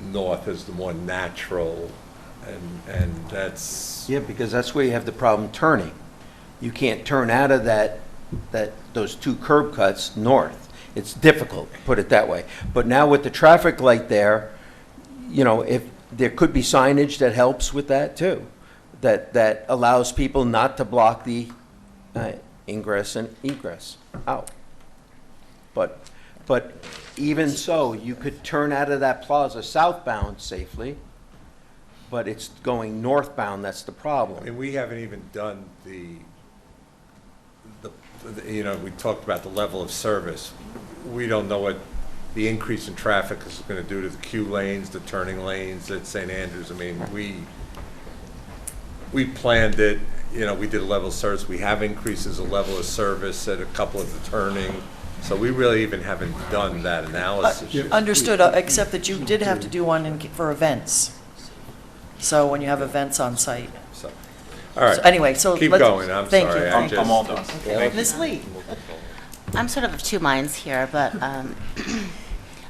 north is the more natural, and that's. Yeah, because that's where you have the problem turning. You can't turn out of those two curb cuts north. It's difficult, put it that way. But now with the traffic light there, if there could be signage that helps with that too, that allows people not to block the ingress and egress out. But even so, you could turn out of that plaza southbound safely, but it's going northbound, that's the problem. And we haven't even done we talked about the level of service. We don't know what the increase in traffic is going to do to the queue lanes, the turning lanes at St. Andrews. I mean, we planned it, we did a level of service. We have increases of level of service at a couple of the turning. So we really even haven't done that analysis. Understood, except that you did have to do one for events. So when you have events on site. So, all right. So anyway, so keep let's- going. I'm thank sorry. you. I'm all done. Okay. Ms. Lee? I'm sort of of two minds here, but I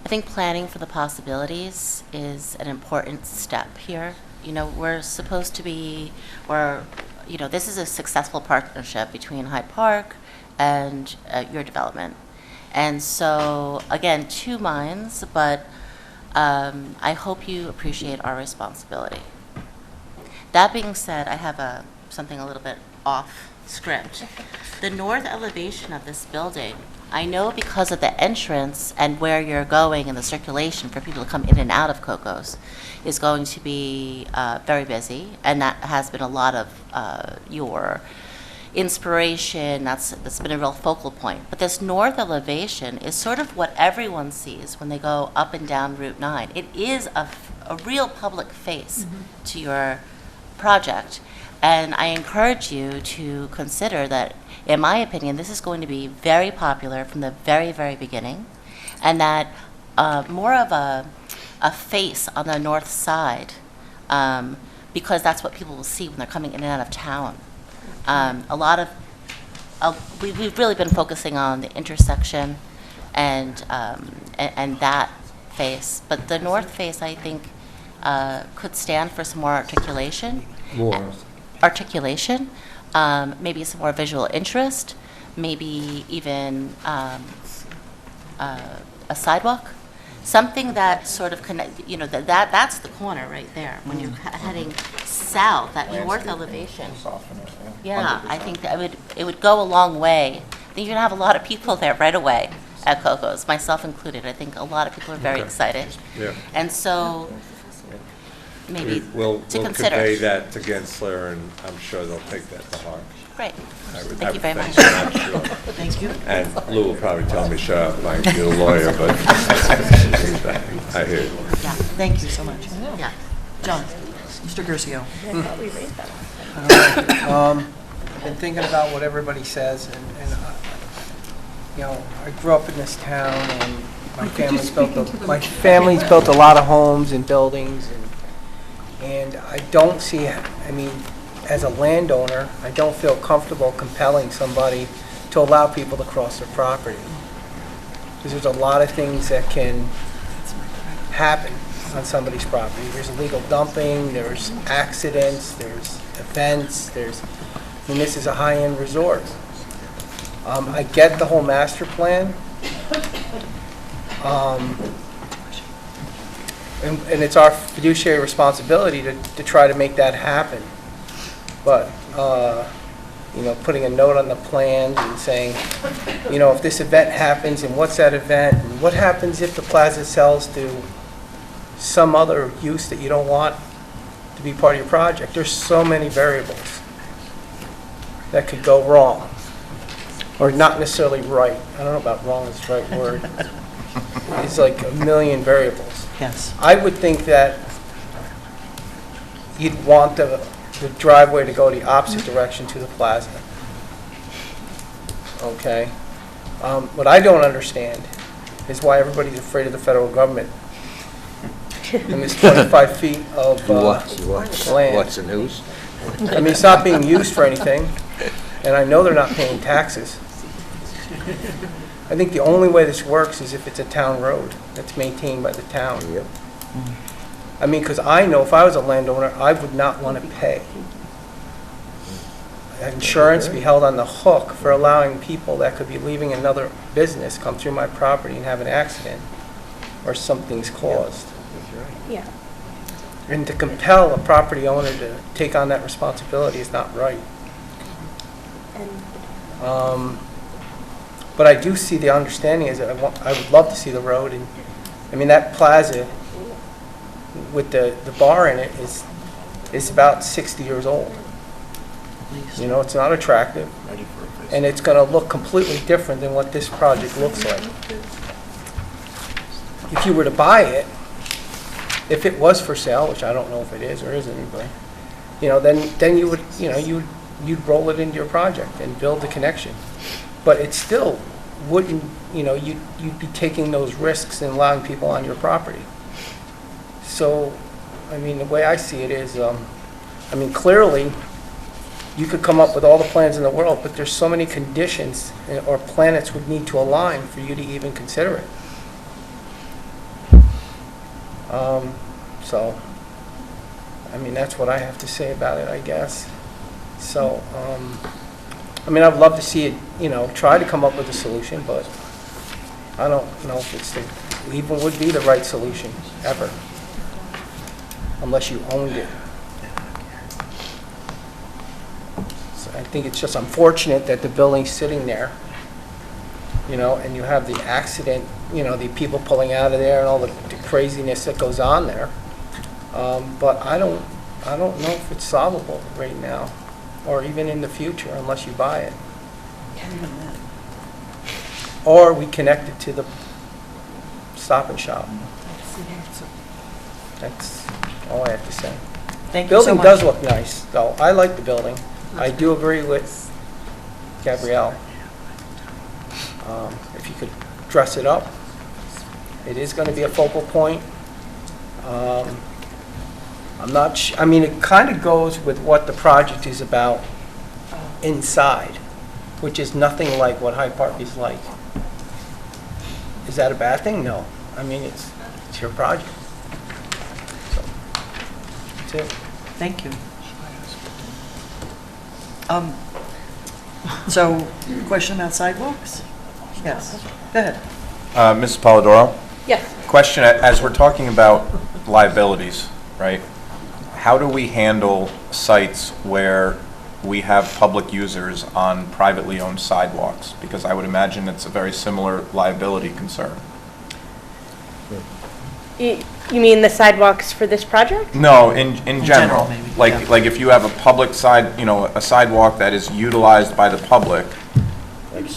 think planning for the possibilities is an important step here. We're supposed to be, this is a successful partnership between Hyde Park and your development. And so, again, two minds, but I hope you appreciate our responsibility. That being said, I have something a little bit off script. The north elevation of this building, I know because of the entrance and where you're going and the circulation for people to come in and out of Coco's is going to be very busy, and that has been a lot of your inspiration. That's been a real focal point. But this north elevation is sort of what everyone sees when they go up and down Route 9. It is a real public face to your project. And I encourage you to consider that, in my opinion, this is going to be very popular from the very, very beginning, and that more of a face on the north side, because that's what people will see when they're coming in and out of town. We've really been focusing on the intersection and that face, but the north face, I think, could stand for some more articulation. Maybe some more visual interest, maybe even a sidewalk, something that sort of connect. That's the corner right there. When you're heading south, that north elevation. Yeah, I think that it would go a long way. I think you're gonna have a lot of people there right away, at Coco's, myself included. I think a lot of people are very Okay. excited. Yeah. And so maybe We'll to consider. convey that to Gensler, and I'm sure they'll take that to heart. Great. I would- Thank I you very would much. think, I'm sure. Thank you. And Lou will probably tell me, shut up, Mike, you're a lawyer, but I hear you. Yeah. Thank you so much. Yeah. John, Mr. Gercio. I've been thinking about what everybody says, and you know, I grew up in this town, and my family's built a lot of homes and buildings, and I don't see, I mean, as a landowner, I don't feel comfortable compelling somebody to allow people to cross their property. Because there's a lot of things that can happen on somebody's property. There's illegal dumping, there's accidents, there's events, I mean, this is a high-end resort. I get the whole master plan. And it's our fiduciary responsibility to try to make that happen. But, you know, putting a note on the plans and saying, you know, if this event happens, and what's that event? And what happens if the plaza sells to some other use that you don't want to be part of your project? There's so many variables that could go wrong, or not necessarily right. I don't know about wrong is the right word. It's like a million variables. Yes. I would think that you'd want the driveway to go the opposite direction to the plaza. Okay? What I don't understand is why everybody's afraid of the federal government. And this 25 feet of land. What's the news? I mean, it's not being used for anything, and I know they're not paying taxes. I think the only way this works is if it's a town road that's maintained by the town. Yep. I mean, because I know if I was a landowner, I would not want to pay insurance, be held on the hook for allowing people that could be leaving another business come through my property and have an accident or something's caused. Yeah. And to compel a property owner to take on that responsibility is not right. But I do see the understanding is that I would love to see the road, and I mean that plaza with the bar in it is about 60 years old. You know, it's not attractive, and it's going to look completely different than what this project looks like. If you were to buy it, if it was for sale, which I don't know if it is or isn't, but you know, then you would, you know, you'd roll it into your project and build the connection. But it still wouldn't, you know, you'd be taking those risks and allowing people on your property. So, I mean, the way I see it is, I mean, clearly, you could come up with all the plans in the world, but there's so many conditions or planets would need to align for you to even consider it. So, I mean, that's what I have to say about it, I guess. So, I mean, I'd love to see it, you know, try to come up with a solution, but I don't know if it's even would be the right solution, ever, unless you owned it. So I think it's just unfortunate that the building's sitting there, you know, and you have the accident, you know, the people pulling out of there and all the craziness that goes on there. But I don't know if it's solvable right now, or even in the future, unless you buy it. Or we connect it to the Stop and Shop. That's all I have to say. Thank you so Building much. does look nice, though. I like the building. I do agree with Gabrielle. If you could dress it up, it is going to be a focal point. I'm not I mean, it kind of goes with what the project is about inside, which is nothing like what Hyde Park is like. Is that a bad thing? No. I mean, it's your project. So, that's it. Thank you. So, question about sidewalks? Yes. Go ahead. Mrs. Polidoro? Yes. Question, as we're talking about liabilities, right? How do we handle sites where we have public users on privately owned sidewalks? Because I would imagine it's a very similar liability concern. You mean the sidewalks for this project? No, in general. maybe, Like if you have a public side, a sidewalk that is utilized by the public,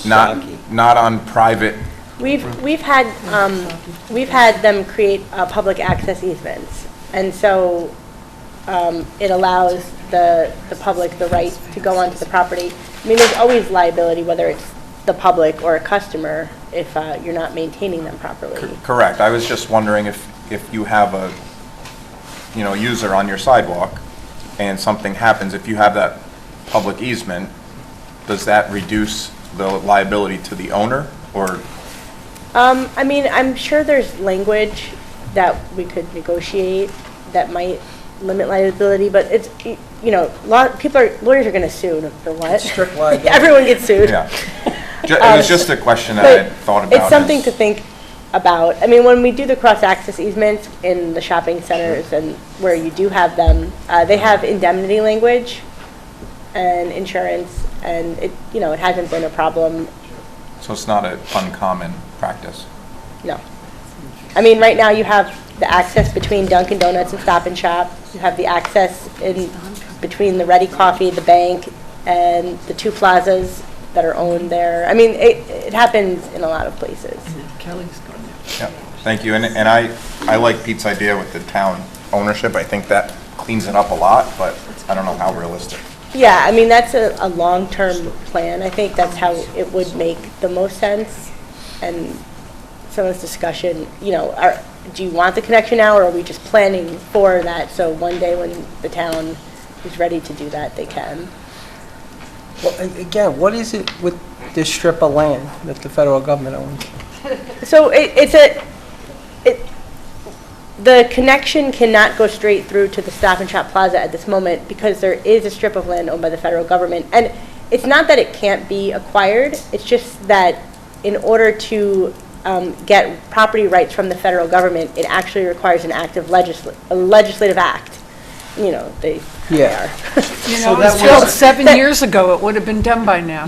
not on private. We've had them create public access easements, and so it allows the public the right to go onto the property. I mean, there's always liability, whether it's the public or a customer, if you're not maintaining them properly. Correct. I was just wondering if you have a, user on your sidewalk and something happens, if you have that public easement, does that reduce the liability to the owner, or? I mean, I'm sure there's language that we could negotiate that might limit liability, but it's, lawyers are going to sue no matter what. Strict liability. Everyone gets sued. Yeah. It was just a question that I had thought about. It's something to think about. I mean, when we do the cross-access easements in the shopping centers and where you do have them, they have indemnity language and insurance, and it hasn't been a problem. So it's not an uncommon practice? No. I mean, right now you have the access between Dunkin' Donuts and Stop and Shop. You have the access in between the Ready Coffee, the bank, and the two plazas that are owned there. I mean, it happens in a lot of places. Yeah, thank you. And I like Pete's idea with the town ownership. I think that cleans it up a lot, but I don't know how realistic. Yeah, I mean, that's a long-term plan. I think that's how it would make the most sense. And some of this discussion, do you want the connection now, or are we just planning for that? So one day when the town is ready to do that, they can. Well, again, what is it with this strip of land that the federal government owns? So the connection cannot go straight through to the Stop and Shop Plaza at this moment because there is a strip of land owned by the federal government. And it's not that it can't be acquired, it's just that in order to get property rights from the federal government, it actually requires an act of legislative act. They are. It was built 7 years ago. It would have been done by now.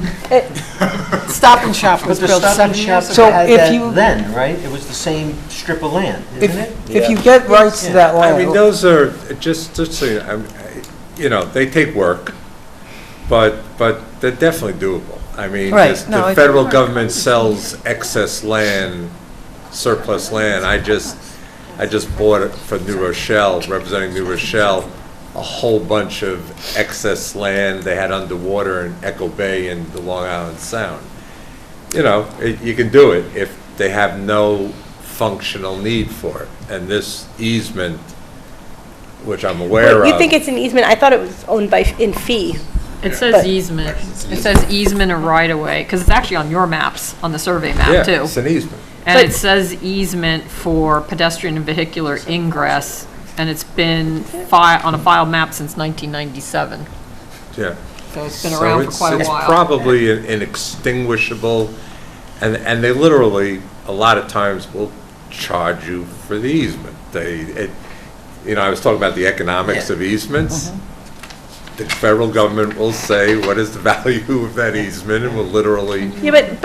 Stop and Shop was built 7 years ago. So if you then, right? It was the same strip of land, isn't it? If you get rights to that land. I mean, those are just so they take work, but they're definitely doable. I mean, Right. the federal government sells excess land, surplus land. I just bought it for New Rochelle, representing New Rochelle, a whole bunch of excess land they had underwater in Echo Bay and the Long Island Sound. You can do it if they have no functional need for it. And this easement, which I'm aware of. You think it's an easement? I thought it was owned in fee. It says easement. It says easement or right-of-way, because it's actually on your maps, on the survey map, too. Yeah, it's an easement. And it says easement for pedestrian and vehicular ingress, and it's been on a file map since 1997. Yeah. So it's been around for quite a while. It's probably inextinguishable, and they literally, a lot of times, will charge you for the easement. I was talking about the economics of easements. The federal government will say, what is the value of that easement, and will literally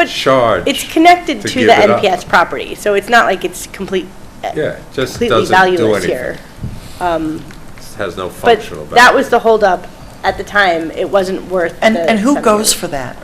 charge. It's connected to give the it up. NPS property, so it's not like it's completely just completely doesn't do valueless anything. here. Has no functional value. But that was the holdup at the time. It wasn't worth. And who $7 goes million. for that?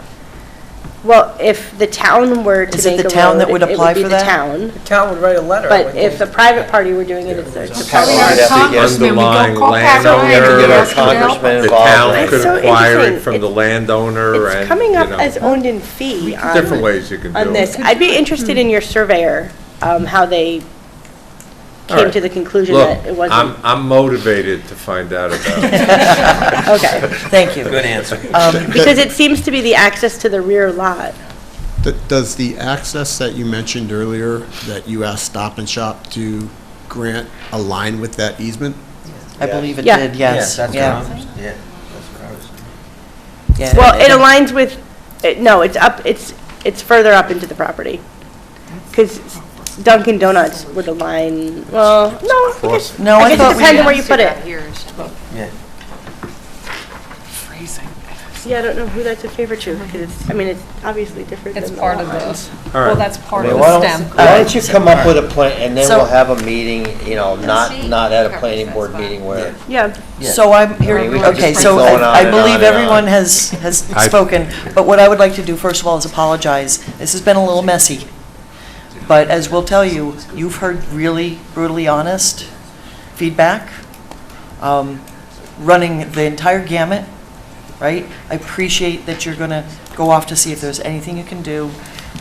Well, if the town were to Is it make the a town that road, would it apply would be for the that? town. The town would write a letter. But if a private party were doing it, it's a Probably our congressman, we go Underlying call Pat Ryan landowner, and get our ask him to help congressman us. The involved. town It's could so acquire it interesting. from the landowner, It's and, coming up as owned in fee on, different ways you can do on this. it. I'd be interested in your surveyor, how they All came right. to the conclusion Look, that it wasn't. I'm motivated to find out about it. Okay. Thank you. Good answer. Because it seems to be the access to the rear lot. Does the access that you mentioned earlier, that you asked Stop and Shop to grant, align with that easement? I believe it Yeah. did, yes. That's Yeah. what I was, yeah, that's what I was. Yeah, Well, and- it aligns with, no, it's further up into the property. Because Dunkin' Donuts would align, well, no, I guess, No, I I guess thought it we depends on had- where you put it. Yeah. Phrasing. Yeah, I don't know who that's a favor to, because it's, I mean, it's obviously different It's than the part lot of lines. the, well, that's part of Okay, the STEM. Why don't you come up with a plan, and then So- we'll have a meeting, you know, not at a planning board meeting where. Yeah. So I'm here, I mean, we could okay, just so keep going on I and on believe and on. everyone has spoken, but what I would like to do, first of all, is apologize. This has been a little messy. But as we'll tell you, you've heard really brutally honest feedback, running the entire gamut, right? I appreciate that you're gonna go off to see if there's anything you can do.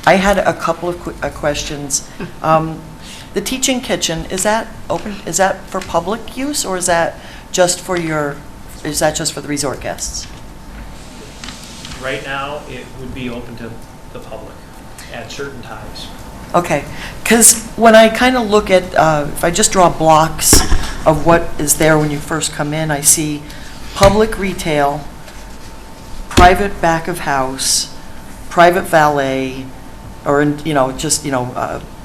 I had a couple of questions. The teaching kitchen, is that open, is that for public use, or is that just for the resort guests? Right now, it would be open to the public at certain times. Okay, because when I kind of look at, if I just draw blocks of what is there when you first come in, I see public retail, private back of house, private valet, or, just,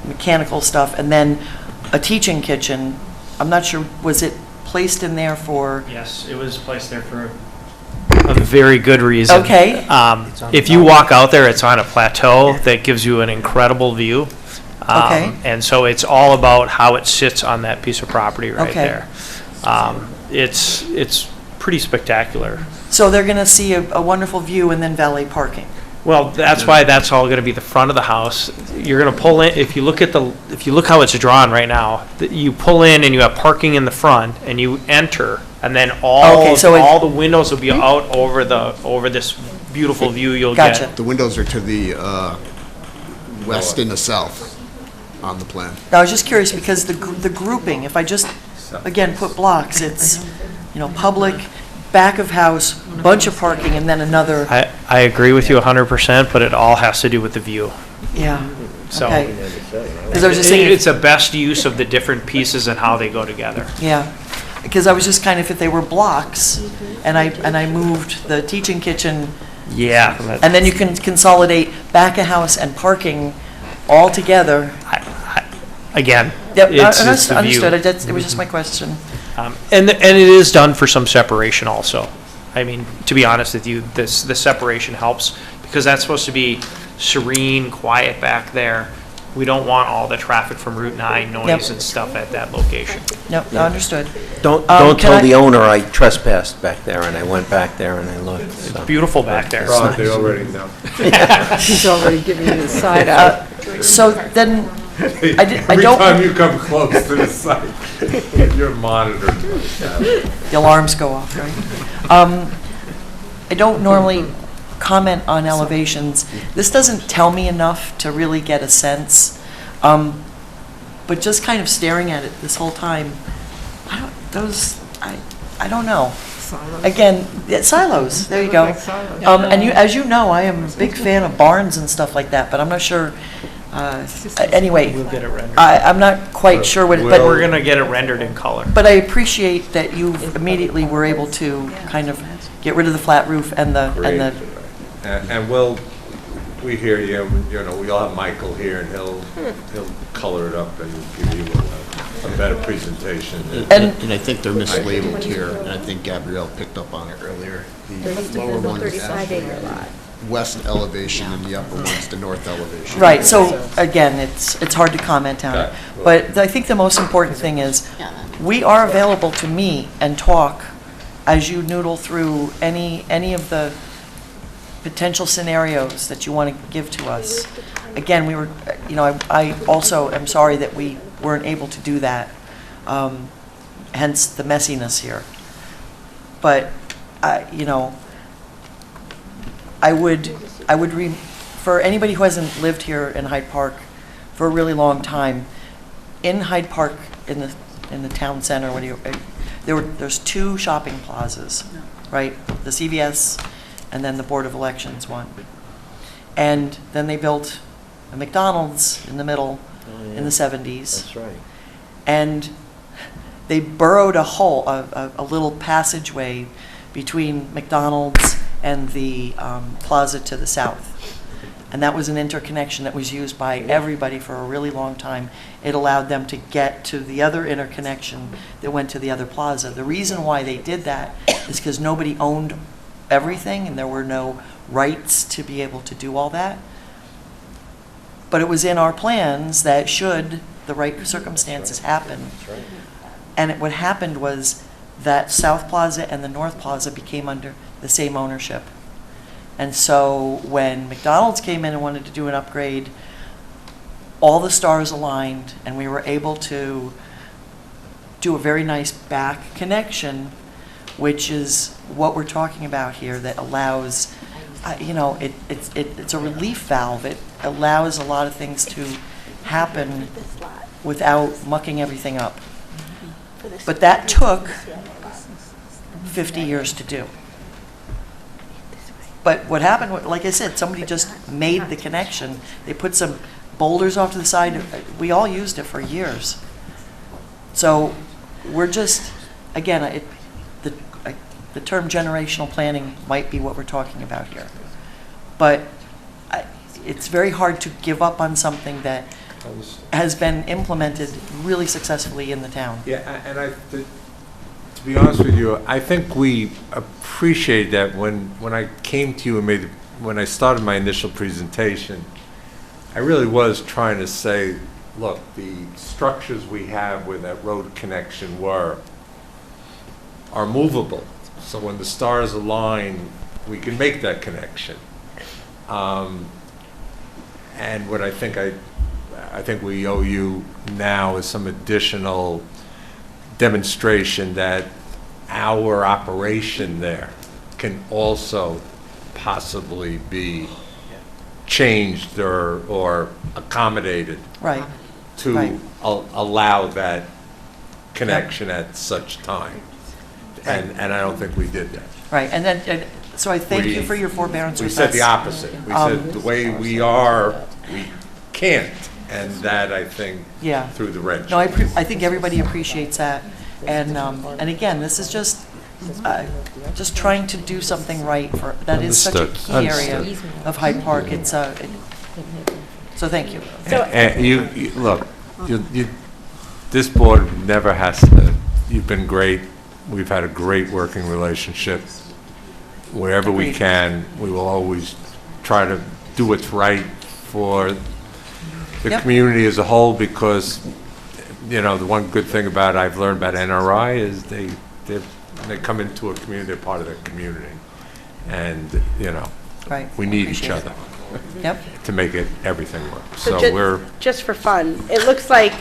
mechanical stuff, and then a teaching kitchen. I'm not sure, was it placed in there for? Yes, it was placed there for a very good reason. Okay. If you walk out there, it's on a plateau that gives you an incredible view. Okay. And so it's all about how it sits on that piece of property right Okay. there. It's pretty spectacular. So they're going to see a wonderful view and then valet parking. Well, that's why that's all going to be the front of the house. You're going to pull in, if you look how it's drawn right now, you pull in and you have parking in the front and you enter, and then all the windows will be out over this beautiful view you'll get. The windows are to the west and the south on the plan. Now, I was just curious because the grouping, if I just, again, put blocks, it's, public, back of house, bunch of parking, and then another. I agree with you 100%, but it all has to do with the view. Yeah. So Okay. 'Cause I was just thinking- it's a best use of the different pieces and how they go together. Yeah, because I was just kind of, if they were blocks, and I moved the teaching kitchen. Yeah. And then you can consolidate back of house and parking all together. Again, Yep, it's the view. understood. It was just my question. And it is done for some separation also. I mean, to be honest with you, the separation helps because that's supposed to be serene, quiet back there. We don't want all the traffic from Route 9 noise Yep. and stuff at that location. Nope, no, understood. Don't can tell I- the owner I trespassed back there, and I went back there and I looked. So. Beautiful back there. They already know. He's already giving you the side eye. So then, I Every don't. time you come close to the site, you're monitored. The alarms go off, right? I don't normally comment on elevations. This doesn't tell me enough to really get a sense. But just kind of staring at it this whole time, I don't know. Silos. Again, silos, there you They go. look like silos. And as you know, I am a big fan of barns and stuff like that, but I'm not sure, anyway. We'll get it rendered. I'm not quite sure what, But but. we're going to get it rendered in color. But I appreciate that you immediately were able to kind of get rid of the flat roof and the. And we hear you, we'll have Michael here and he'll color it up and give you a better presentation. And I think they're mislabeled here, and I think Gabrielle picked up on it earlier. The lower one is 35-acre lot. west elevation and the upper one's the north elevation. Right, so again, it's hard to comment on it. But I think the most important thing is, we are available to meet and talk as you noodle through any of the potential scenarios that you want to give to us. Again, I also am sorry that we weren't able to do that, hence the messiness here. But, I would for anybody who hasn't lived here in Hyde Park for a really long time, in Hyde Park, in the town center, there's two shopping plazas, right? The CVS and then the Board of Elections one. And then they built a McDonald's in the middle in the 70s. That's right. And they burrowed a little passageway between McDonald's and the plaza to the south. And that was an interconnection that was used by everybody for a really long time. It allowed them to get to the other interconnection that went to the other plaza. The reason why they did that is because nobody owned everything, and there were no rights to be able to do all that. But it was in our plans that should the right circumstances happen. And what happened was that South Plaza and the North Plaza became under the same ownership. And so when McDonald's came in and wanted to do an upgrade, all the stars aligned, and we were able to do a very nice back connection, which is what we're talking about here, that allows, it's a relief valve. It allows a lot of things to happen without mucking everything up. But that took 50 years to do. But what happened, like I said, somebody just made the connection. They put some boulders off to the side. We all used it for years. So we're just, again, the term generational planning might be what we're talking about here. But it's very hard to give up on something that has been implemented really successfully in the town. Yeah, and to be honest with you, I think we appreciate that when I came to you and when I started my initial presentation, I really was trying to say, look, the structures we have where that road connection are movable. So when the stars align, we can make that connection. And what I think we owe you now is some additional demonstration that our operation there can also possibly be changed or accommodated to allow that connection at such time. And I don't think we did that. Right, and then, so I thank you for your forbearance with us. We said the opposite. We said the way we are, we can't. And that, I think, through the wrench. No, I think everybody appreciates that. And again, this is just trying to do something right. That is such a key area of Hyde Park. It's so thank you. And you look, this board never has to. You've been great. We've had a great working relationship. Wherever we can, we will always try to do what's right for the community as a whole, because the one good thing I've learned about NRI is they come into a community, they're part of their community, and we need each other to make everything work. So we're just for fun. It looks like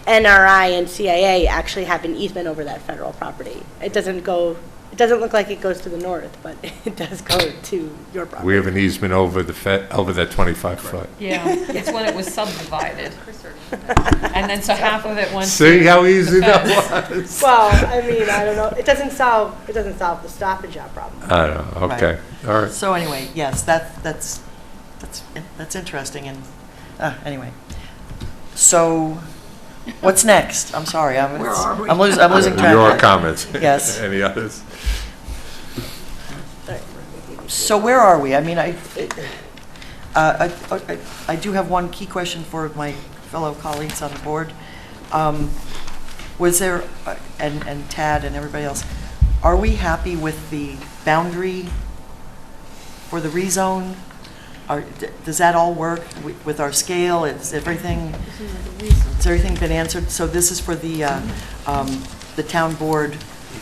NRI and CIA actually have an easement over that federal property. It doesn't look like it goes to the north, but it does go to your property. We have an easement over over that 25-foot. Yeah, it's when it was subdivided. And then so half of it went See to how easy the that fence. was? Well, I mean, I don't know. It doesn't solve the Stop and Shop problem. I don't know. Okay. All right. So anyway, yes, that's interesting. And anyway, so what's next? I'm sorry. I'm losing track. Your comments. Yes. Any others? So where are we? I mean, I do have one key question for my fellow colleagues on the board. Was there, and Tad and everybody else, are we happy with the boundary for the rezone? Does that all work with our scale? Has everything been answered? So this is for the town board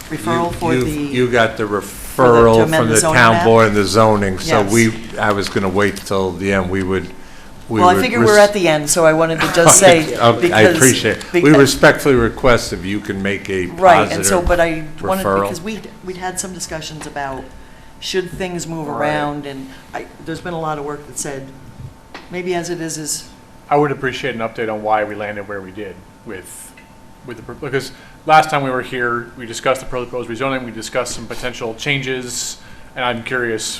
referral for the... You got the referral from the town board and the zoning, so Yes. I was going to wait till the end. Well, I figured we're at the end, so I wanted to just say, Okay, I appreciate it. We respectfully request if you can make a right, and so, positive but I wanted, referral. because we'd had some discussions about should things move around, and there's been a lot of work that said, maybe as it is. I would appreciate an update on why we landed where we did with because last time we were here, we discussed the proposed rezoning, we discussed some potential changes, and I'm curious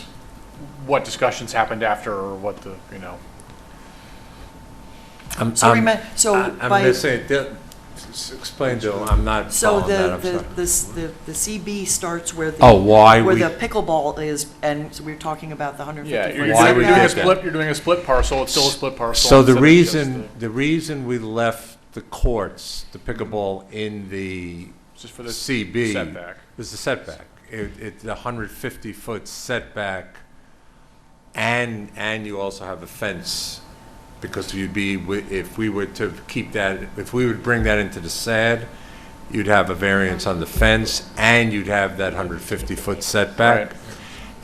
what discussions happened after, or what the, I'm by- missing it. Explain to him, I'm not So following that, I'm sorry. the CB starts where the why where we- the pickleball is, and so we were talking about the 150 yeah, foot you're doing a split parcel. It's still a split parcel. So the reason we left the courts, the pickleball in the Just for the CB setback. was the setback. it's a 150-foot setback, and you also have a fence, because you'd be, if we were to keep that, if we would bring that into the SAD, you'd have a variance on the fence, and you'd have that 150-foot setback. Right.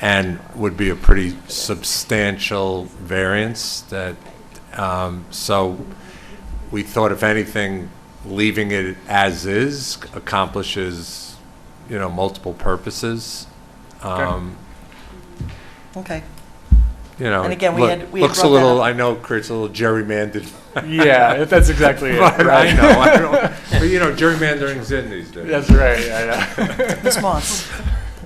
And would be a pretty substantial variance that, so we thought, if anything, leaving it as is accomplishes, multiple purposes. Okay. And again, we had looks a brought that little, up. I know, creates a little gerrymandered. Yeah, that's exactly it. But Right. I know, but gerrymandering's in these days. That's right, yeah. Ms. Moss.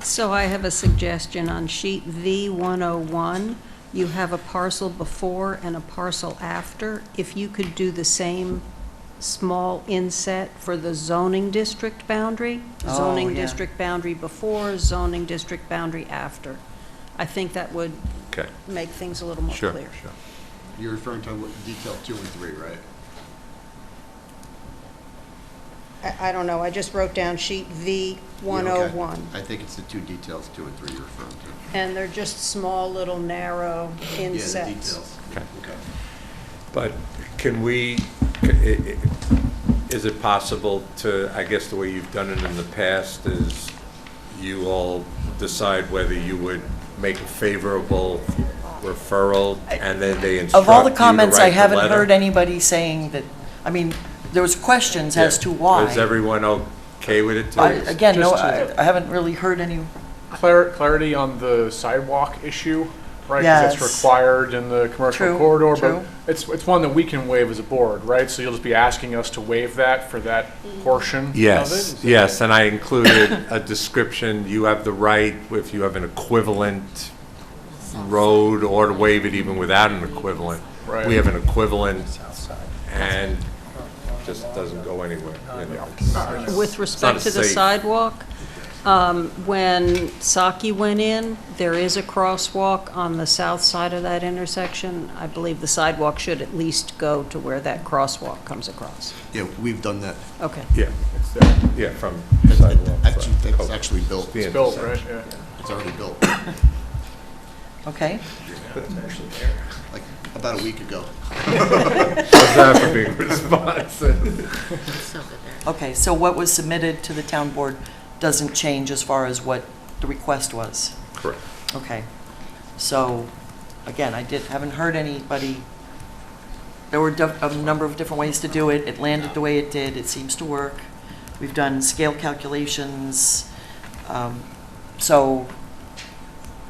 So I have a suggestion on sheet V101. You have a parcel before and a parcel after. If you could do the same small inset for the zoning district boundary, Oh, zoning yeah. district boundary before, zoning district boundary after. I think that would Okay. make things a little more Sure, clear. sure. You're referring to detail 2 and 3, right? I don't know, I just wrote down sheet V101. Yeah, okay. I think it's the 2 details, 2 and 3 you're referring to. And they're just small, little, narrow Yeah, the insets. details. Okay. Okay. But is it possible to, I guess the way you've done it in the past is you all decide whether you would make a favorable referral, and then they instruct Of all the you to comments, I write the haven't letter? heard anybody saying that, I mean, there was questions as to why. Is everyone okay with it? Again, no, Just to- I haven't really heard any, Clarity on the sidewalk issue, right? 'Cause Yes. that's required in the commercial True, corridor, true. but it's one that we can waive as a board, right? So you'll just be asking us to waive that for that portion of it? Yes, yes, and I included a description, you have the right, if you have an equivalent road, or to waive it even without an equivalent. Right. We have an equivalent, and just doesn't go anywhere. With It's respect not to the safe. sidewalk, when Saki went in, there is a crosswalk on the south side of that intersection. I believe the sidewalk should at least go to where that crosswalk comes across. Yeah, we've done that. Okay. Yeah, it's there, yeah, from sidewalk. Actually, it's actually built. The It's built, intersection. right? Yeah. It's already built, okay? like about a week ago. How's that for being responsive? Okay, so what was submitted to the town board doesn't change as far as what the request was? Correct. Okay, so, again, haven't heard anybody, there were a number of different ways to do it, it landed the way it did, it seems to work. We've done scale calculations, so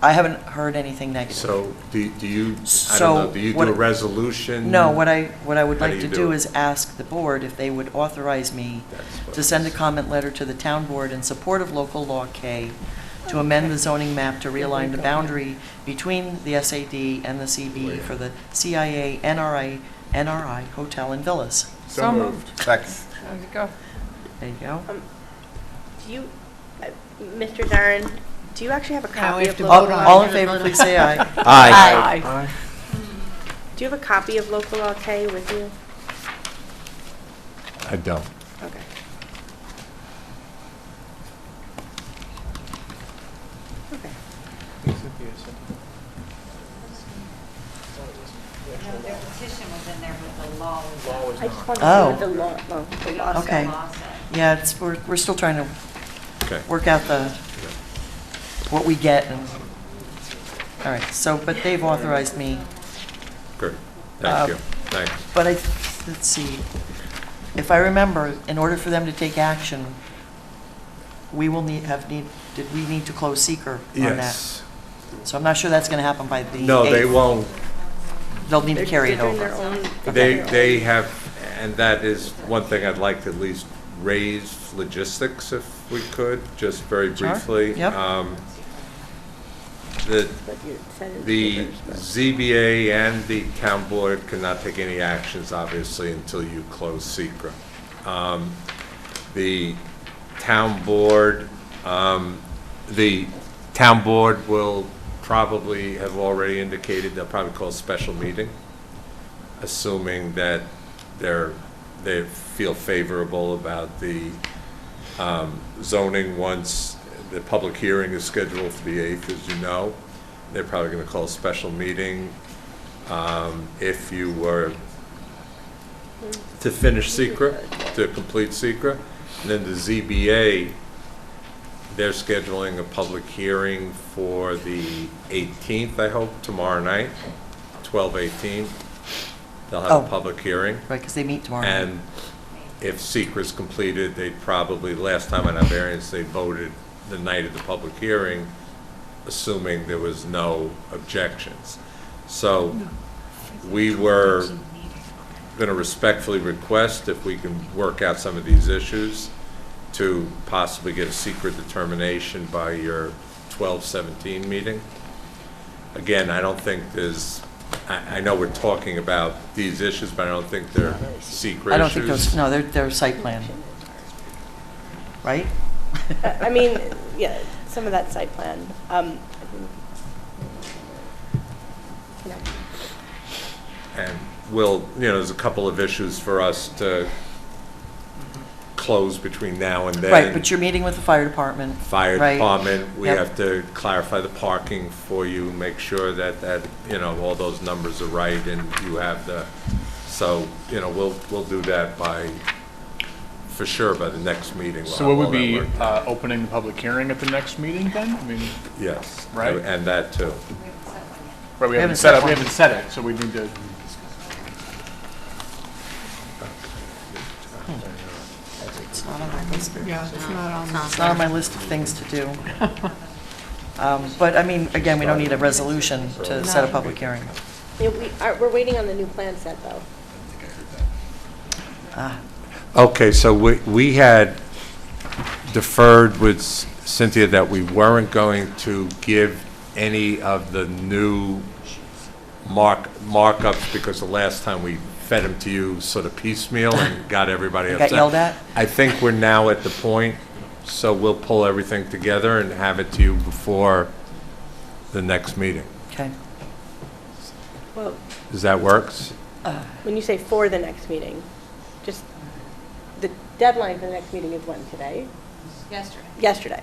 I haven't heard anything negative. So, do you, I So don't know, do you do what- a resolution? No, what I would How like do to you do do it? is ask the board if they would authorize me to send a comment letter to the town board in support of local law K to amend the zoning map to realign the boundary between the SAD and the CB for the CIA NRI Hotel and Villas. So moved. Second. There you go. There you go. Do you, Mr. Darren, do you actually have a Now we copy have of to local vote on law? All in favor, please say aye. Aye. Aye. Do you have a copy of local law K with you? I don't. Okay. Okay. No, their petition was in there, but the law was. I just wanted to Oh. see what the law, well, the law said. Okay. Yeah, we're still trying to Okay. work out what we get and, all right, so, but they've authorized me. Good. Thank you. Thanks. But let's see, if I remember, in order for them to take action, we will did we need to close seeker on that? Yes. So I'm not sure that's gonna happen by the 8th. No, they won't. They'll need to carry it They're doing their over. own- They have, and that is one thing I'd like to at least raise logistics if we could, just very Sure. briefly. Yep. The But you said in The papers, but- ZBA and the town board cannot take any actions, obviously, until you close secret. The town board will probably have already indicated they'll probably call a special meeting, assuming that they feel favorable about the zoning once the public hearing is scheduled for the 8th, as you know. They're probably going to call a special meeting if you were to finish secret, to complete secret. And then the ZBA, they're scheduling a public hearing for the 18th, I hope, tomorrow night, 12/18. They'll have a public hearing. Right, because they meet tomorrow night. And if secret's completed, they'd probably, last time on our variance, they voted the night of the public hearing, assuming there was no objections. So we were going to respectfully request if we can work out some of these issues to possibly get a secret determination by your 12/17 meeting. Again, I don't think there's, I know we're talking about these issues, but I don't think they're secret issues. I don't think those, no, they're site plan. Right? I mean, yeah, some of that site plan. And we'll, there's a couple of issues for us to close between now and then. Right, but you're meeting with the fire department. Fire right? department, we Yep. have to clarify the parking for you, make sure that, all those numbers are right and you have the, so, we'll do that for sure by the next meeting. So We'll what have would all be that worked out. opening the public hearing at the next meeting then? I mean, Yes. Right? And that too. right, we haven't set it, so we need to. It's not on my list. Yeah, it's not on. It's not on my list of things to do. But I mean, again, we don't need a resolution to set a public hearing. Yeah, we're waiting on the new plan set, though. Okay, so we had deferred with Cynthia that we weren't going to give any of the new markups because the last time we fed them to you sort of piecemeal and got everybody upset. Got yelled at? I think we're now at the point, so we'll pull everything together and have it to you before the next meeting. Okay. Well, Does that works? when you say for the next meeting, just, the deadline for the next meeting is when, today? Yesterday. Yesterday.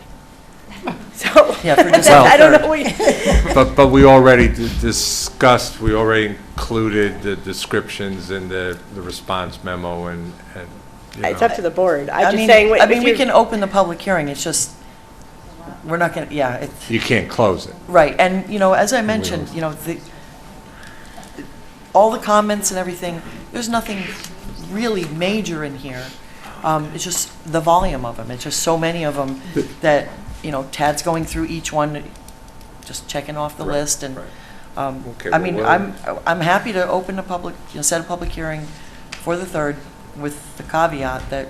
So, Yeah, for December I don't 3rd. know what But we already discussed, we already included the descriptions in the response memo and It's up to the board. I'm I just mean, saying. I mean, we can open the public hearing, it's just, we're not going to, yeah, it's. You can't close it. Right, and, as I mentioned, all the comments and everything, there's nothing really major in here. It's just the volume of them. It's just so many of them that, Tad's going through each one, just checking off the list, and, Okay, I mean, well, I'm happy to open a public, set a public hearing for the 3rd with the caveat that,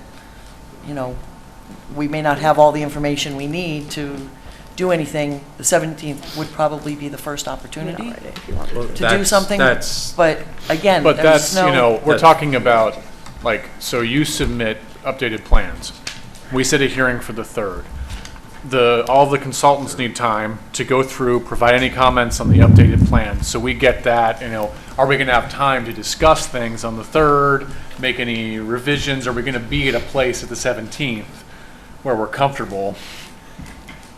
we may not have all the information we need to do anything. The 17th would probably be the first opportunity to do something, but again, But there's that's, no. we're talking about, so you submit updated plans. We set a hearing for the 3rd. All the consultants need time to go through, provide any comments on the updated plan. So we get that, are we going to have time to discuss things on the 3rd, make any revisions? Are we going to be at a place at the 17th where we're comfortable,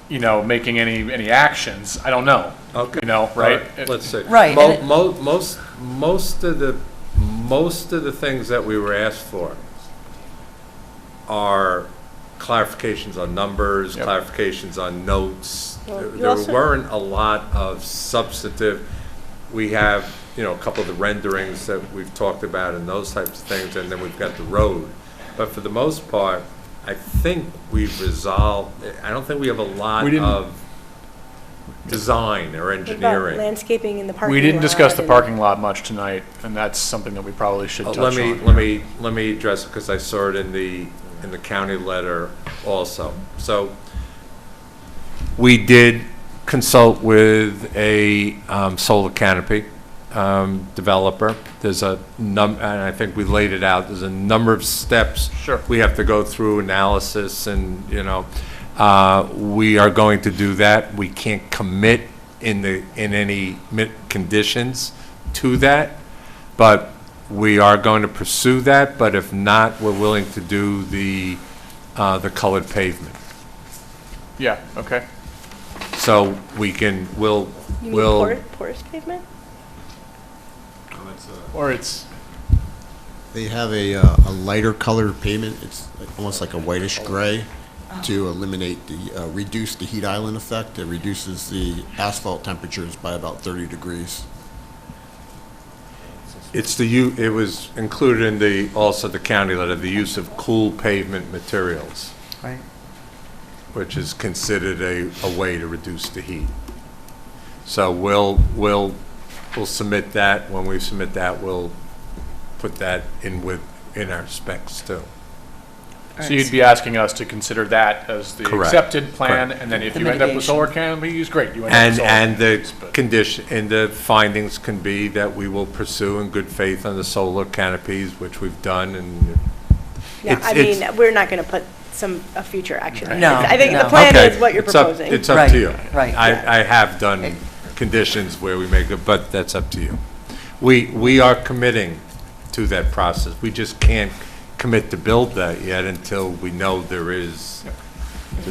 making any actions? I don't know. Okay. Right? Let's see. Right, and Most of the things that we were asked for are clarifications on numbers, clarifications on notes. There weren't a lot of substantive. We have, a couple of the renderings that we've talked about and those types of things, and then we've got the road. But for the most part, I think we've resolved, I don't think we have a lot of design or What about engineering. landscaping in the parking lot. We didn't discuss the and- parking lot much tonight, and that's something that we probably should touch Let on. me address it because I saw it in the county letter also. So we did consult with a solar canopy developer. There's and I think we laid it out. There's a number of steps we have to go through, analysis, and we are going to do that. We can't commit in any conditions to that, but we are going to pursue that. But if not, we're willing to do the colored pavement. Yeah, okay. So we can, You mean porous pavement? Or it's, They have a lighter colored pavement. It's almost like a whitish gray to eliminate reduce the heat island effect. It reduces the asphalt temperatures by about 30 degrees. it was included in also the county letter, the use of cool pavement materials. Right. Which is considered a way to reduce the heat. So we'll submit that. When we submit that, we'll put that in our specs too. so you'd be asking us to consider that as the Correct. accepted plan, Correct. and then if The you end up with mitigation. solar canopies, great, you end up with solar And the canopies, but- condition, and the findings can be that we will pursue in good faith on the solar canopies, which we've done, and Yeah, it's- I mean, it's- we're not going to put a future action. No, I think the no. plan Okay, is what you're it's up- proposing. It's up Right, to you. right. I have done conditions where we make it, but that's up to you. We are committing to that process. We just can't commit to build that yet until we know there's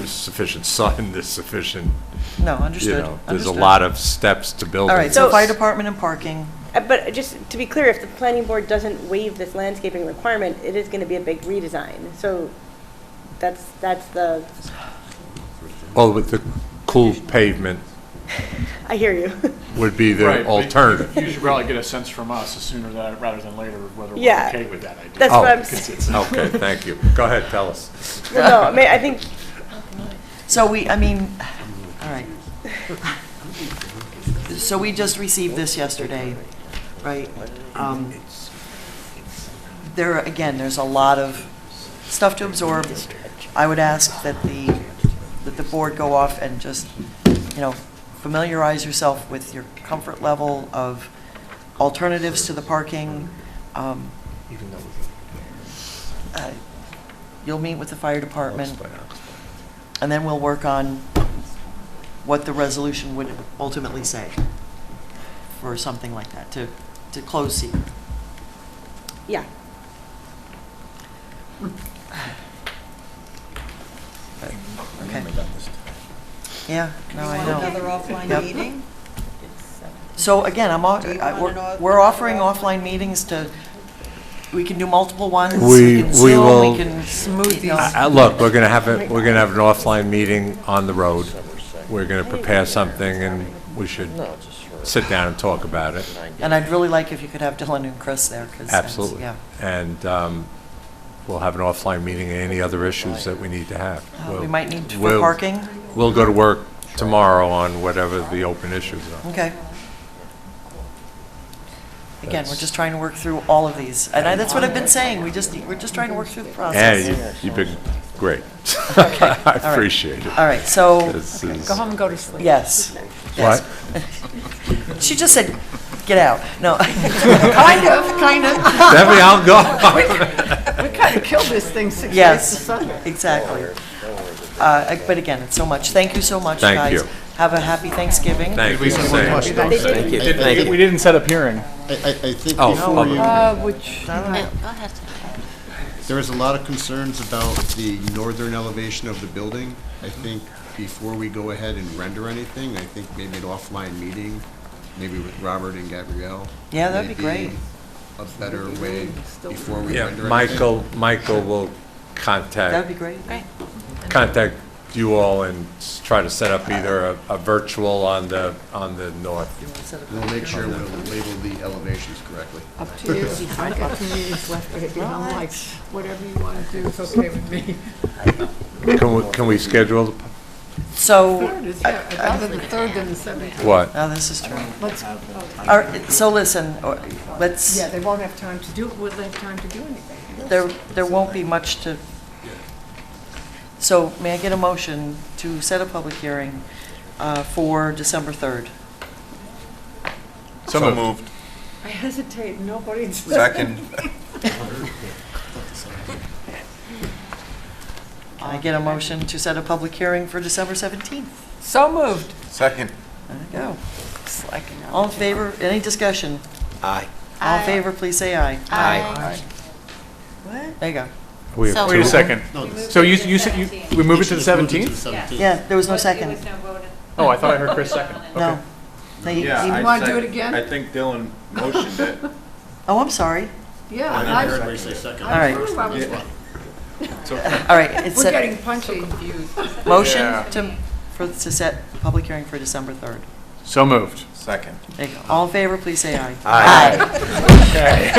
sufficient sun, there's sufficient, No, you understood. know, there's a Understood. lot of steps to build. All right, so So- fire department and parking. But just to be clear, if the planning board doesn't waive this landscaping requirement, it is going to be a big redesign. So that's the, Well, with the cool pavement I hear you. would be the Right, but alternative. You should probably get a sense from us sooner rather than later whether we're Yeah. okay with that idea. That's Oh, what I'm okay, thank you. Go ahead, tell us. Well, no, I mean, I think, So all right. So we just received this yesterday, right? There's a lot of stuff to absorb. I would ask that the board go off and just, familiarize yourself with your comfort level of alternatives to the parking. You'll meet with the fire department, and then we'll work on what the resolution would ultimately say for something like that, to close secret. yeah. Okay. Yeah, no, I Want know. another offline Yep. meeting? So again, Do you want we're offering offline meetings we can do multiple ones. We can will- Zoom, we can smooth these. Look, we're gonna have an offline meeting on the road. We're gonna prepare something, and we should sit down and talk about it. And I'd really like if you could have Dylan and Chris there, 'cause Absolutely. yeah. And we'll have an offline meeting and any other issues that we need to have. We might need for we'll- parking. We'll go to work tomorrow on whatever the open issues are. Okay. Again, we're just trying to work through all of these. And that's what I've been saying. We're just trying to work through the Yeah, process. you've been great. Okay, all I right. appreciate it. All right, so, This is- Go home and go to sleep. yes. What? She just said, get out. No. Kind of. Debbie, I'll go. We kind of killed this thing 6 days to Yes, Sunday. exactly. But again, it's so much. Thank you so much, Thank guys. you. Have a happy Thanksgiving. Thank you. Thank you. We didn't set up hearing. I think Oh, before you, Which, Go ahead. there was a lot of concerns about the northern elevation of the building. I think before we go ahead and render anything, I think maybe an offline meeting, maybe with Robert and Gabrielle. Yeah, that'd be may great. A better way before we Yeah, render anything. Michael will That'd be great. contact you all and try to set up either a virtual on the north. We'll make sure we'll label the elevations correctly. up to you. I got 2 meetings left, baby. I'm like, whatever you want to do is okay with me. Can we schedule, So, Third is, yeah, I'd rather the 3rd than the 17th. what? now this is true. Let's, All right, so listen, let's, yeah, they won't have time to do, will they have time to do anything? there won't be much to, so may I get a motion to set a public hearing for December 3rd? So moved. I hesitate, nobody's. Second. Can I get a motion to set a public hearing for December 17th? So moved. Second. There you go. It's like, all in favor, any discussion? Aye. All in favor, please say aye. Aye. There you go. Wait a second. So you said we move it to the 17th? Yeah, there was no second. Oh, I thought I heard Chris second. No. Okay. You want to do it again? I think Dylan motioned it. Oh, I'm sorry. Yeah. I didn't hear anybody say second. All right. All right, it's We're getting punchy. motion Yeah. to set public hearing for December 3rd. So moved. Second. There you go. All in favor, please say aye. Okay.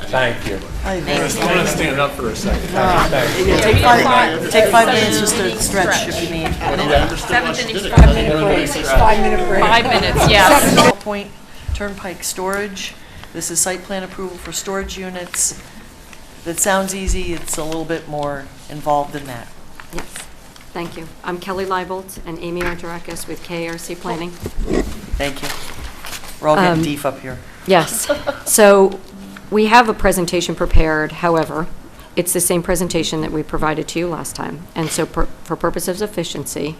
Thank you. Aye. I'm going to stand up for a second. Take 5 minutes just to stretch if you need. 5-minute break. 5 minutes, yes. Point Turnpike Storage. This is site plan approval for storage units. That sounds easy, it's a little bit more involved than that. Yes, thank you. I'm Kelly Leibold and Amy Argerakis with KRC Planning. Thank you. We're all getting deep up here. Yes. So we have a presentation prepared, however, it's the same presentation that we provided to you last time. And so for purposes of efficiency,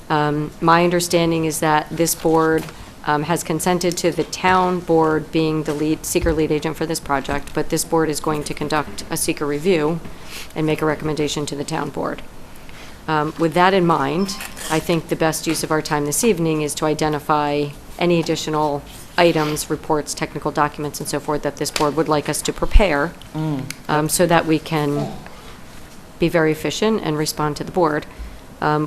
my understanding is that this board has consented to the town board being the seeker lead agent for this project, but this board is going to conduct a seeker review and make a recommendation to the town board. With that in mind, I think the best use of our time this evening is to identify any additional items, reports, technical documents, and so forth that this board would like us to prepare so that we can be very efficient and respond to the board.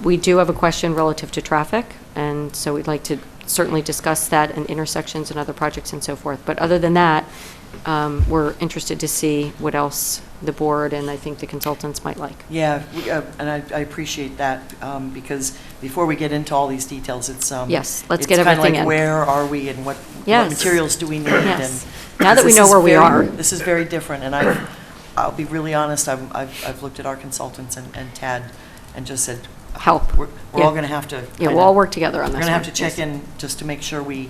We do have a question relative to traffic, and so we'd like to certainly discuss that and intersections and other projects and so forth. But other than that, we're interested to see what else the board and I think the consultants might like. Yeah, and I appreciate that because before we get into all these details, it's yes, let's get everything kind of like in. Where are we and what materials do we need? Yes. And Now that we know where we are. This is very different, and I'll be really honest. I've looked at our consultants and Tad, and just said, help. We're all going to have to. Yeah, we'll all work together on this. We're going to have to one. check in just to make sure we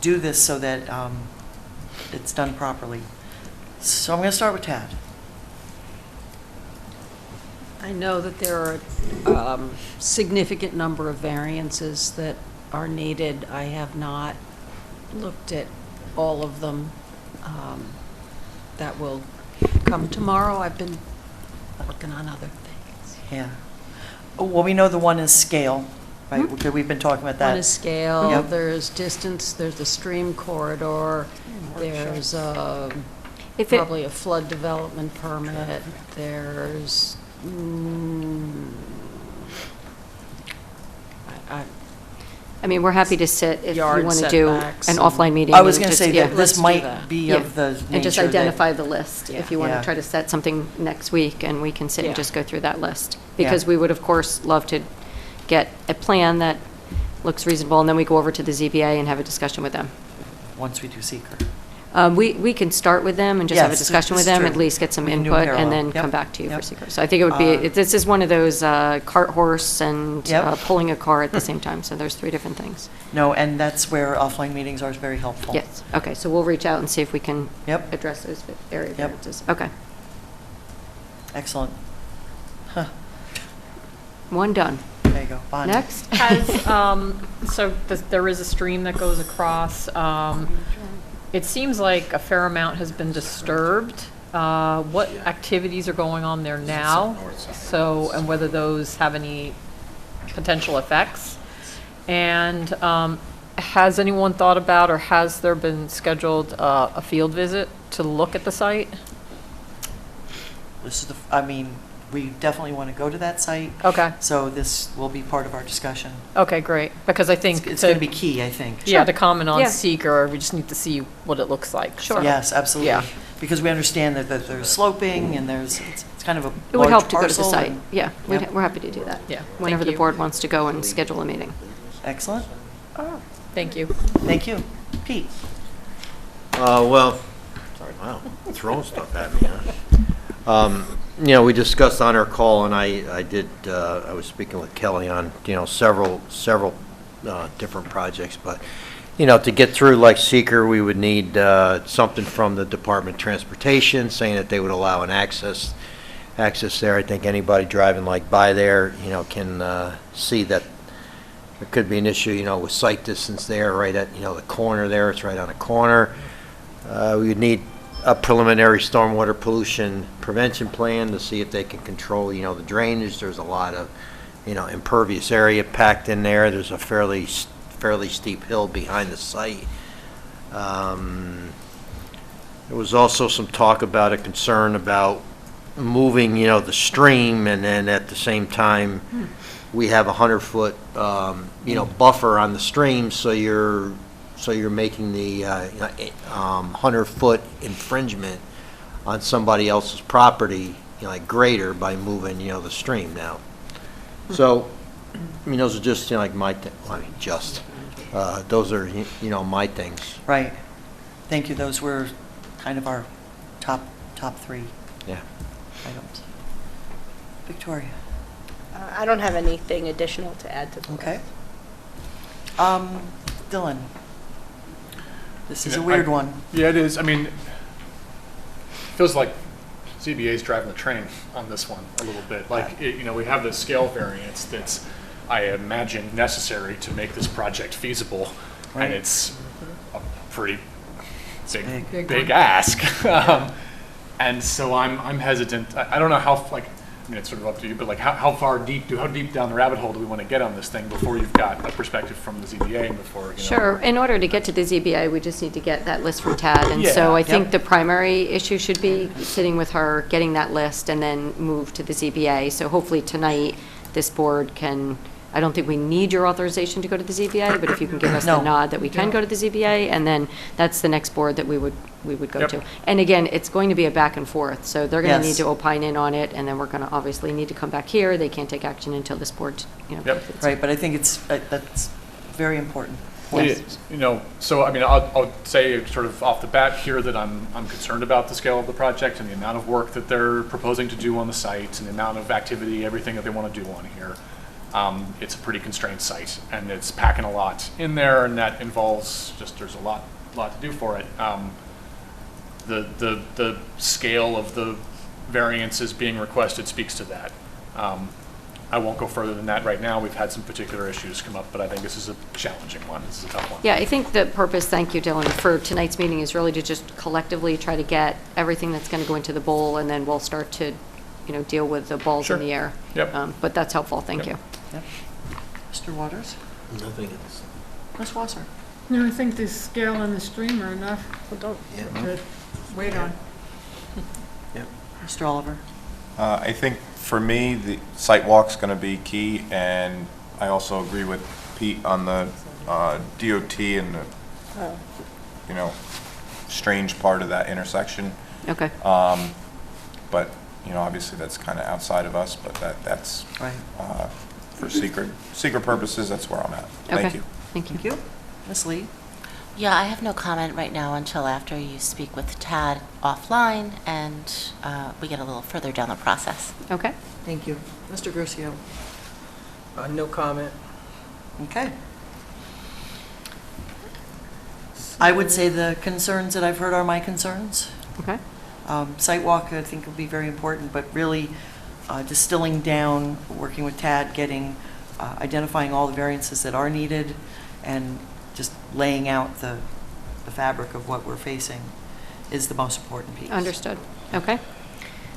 do this so that it's done properly. So I'm going to start with Tad. I know that there are significant number of variances that are needed. I have not looked at all of them. That will come tomorrow. I've been working on other things. Yeah. Well, we know the one is scale, right? Because we've been talking about that. One is scale, Yep. there's distance, there's the stream corridor, there's If it- probably a flood development permit, there's, I mean, we're happy to sit if you Yard want to do setbacks an and- offline meeting. I was and going to just- say yeah. that this let's do might that. be Yeah. of the nature And just that- identify the list, if you want Yeah. to try to set something next week, and we can sit and Yeah. just go through that list. Yeah. Because we would, of course, love to get a plan that looks reasonable, and then we go over to the ZBA and have a discussion with them. Once we do seeker. We can start with them and just have a Yes, discussion with this is them, at true. least get some We can do input, parallel. and then Yep. come back to you for Yep. seeker. So I think it would be, this is one of those cart horse and Yep. pulling a car at the same time, so there's 3 different things. No, and that's where offline meetings are very helpful. Yes, okay, so we'll reach out and see if we can Yep. address those area Yep. variances. Okay, Excellent. Huh. one done. There you go. Bonnie. Next? There is a stream that goes across. It seems like a fair amount has been disturbed. What activities are going on there now? So, and whether those have any potential effects? And has anyone thought about, or has there been scheduled a field visit to look at the site? This is I mean, we definitely want to go to that site. Okay. So this will be part of our discussion. Okay, great. Because I think It's going to be key, I think. Yeah, to comment on Yeah. seeker, we just need to see what it looks like. Sure. Yes, absolutely. Yeah. Because we understand that there's sloping and it's kind of a It would large help to go to the parcel site. and- Yeah, Yep. we're happy to do that. Yeah, Whenever thank the you. board wants to go and schedule a meeting. Excellent. Thank you. Thank you. Pete? Well, wow, throwing stuff at me, huh? You know, we discussed on our call, and I was speaking with Kelly on, several different projects, but, to get through like seeker, we would need something from the Department of Transportation saying that they would allow an access there. I think anybody driving like by there, can see that there could be an issue, with sight distance there, right at, the corner there. It's right on a corner. We would need a preliminary stormwater pollution prevention plan to see if they can control, you know, the drainage. There's a lot of, you know, impervious area packed in there. There's a fairly steep hill behind the site. There was also some talk about a concern about moving, you know, the stream, and then at the same time, we have a 100-foot, you know, buffer on the stream, so you're making the 100-foot infringement on somebody else's property, you know, like greater by moving, you know, the stream now. So, I mean, those are just, you know, like my, those are, you know, my things. Right. Thank you. Those were kind of our top three Yeah. items. Victoria. I don't have anything additional to add to the list. Okay. Dylan. This is You a know, weird one. Yeah, it is. I mean, it feels like ZBA's driving the train on this one a little bit. Like, you know, we have this scale variance that's, I imagine, necessary to make this project feasible, Right. and it's a pretty big Big ask. And so I'm hesitant. I don't know how, like, I mean, it's sort of up to you, but like, how deep down the rabbit hole do we want to get on this thing before you've got a perspective from the ZBA and before, you know? Sure. In order to get to the ZBA, we just need to get that list from Tad. And so I think the primary issue should be sitting with her, getting that list, and then move to the ZBA. So hopefully tonight, this board can, I don't think we need your authorization to go to the ZBA, but if you can give us the No. nod that we can go to the ZBA, and then that's the next board that we would go to. And again, it's going to be a back and forth, so they're going to need Yes. to opine in on it, and then we're going to obviously need to come back here. They can't take action until this board, you know. Right, but I think that's very important. Well, you know, so I mean, I'll say sort of off the bat here that I'm concerned about the scale of the project and the amount of work that they're proposing to do on the site and the amount of activity, everything that they want to do on here. It's a pretty constrained site, and it's packing a lot in there, and that involves just, there's a lot to do for it. The scale of the variances being requested speaks to that. I won't go further than that right now. We've had some particular issues come up, but I think this is a challenging one. This is a tough one. Yeah, I think the purpose, thank you, Dylan, for tonight's meeting is really to just collectively try to get everything that's going to go into the bowl, and then we'll start to, you know, deal with the balls in the air. Yep. But that's helpful, thank you. Yep. Mr. Waters? Nothing else. Ms. Wasser? No, I think the scale and the stream are enough to wait on. Mr. Oliver? I think for me, the site walk's going to be key, and I also agree with Pete on the DOT and the, you know, strange part of that intersection. Okay. But, you know, obviously that's kind of outside of us, but that's Right. For secret purposes, that's where I'm at. Thank Okay. you. Thank you. Ms. Lee? Yeah, I have no comment right now until after you speak with Tad offline and we get a little further down the process. Okay. Thank you. Mr. Grucio? No comment. Okay. I would say the concerns that I've heard are my concerns. Okay. Site walk, I think, will be very important, but really distilling down, working with Tad, identifying all the variances that are needed, and just laying out the fabric of what we're facing is the most important piece. Understood. Okay.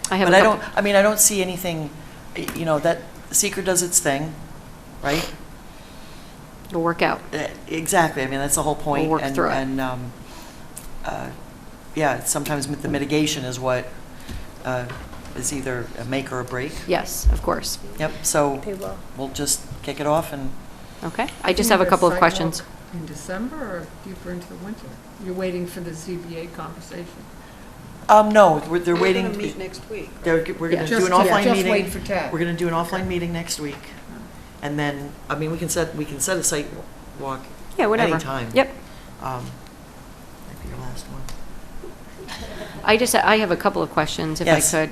But I don't see anything, you know, that seeker does its thing, right? It'll work out. Exactly. I mean, that's the whole point. We'll work through it. And yeah, sometimes the mitigation is what is either a make or a break. Yes, of course. Yep, so we'll just kick it off and... Okay. I just have a couple of questions. In December or deeper into the winter? You're waiting for the ZBA conversation? No, they're waiting. We're going to meet next week. We're going to do an Just offline meeting. wait for Tad. We're going to do an offline meeting next week. And then, I mean, we can set a site walk whatever. anytime. Yep. Might be your last one. I have a couple of questions, if Yes. I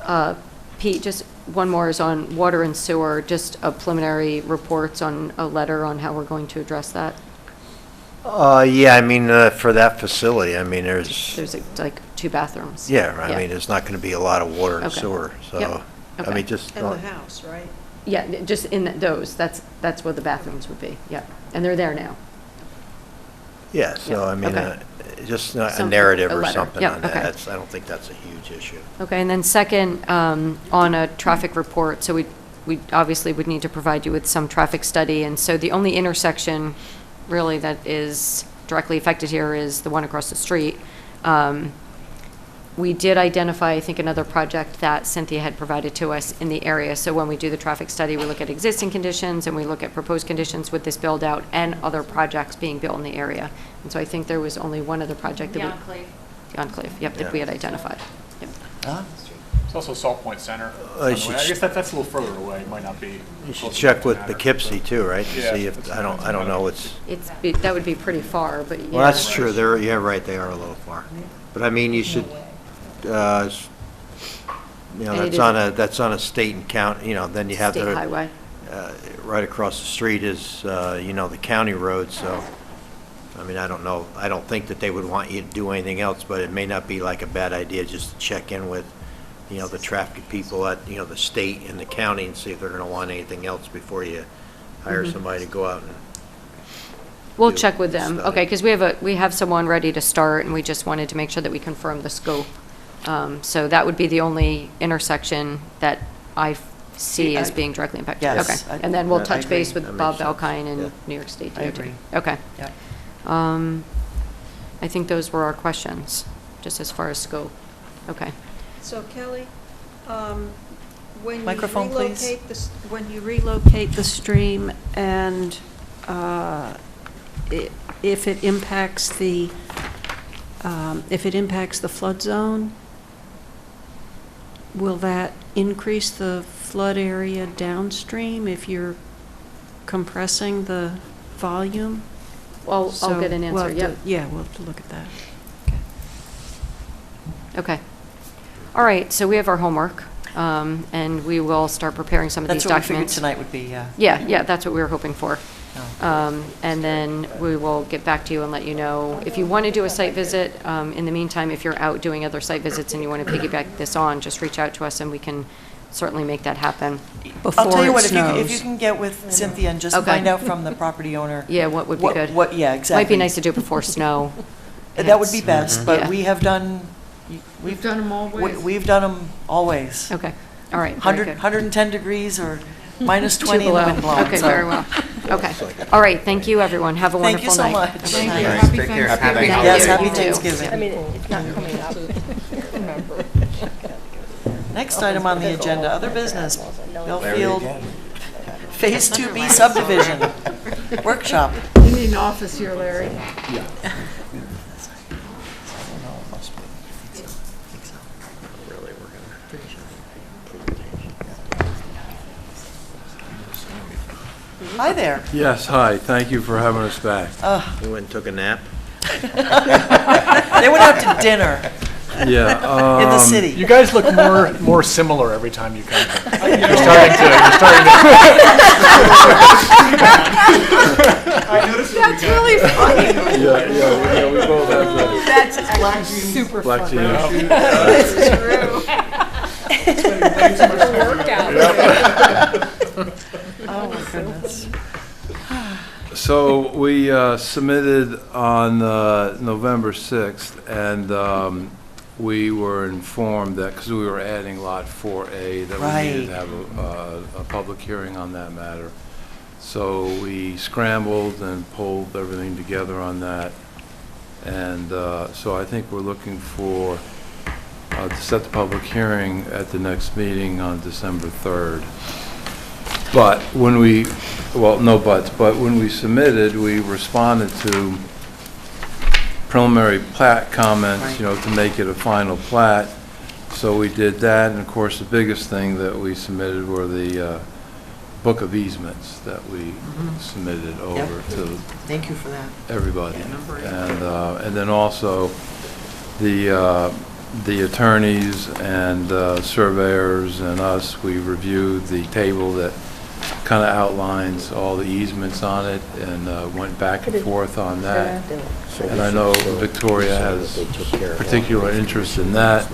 could. Pete, just one more is on water and sewer, just a preliminary reports on a letter on how we're going to address that. Yeah, I mean, for that facility, I mean, There's like 2 bathrooms. yeah, I mean, there's not going to be a lot of water and Okay. sewer, so, Yep. I Okay. mean, just. And the house, right? Yeah, just in those, that's where the bathrooms would be, yeah. And they're there now. Yeah, so I mean, Okay. just a Some- narrative a or letter. something Yep, on that. okay. I don't think that's a huge issue. Okay, and then second, on a traffic report, so we obviously would need to provide you with some traffic study, and so the only intersection really that is directly affected here is the one across the street. We did identify, I think, another project that Cynthia had provided to us in the area, so when we do the traffic study, we look at existing conditions, and we look at proposed conditions with this build-out and other projects being built in the area. And so I think there was only one other project that The we... Enclave. The Enclave, yep, that we had identified. Yep. It's also Salt Point Center. I I should- guess that's a little further away, it might not be. You should close check enough to with matter. Poughkeepsie too, right? To Yeah, see if, I don't know, That would be pretty far, but yeah. well, that's true, yeah, right, they are a little far. But I mean, you should, you know, And it that's on a state and county, you know, then you have State the. highway. Right across the street is, you know, the county road, so, I mean, I don't know, I don't think that they would want you to do anything else, but it may not be like a bad idea just to check in with, you know, the traffic people at, you know, the state and the county and see if they're gonna want anything else before you hire Mhm. somebody to go out and. We'll do check with the them, study. okay, because we have someone ready to start, and we just wanted to make sure that we confirm the scope. So that would be the only intersection that I see as being directly impacted. Yes, Okay, I- and then we'll I touch agree. base That with makes Bob sense. Valkine and Yeah. New York State I DOT. agree. Okay. Yep. I think those were our questions, just as far as scope. Okay. So Kelly, when you Microphone, please. relocate when you relocate the stream and if it impacts the flood zone, will that increase the flood area downstream if you're compressing the volume? Well, I'll get an we'll answer, have yep. to- Yeah, we'll have to look at that. Okay. All right, so we have our homework, and we will start preparing some of these That's what we figured documents. tonight would be, yeah. Yeah, that's what we were hoping for. And then we will get back to you and let you know. If you want to do a site visit, in the meantime, if you're out doing other site visits and you want to piggyback this on, just reach out to us and we can certainly make that happen. I'll tell you it what, if you snows. can get with Cynthia and just Okay. find out from the property owner. Yeah, what would be good? Yeah, exactly. Might be nice to do it before snow. That would be best, but Yeah. we have done. We've done them always. We've done them always. Okay, all right, very 100, good. 110 degrees or minus Two 20 in the below. wind blowing. Okay, so- very well. Okay, all right, thank you, everyone. Have a Thank you wonderful so night. much. Thank you. Nice. Happy Take care. Thanksgiving. Happy Yes, you. happy You too. Thanksgiving. I mean, it's not coming up. Next item on the agenda, other business. Bellfield Phase 2B subdivision workshop. You need an office here, Larry. Hi there. Yes, hi, thank you for having us back. You went and took a nap? They went out to dinner Yeah. in the city. You guys look more similar every time you come here. You're That's really funny. Yeah, we both have the That's actually super black funny. jeans. That's true. Workout. Oh, my goodness. So we submitted on November 6th, and we were informed that, because we were adding Lot 4A, that we needed to have a public hearing on that matter. So we scrambled and pulled everything together on that. And so I think we're looking for, to set the public hearing at the next meeting on December 3rd. But when we, well, no buts, but when we submitted, we responded to preliminary plat comments, you know, to make it a final plat. So we did that, and of course, the biggest thing that we submitted were the book of easements that we submitted over to Thank you for that. everybody. And then also the attorneys and surveyors and us, we reviewed the table that kind of outlines all the easements on it and went back and forth on that. And I know Victoria has particular interest in that.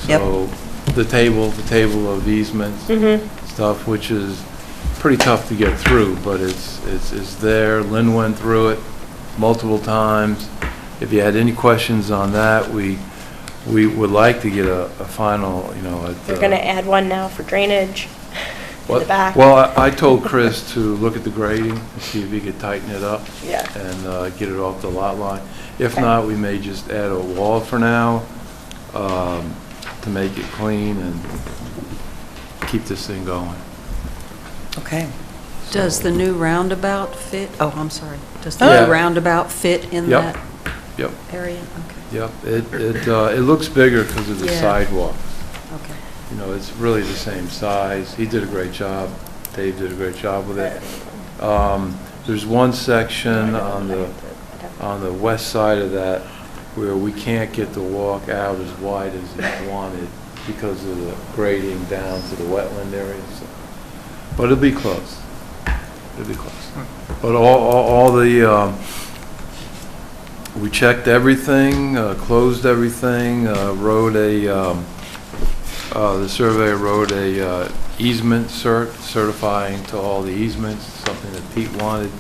So the table of easements stuff, which is pretty tough to get through, but it's there. Lynn went through it multiple times. if you had any questions on that, we would like to get a final, you know. You're going to add one now for drainage in the back? Well, I told Chris to look at the grading and see if he could tighten it up. Yeah. And get it off the lot line. If Okay. not, we may just add a wall for now to make it clean and keep this thing going. Okay. Does the new roundabout fit? Oh, I'm sorry. Does the Yeah. new roundabout fit in Yep. that Yep. area? Okay. Yep. It looks bigger because of the Yeah. sidewalk. Okay. You know, it's really the same size. He did a great job. Dave did a great job with it. There's one section on the west side of that where we can't get the walk out as wide as he wanted because of the grading down to the wetland area. So. But it'll be close. It'll be close. But all the, we checked everything, closed everything, the surveyor wrote a easement certifying to all the easements, something that Pete wanted,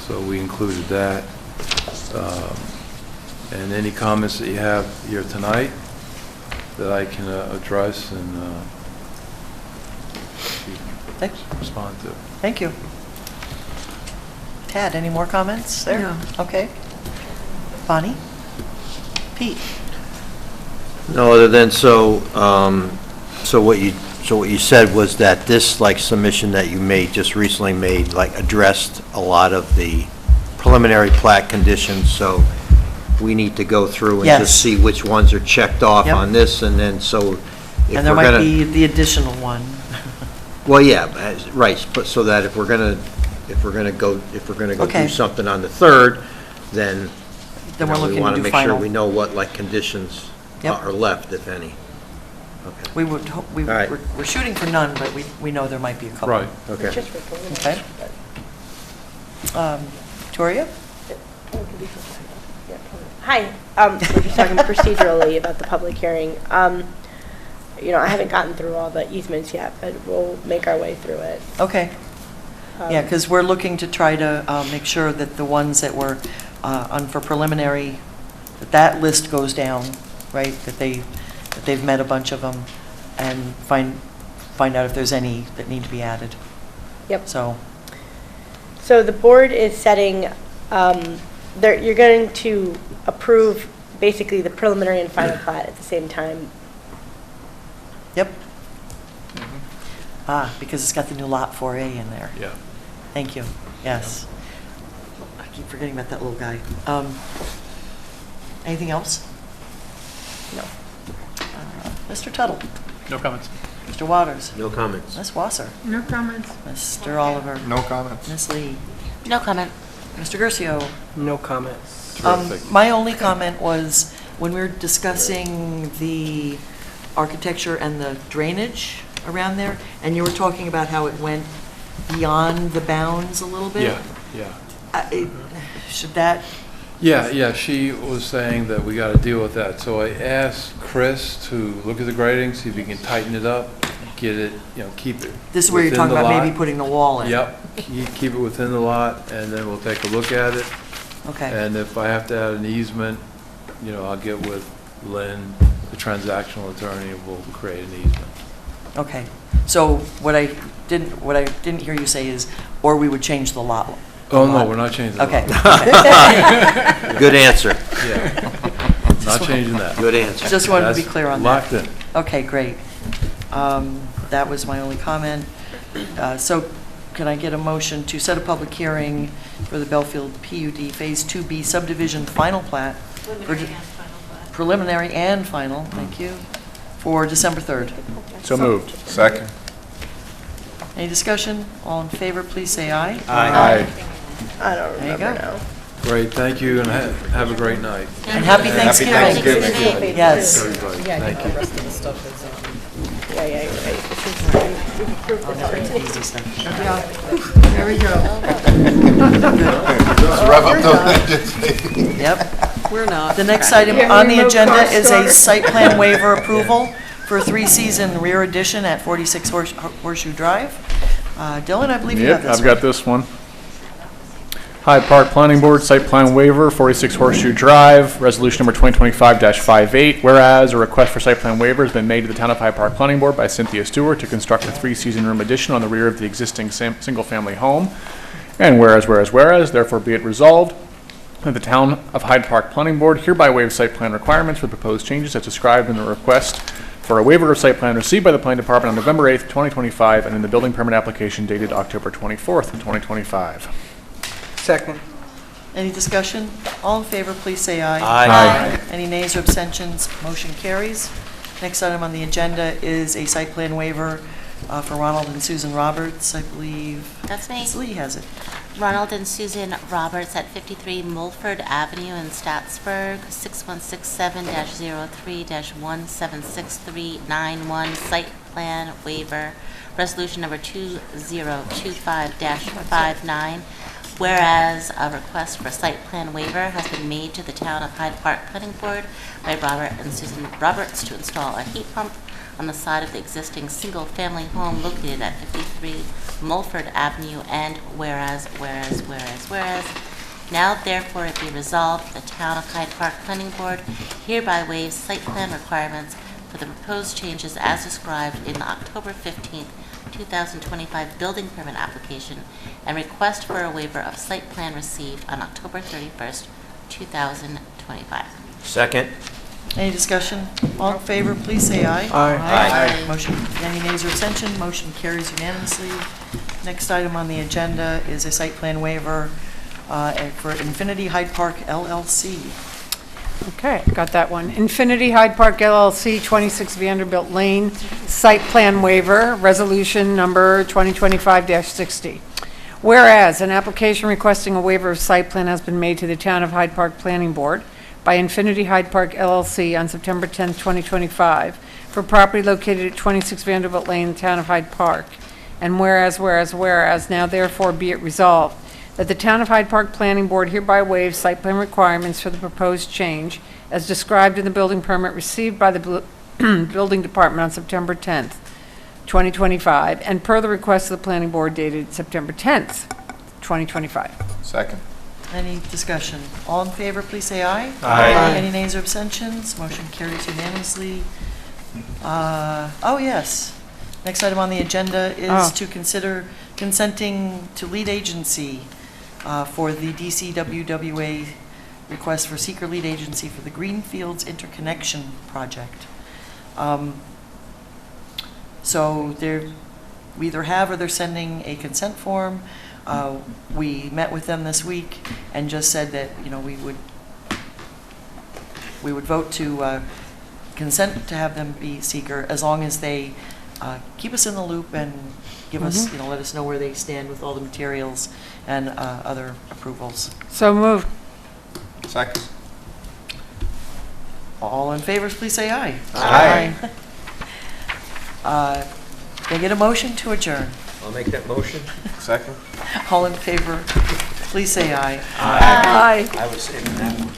so we included that. And any comments that you have here tonight that I can address and respond to. Thank you. Tad, any more comments there? No. Okay. Bonnie? Pete? No, other than, so what you said was that this, like, submission that you made, just recently made, like, addressed a lot of the preliminary plat conditions, so we need to go through and Yes. just see which ones are checked off Yep. on this, and then, so if And there we're might gonna... be the additional one. Well, yeah, right, but so that if we're gonna go Okay. do something on the 3rd, then Then we're looking we want to to do make sure final. we know what, like, conditions Yep. are left, if any. Okay. We would hope, All right. we're shooting for none, but we know there might be a couple. Right. Okay. Okay. Toria? Hi, we're just talking procedurally about the public hearing. You know, I haven't gotten through all the easements yet, but we'll make our way through it. Okay. Yeah, because we're looking to try to make sure that the ones that were on for preliminary, that list goes down, right? That they've met a bunch of them, and find out if there's any that need to be added. Yep. So, So the board is setting, you're going to approve basically the preliminary and final plat at the same time. yep. Because it's got the new lot 4A in there. Yeah. Thank you. Yes. I keep forgetting about that little guy. Anything else? No. Mr. Tuttle? No comments. Mr. Waters? No comments. Ms. Wasser? No comments. Mr. Oliver? No comments. Ms. Lee? No comment. Mr. Gercio? No comments. Terrific. My only comment was when we were discussing the architecture and the drainage around there, and you were talking about how it went beyond the bounds a little bit. Yeah. Should that, Yeah, she was saying that we got to deal with that. So I asked Chris to look at the grading, see if he can tighten it up, get it, keep it. this is where you're within talking the about maybe lot. putting the wall in? Yep, keep it within the lot, and then we'll take a look at it. Okay, And if I have to add an easement, I'll get with Lynn, the transactional attorney, and we'll create an easement. okay. So what I didn't hear you say is, or we would change the lot. Oh, no, we're not changing the lot. Okay. Good answer. Yeah. Not changing that. Good answer. Just wanted to be That's clear on that. locked in. Okay, great. That was my only comment. So can I get a motion to set a public hearing for the Belfield PUD Phase 2B subdivision final plat? Preliminary and final, thank you, for December 3rd. So moved. Second. Any discussion? All in favor, please say aye. Aye. I don't There you remember go. now. Great, thank you, and have a great night. And happy Thanksgiving. Thanksgiving. Yes. Everybody, Yeah, I thank think you. the rest of the stuff is, Yeah, you're right. We've approved Oh, no, this it's easy stuff. There we go. Let's rev up those engines. Yep. We're not. The next item Yeah, on the remote agenda car is a starter. site plan waiver approval for a 3-season rear addition at 46 Horseshoe Drive. Dylan, I believe you have Yep, this I've one. got this one. Hyde Park Planning Board Site Plan Waiver, 46 Horseshoe Drive, Resolution Number 2025-58. Whereas a request for site plan waiver has been made to the Town of Hyde Park Planning Board by Cynthia Stewart to construct a 3-season room addition on the rear of the existing single-family home. And whereas, therefore be it resolved that the Town of Hyde Park Planning Board hereby waives site plan requirements for the proposed changes as described in the request for a waiver of site plan received by the Planning Department on November 8th, 2025, and in the building permit application dated October 24th, 2025. Second. Any discussion? All in favor, please say aye. Aye. Any nays or abstentions? Motion carries. Next item on the agenda is a site plan waiver for Ronald and Susan Roberts, I believe. That's me. Ms. Lee has it. Ronald and Susan Roberts at 53 Mulford Avenue in Statsburg, 6167-03-1763991, site plan waiver, resolution number 2025-59. Whereas a request for site plan waiver has been made to the Town of Hyde Park Planning Board by Robert and Susan Roberts to install a heat pump on the side of the existing single-family home located at 53 Mulford Avenue, and whereas, now therefore it be resolved, the Town of Hyde Park Planning Board hereby waives site plan requirements for the proposed changes as described in the October 15th, 2025 building permit application and request for a waiver of site plan received on October 31st, 2025. Second. Any discussion? All in favor, please say aye. Aye. Motion, any nays or abstention? Motion carries unanimously. Next item on the agenda is a site plan waiver for Infinity Hyde Park LLC. Okay, got that one. Infinity Hyde Park LLC, 26 Vanderbilt Lane, site plan waiver, resolution number 2025-60. Whereas an application requesting a waiver of site plan has been made to the Town of Hyde Park Planning Board by Infinity Hyde Park LLC on September 10, 2025, for property located at 26 Vanderbilt Lane, the Town of Hyde Park. And whereas, now therefore be it resolved that the Town of Hyde Park Planning Board hereby waives site plan requirements for the proposed change as described in the building permit received by the Building Department on September 10th, 2025, and per the request of the Planning Board dated September 10th, 2025. Second. Any discussion? All in favor, please say aye. Aye. Any nays or abstentions? Motion carries unanimously. Oh, yes. Next item on the agenda is to consider consenting to lead agency for the DCWWA request for seeker lead agency for the Greenfields Interconnection Project. So we either have or they're sending a consent form. We met with them this week and just said that, you know, we would vote to consent to have them be seeker as long as they keep us in the loop and give us, you know, let us know where they stand with all the materials and other approvals. So moved. Second. All in favor, please say aye. Aye. Can I get a motion to adjourn? I'll make that motion. Second. All in favor, please say aye. Aye. I was saving that one.